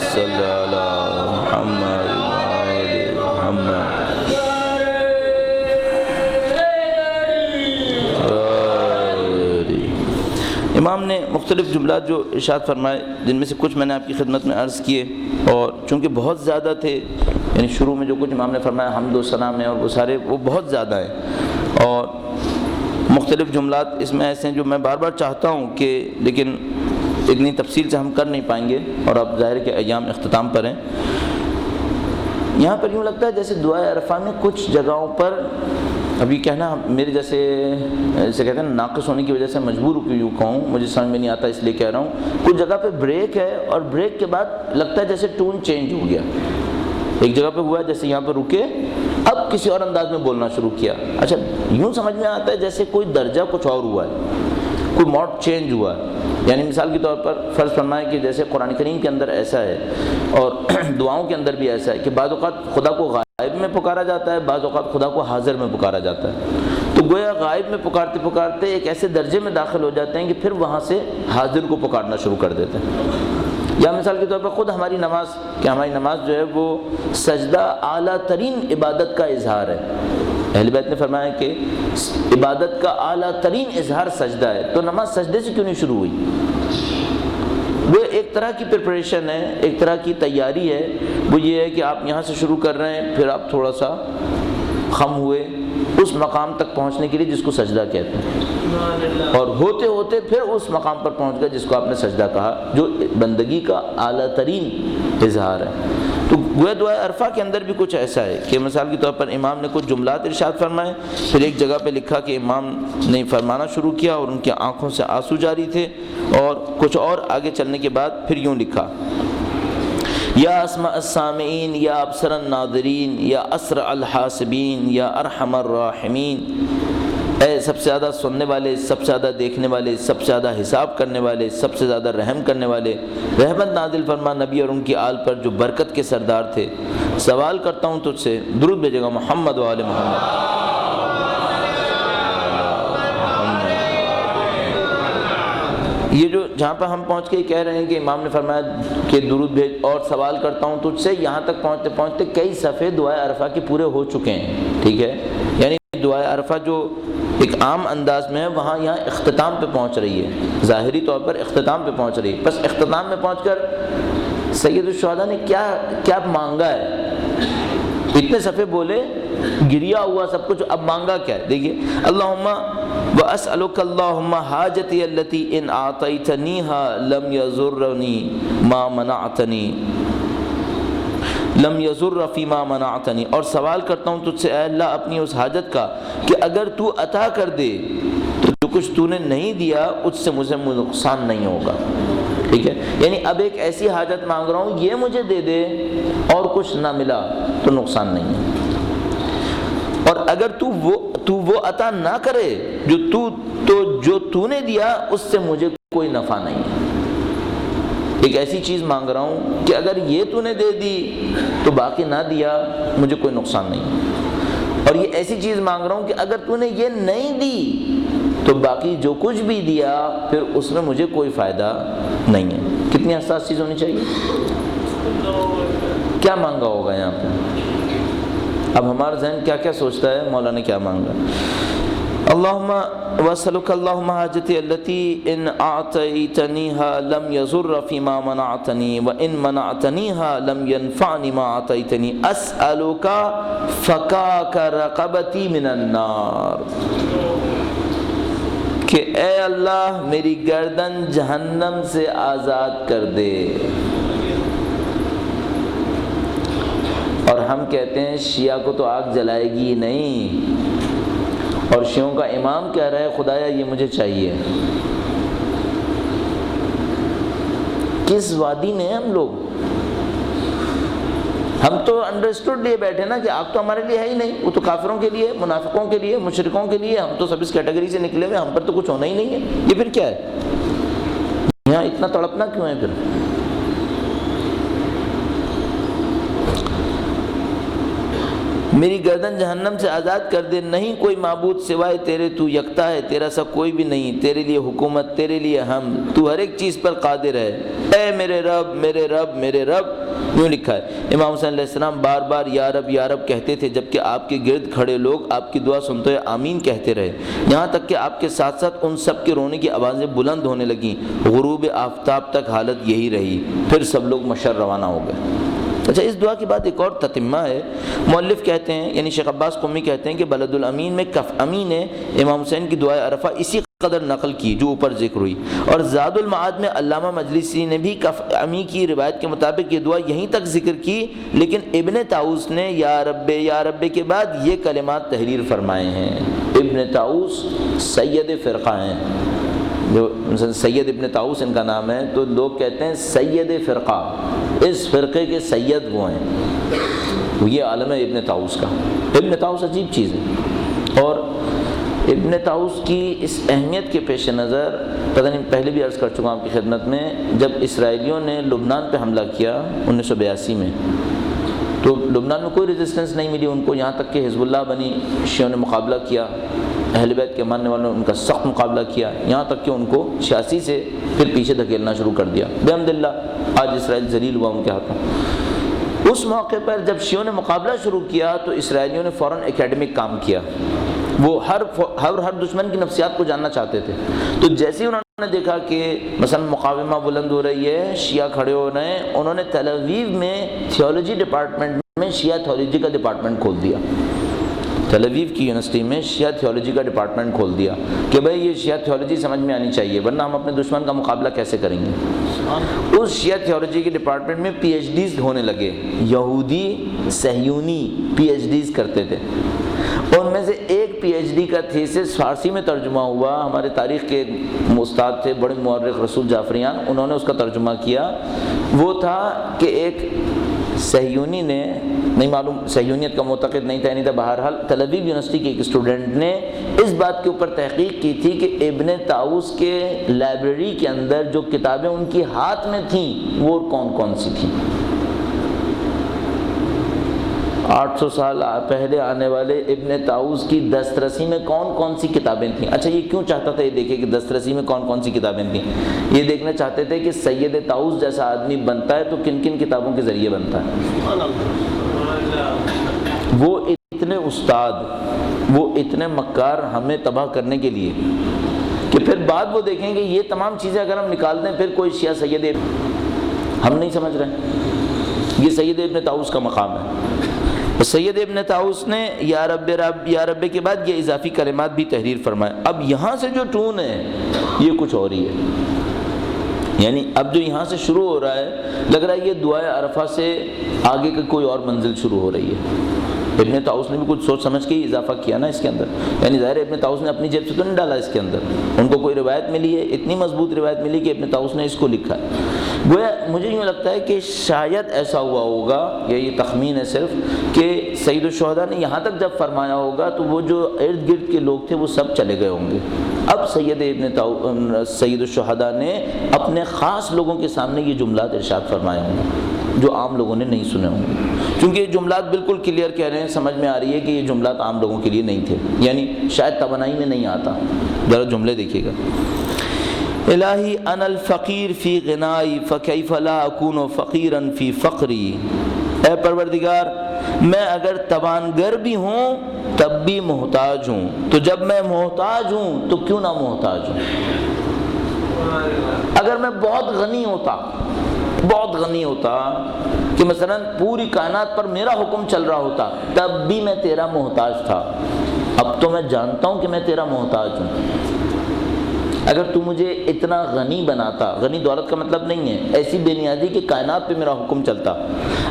صلی علی محمد و آل محمد۔ امام نے مختلف جملات جو ارشاد فرمائے، جن میں سے کچھ میں نے آپ کی خدمت میں عرض کیے، اور چونکہ بہت زیادہ تھے، یعنی شروع میں جو کچھ امام نے فرمایا حمد و ثنا میں، اور وہ سارے وہ بہت زیادہ ہیں، اور مختلف جملات اس میں ایسے ہیں جو میں بار بار چاہتا ہوں کہ، لیکن اتنی تفصیل سے ہم کر نہیں پائیں گے، اور اب ظاہر ہے کہ ایام اختتام پر ہیں۔ یہاں پر یوں لگتا ہے جیسے دعائے عرفہ میں کچھ جگہوں پر، ابھی کہنا میرے جیسے کہتے ہیں ناقص ہونے کی وجہ سے مجبور ہو کہ یوں کہوں، مجھے سمجھ میں نہیں آتا اس لیے کہہ رہا ہوں، کچھ جگہ پہ بریک ہے، اور بریک کے بعد لگتا ہے جیسے ٹون چینج ہو گیا، ایک جگہ پہ ہوا ہے جیسے یہاں پہ رکے، اب کسی اور انداز میں بولنا شروع کیا۔ اچھا یوں سمجھ میں آتا ہے جیسے کوئی درجہ کچھ اور ہوا ہے، کوئی موڈ چینج ہوا ہے، یعنی مثال کے طور پر فرض فرمائیں کہ جیسے قرآن کریم کے اندر ایسا ہے، اور دعاؤں کے اندر بھی ایسا ہے کہ بعض اوقات خدا کو غائب میں پکارا جاتا ہے، بعض اوقات خدا کو حاضر میں پکارا جاتا ہے، تو گویا غائب میں پکارتے پکارتے ایک ایسے درجے میں داخل ہو جاتے ہیں کہ پھر وہاں سے حاضر کو پکارنا شروع کر دیتے ہیں۔ یا مثال کے طور پر خود ہماری نماز، کہ ہماری نماز جو ہے وہ سجدہ اعلیٰ ترین عبادت کا اظہار ہے، اہل بیت نے فرمایا کہ عبادت کا اعلیٰ ترین اظہار سجدہ ہے، تو نماز سجدے سے کیوں نہیں شروع ہوئی؟ وہ ایک طرح کی پریپریشن ہے، ایک طرح کی تیاری ہے، وہ یہ ہے کہ آپ یہاں سے شروع کر رہے ہیں، پھر آپ تھوڑا سا خم ہوئے اس مقام تک پہنچنے کے لیے جس کو سجدہ کہتے ہیں، اور ہوتے ہوتے پھر اس مقام پر پہنچ گئے جس کو آپ نے سجدہ کہا، جو بندگی کا اعلیٰ ترین اظہار ہے۔ تو گویا دعائے عرفہ کے اندر بھی کچھ ایسا ہے کہ مثال کے طور پر امام نے کچھ جملات ارشاد فرمائے، پھر ایک جگہ پہ لکھا کہ امام نے فرمانا شروع کیا اور ان کی آنکھوں سے آنسو جاری تھے، اور کچھ اور آگے چلنے کے بعد پھر یوں لکھا، یا اسمع السامعین، یا ابصر الناظرین، یا اسرع الحاسبین، یا ارحم الراحمین، اے سب سے زیادہ سننے والے، سب سے زیادہ دیکھنے والے، سب سے زیادہ حساب کرنے والے، سب سے زیادہ رحم کرنے والے، رحمت نازل فرما نبی اور ان کی آل پر جو برکت کے سردار تھے۔ سوال کرتا ہوں تجھ سے، درود بھیجے گا محمد و آل محمد۔ یہ جو جہاں پر ہم پہنچ کے کہہ رہے ہیں کہ امام نے فرمایا کہ درود بھیج اور سوال کرتا ہوں تجھ سے، یہاں تک پہنچتے پہنچتے کئی صفحے دعائے عرفہ کے پورے ہو چکے ہیں، ٹھیک ہے؟ یعنی دعائے عرفہ جو ایک عام انداز میں ہے، وہاں یہاں اختتام پہ پہنچ رہی ہے، ظاہری طور پر اختتام پہ پہنچ رہی ہے۔ بس اختتام میں پہنچ کر سید الشہداء نے کیا مانگا ہے؟ اتنے صفحے بولے، گریا ہوا سب کچھ، اب مانگا کیا ہے؟ دیکھیے، اللہم واسألک اللہم حاجتی التی ان اعطیتنیہا لم یضرنی ما منعتنی، لم یضر فیما منعتنی، اور سوال کرتا ہوں تجھ سے اے اللہ اپنی اس حاجت کا کہ اگر تو عطا کر دے تو جو کچھ تو نے نہیں دیا اس سے مجھے نقصان نہیں ہوگا، ٹھیک ہے؟ یعنی اب ایک ایسی حاجت مانگ رہا ہوں، یہ مجھے دے دے اور کچھ نہ ملا تو نقصان نہیں ہے، اور اگر تو وہ عطا نہ کرے جو تو نے دیا اس سے مجھے کوئی نفع نہیں ہے۔ ایک ایسی چیز مانگ رہا ہوں کہ اگر یہ تو نے دے دی تو باقی نہ دیا مجھے کوئی نقصان نہیں، اور یہ ایسی چیز مانگ رہا ہوں کہ اگر تو نے یہ نہیں دی تو باقی جو کچھ بھی دیا پھر اس میں مجھے کوئی فائدہ نہیں ہے۔ کتنی حساس چیز ہونی چاہیے؟ کیا مانگا ہوگا یہاں پہ؟ اب ہمارا ذہن کیا کیا سوچتا ہے مولا نے کیا مانگا؟ اللہم واسألک اللہم حاجتی التی ان اعطیتنیہا لم یضر فیما منعتنی وان منعتنیہا لم ینفعنی ما اعطیتنی اسألک فکاک رقبتی من النار، کہ اے اللہ میری گردن جہنم سے آزاد کر دے۔ اور ہم کہتے ہیں شیعہ کو تو آگ جلائے گی نہیں، اور شیعوں کا امام کہہ رہا ہے خدایا یہ مجھے چاہیے۔ کس وادی میں ہیں ہم لوگ؟ ہم تو انڈرسٹوڈ لیے بیٹھے نا کہ آگ تو ہمارے لیے ہے ہی نہیں، وہ تو کافروں کے لیے، منافقوں کے لیے، مشرکوں کے لیے، ہم تو سب اس کیٹیگری سے نکلے ہوئے، ہم پر تو کچھ ہونا ہی نہیں ہے۔ یہ پھر کیا ہے؟ یہاں اتنا تڑپنا کیوں ہے پھر؟ میری گردن جہنم سے آزاد کر دے، نہیں کوئی معبود سوائے تیرے، تو یکتا ہے، تیرا سا کوئی بھی نہیں، تیرے لیے حکومت، تیرے لیے ہم، تو ہر ایک چیز پر قادر ہے، اے میرے رب میرے رب میرے رب۔ یوں لکھا ہے۔ امام حسین علیہ السلام بار بار یا رب کہتے تھے، جبکہ آپ کے گرد کھڑے لوگ آپ کی دعا سنتے ہوئے آمین کہتے رہے، یہاں تک کہ آپ کے ساتھ ساتھ ان سب کے رونے کی آوازیں بلند ہونے لگیں۔ غروب آفتاب تک حالت یہی رہی، پھر سب لوگ مشر روانہ ہو گئے۔ اچھا، اس دعا کے بعد ایک اور تتمہ ہے۔ مؤلف کہتے ہیں، یعنی شیخ عباس قمی کہتے ہیں کہ بلد الامین میں کف امی نے امام حسین کی دعائے عرفہ اسی قدر نقل کی جو اوپر ذکر ہوئی، اور زاد المعاد میں علامہ مجلسی نے بھی کف امی کی روایت کے مطابق یہ دعا یہیں تک ذکر کی، لیکن ابن طاؤس نے یا رب کے بعد یہ کلمات تحریر فرمائے ہیں۔ ابن طاؤس سید فرقہ ہیں، جو سید ابن طاؤس ان کا نام ہے، تو لوگ کہتے ہیں سید فرقہ، اس فرقے کے سید وہ ہیں، یہ عالم ہے ابن طاؤس کا۔ ابن طاؤس عجیب چیز ہے، اور ابن طاؤس کی اس اہمیت کے پیش نظر پتہ نہیں پہلے بھی عرض کر چکا ہوں آپ کی خدمت میں، جب اسرائیلیوں نے لبنان پہ حملہ کیا 1982 میں، تو لبنان میں کوئی ریزسٹنس نہیں ملی ان کو، یہاں تک کہ حزب اللہ بنی شیعوں نے مقابلہ کیا، اہل بیت کے ماننے والوں نے ان کا سخت مقابلہ کیا، یہاں تک کہ ان کو 86 سے پھر پیچھے دھکیلنا شروع کر دیا۔ بحمداللہ آج اسرائیل ذلیل ہوا ان کے ہاتھوں۔ اس موقع پر جب شیعوں نے مقابلہ شروع کیا تو اسرائیلیوں نے فوراً اکیڈمک کام کیا، وہ ہر دشمن کی نفسیات کو جاننا چاہتے تھے۔ تو جیسے انہوں نے دیکھا کہ مثلا مقاومہ بلند ہو رہی ہے، شیعہ کھڑے ہو رہے ہیں، انہوں نے تل اویو میں تھیولوجی ڈپارٹمنٹ میں شیعہ تھیولوجی کا ڈپارٹمنٹ کھول دیا، تل اویو کی یونیورسٹی میں شیعہ تھیولوجی کا ڈپارٹمنٹ کھول دیا کہ بھائی یہ شیعہ تھیولوجی سمجھ میں آنی چاہیے، ورنہ ہم اپنے دشمن کا مقابلہ کیسے کریں گے۔ اس شیعہ تھیولوجی کے ڈپارٹمنٹ میں پی ایچ ڈیز ہونے لگے، یہودی صہیونی پی ایچ ڈیز کرتے تھے۔ ان میں سے ایک پی ایچ ڈی کا تھیسس فارسی میں ترجمہ ہوا، ہمارے تاریخ کے استاد تھے بڑے مورخ رسول جعفریان، انہوں نے اس کا ترجمہ کیا۔ وہ تھا کہ ایک صہیونی نے، نہیں معلوم صہیونیت کا معتقد نہیں تھا، نہیں تھا، بہرحال تل اویو یونیورسٹی کے ایک اسٹوڈنٹ نے اس بات کے اوپر تحقیق کی تھی کہ ابن طاؤس کے لائبریری کے اندر جو کتابیں ان کی ہاتھ میں تھیں وہ کون کون سی تھیں۔ 800 سال پہلے آنے والے ابن طاؤس کی دسترسی میں کون کون سی کتابیں تھیں۔ اچھا، یہ کیوں چاہتا تھا یہ دیکھے کہ دسترسی میں کون کون سی کتابیں تھیں؟ یہ دیکھنا چاہتے تھے کہ سید طاؤس جیسا آدمی بنتا ہے تو کن کن کتابوں کے ذریعے بنتا ہے۔ وہ اتنے استاد، وہ اتنے مکار ہمیں تباہ کرنے کے لیے کہ پھر بعد وہ دیکھیں کہ یہ تمام چیزیں اگر ہم نکال دیں پھر کوئی شیعہ سید ہم نہیں سمجھ رہے۔ یہ سید ابن طاؤس کا مقام ہے۔ سید ابن طاؤس نے یا رب کے بعد یہ اضافی کلمات بھی تحریر فرمائے۔ اب یہاں سے جو ٹون ہے یہ کچھ اور ہی ہے، یعنی اب جو یہاں سے شروع ہو رہا ہے لگ رہا ہے یہ دعائے عرفہ سے آگے کا کوئی اور منزل شروع ہو رہی ہے۔ ابن طاؤس نے بھی کچھ سوچ سمجھ کے ہی اضافہ کیا نا اس کے اندر، یعنی ظاہر ابن طاؤس نے اپنی جیب سے تو نہیں ڈالا اس کے اندر، ان کو کوئی روایت ملی ہے، اتنی مضبوط روایت ملی کہ ابن طاؤس نے اس کو لکھا ہے۔ گویا مجھے یوں لگتا ہے کہ شاید ایسا ہوا ہوگا، یا یہ تخمین ہے صرف، کہ سید الشہداء نے یہاں تک جب فرمایا ہوگا تو وہ جو ارد گرد کے لوگ تھے وہ سب چلے گئے ہوں گے۔ اب سید الشہداء نے اپنے خاص لوگوں کے سامنے یہ جملات ارشاد فرمائے ہوں گے جو عام لوگوں نے نہیں سنے ہوں گے، کیونکہ یہ جملات بالکل کلیئر کہہ رہے ہیں، سمجھ میں آ رہی ہے کہ یہ جملات عام لوگوں کے لیے نہیں تھے، یعنی شاید توانائی میں نہیں آتا۔ ذرا جملے دیکھیے گا۔ الہی انا الفقیر فی غنائی فکیف لا اکون فقیرا فی فقری، اے پروردگار میں اگر توانگر بھی ہوں تب بھی محتاج ہوں، تو جب میں محتاج ہوں تو کیوں نہ محتاج ہوں۔ اگر میں بہت غنی ہوتا کہ مثلا پوری کائنات پر میرا حکم چل رہا ہوتا تب بھی میں تیرا محتاج تھا، اب تو میں جانتا ہوں کہ میں تیرا محتاج ہوں۔ اگر تو مجھے اتنا غنی بناتا، غنی دولت کا مطلب نہیں ہے ایسی بے نیازی کہ کائنات پہ میرا حکم چلتا،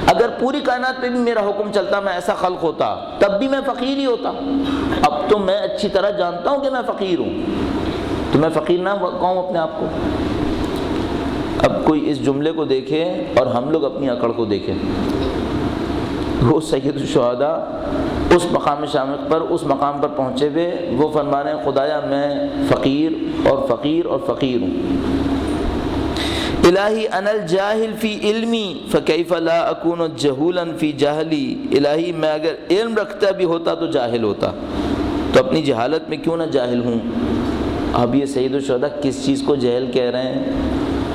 اگر پوری کائنات پہ بھی میرا حکم چلتا، میں ایسا خلق ہوتا تب بھی میں فقیر ہی ہوتا۔ اب تو میں اچھی طرح جانتا ہوں کہ میں فقیر ہوں، تو میں فقیر نہ کہوں اپنے آپ کو۔ اب کوئی اس جملے کو دیکھے اور ہم لوگ اپنی اکڑ کو دیکھیں، وہ سید الشہداء اس مقام شامخ پر، اس مقام پر پہنچے ہوئے وہ فرما رہے ہیں خدایا میں فقیر اور فقیر اور فقیر ہوں۔ الہی انا الجاہل فی علمی فکیف لا اکون جہولا فی جہلی، الہی میں اگر علم رکھتا بھی ہوتا تو جاہل ہوتا، تو اپنی جہالت میں کیوں نہ جاہل ہوں۔ اب یہ سید الشہداء کس چیز کو جہل کہہ رہے ہیں،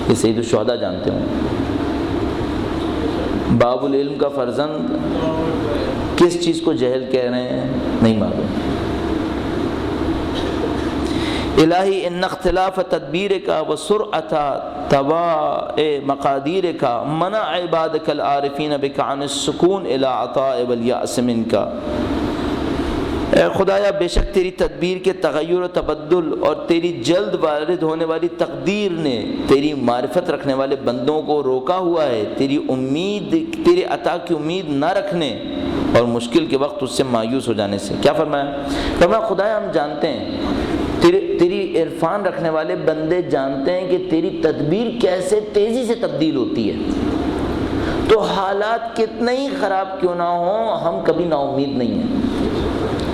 یہ سید الشہداء جانتے ہوں۔ باب العلم کا فرزند کس چیز کو جہل کہہ رہے ہیں نہیں معلوم۔ الہی ان اختلاف تدبیر کا و سرعت تواء مقادیر کا منع عبادک العارفین بک عن السکون الی عطاء والیأس منک۔ اے خدایا بے شک تیری تدبیر کے تغیر و تبدل اور تیری جلد وارد ہونے والی تقدیر نے تیری معرفت رکھنے والے بندوں کو روکا ہوا ہے تیری امید، تیرے عطا کی امید نہ رکھنے اور مشکل کے وقت اس سے مایوس ہو جانے سے۔ کیا فرمایا؟ فرمایا خدایا ہم جانتے ہیں، تیری عرفان رکھنے والے بندے جانتے ہیں کہ تیری تدبیر کیسے تیزی سے تبدیل ہوتی ہے، تو حالات کتنے ہی خراب کیوں نہ ہوں ہم کبھی نا امید نہیں ہیں۔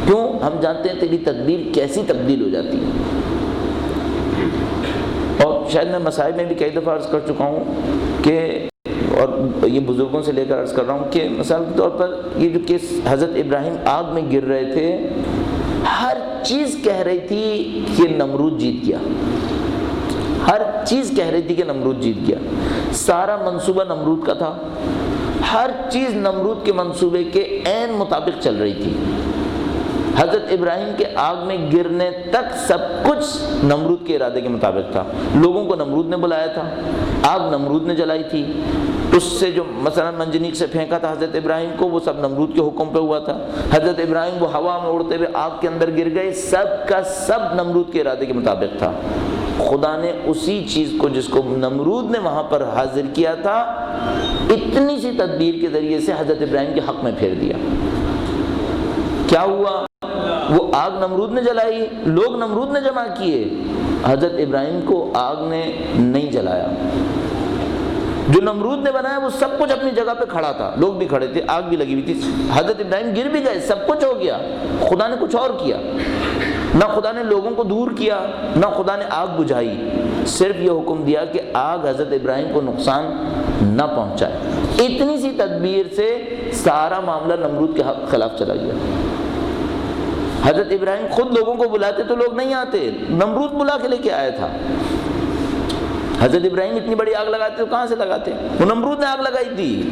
کیوں؟ ہم جانتے ہیں تیری تدبیر کیسی تبدیل ہو جاتی ہے۔ اور شاید میں مسائل میں بھی کئی دفعہ عرض کر چکا ہوں کہ، اور یہ بزرگوں سے لے کر عرض کر رہا ہوں کہ مثال کے طور پر یہ جو کس حضرت ابراہیم آگ میں گر رہے تھے، ہر چیز کہہ رہی تھی کہ نمرود جیت گیا، ہر چیز کہہ رہی تھی کہ نمرود جیت گیا، سارا منصوبہ نمرود کا تھا، ہر چیز نمرود کے منصوبے کے عین مطابق چل رہی تھی۔ حضرت ابراہیم کے آگ میں گرنے تک سب کچھ نمرود کے ارادے کے مطابق تھا۔ لوگوں کو نمرود نے بلایا تھا، آگ نمرود نے جلائی تھی، اس سے جو مثلا منجنیق سے پھینکا تھا حضرت ابراہیم کو وہ سب نمرود کے حکم پہ ہوا تھا۔ حضرت ابراہیم وہ ہوا میں اڑتے ہوئے آگ کے اندر گر گئے، سب کا سب نمرود کے ارادے کے مطابق تھا۔ خدا نے اسی چیز کو جس کو نمرود نے وہاں پر حاضر کیا تھا، اتنی سی تدبیر کے ذریعے سے حضرت ابراہیم کے حق میں پھیر دیا۔ کیا ہوا؟ وہ آگ نمرود نے جلائی، لوگ نمرود نے جمع کیے، حضرت ابراہیم کو آگ نے نہیں جلایا۔ جو نمرود نے بنایا وہ سب کچھ اپنی جگہ پہ کھڑا تھا، لوگ بھی کھڑے تھے، آگ بھی لگی ہوئی تھی، حضرت ابراہیم گر بھی گئے، سب کچھ ہو گیا، خدا نے کچھ اور کیا۔ نہ خدا نے لوگوں کو دور کیا، نہ خدا نے آگ بجھائی، صرف یہ حکم دیا کہ آگ حضرت ابراہیم کو نقصان نہ پہنچائے۔ اتنی سی تدبیر سے سارا معاملہ نمرود کے خلاف چلا گیا۔ حضرت ابراہیم خود لوگوں کو بلاتے تو لوگ نہیں آتے، نمرود بلا کے لے کے آیا تھا۔ حضرت ابراہیم اتنی بڑی آگ لگاتے تو کہاں سے لگاتے؟ وہ نمرود نے آگ لگائی تھی۔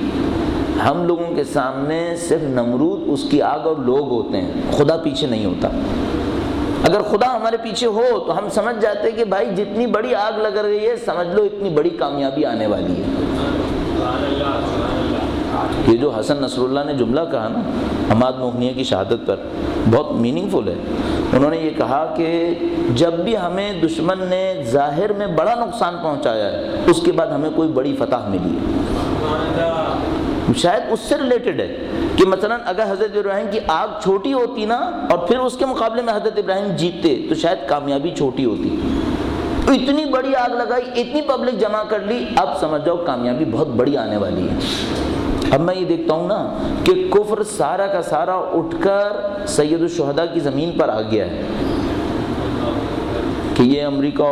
ہم لوگوں کے سامنے صرف نمرود، اس کی آگ اور لوگ ہوتے ہیں، خدا پیچھے نہیں ہوتا۔ اگر خدا ہمارے پیچھے ہو تو ہم سمجھ جاتے کہ بھائی جتنی بڑی آگ لگ رہی ہے سمجھ لو اتنی بڑی کامیابی آنے والی ہے۔ یہ جو حسن نصر اللہ نے جملہ کہا نا حماد موہنیہ کی شہادت پر، بہت میننگ فل ہے۔ انہوں نے یہ کہا کہ جب بھی ہمیں دشمن نے ظاہر میں بڑا نقصان پہنچایا ہے اس کے بعد ہمیں کوئی بڑی فتح ملی ہے، شاید اس سے ریلیٹڈ ہے کہ مثلا اگر حضرت ابراہیم کی آگ چھوٹی ہوتی نا اور پھر اس کے مقابلے میں حضرت ابراہیم جیتتے تو شاید کامیابی چھوٹی ہوتی۔ اتنی بڑی آگ لگائی، اتنی پبلک جمع کر لی، اب سمجھ جاؤ کامیابی بہت بڑی آنے والی ہے۔ اب میں یہ دیکھتا ہوں نا کہ کفر سارا کا سارا اٹھ کر سید الشہداء کی زمین پر آ گیا ہے کہ یہ امریکہ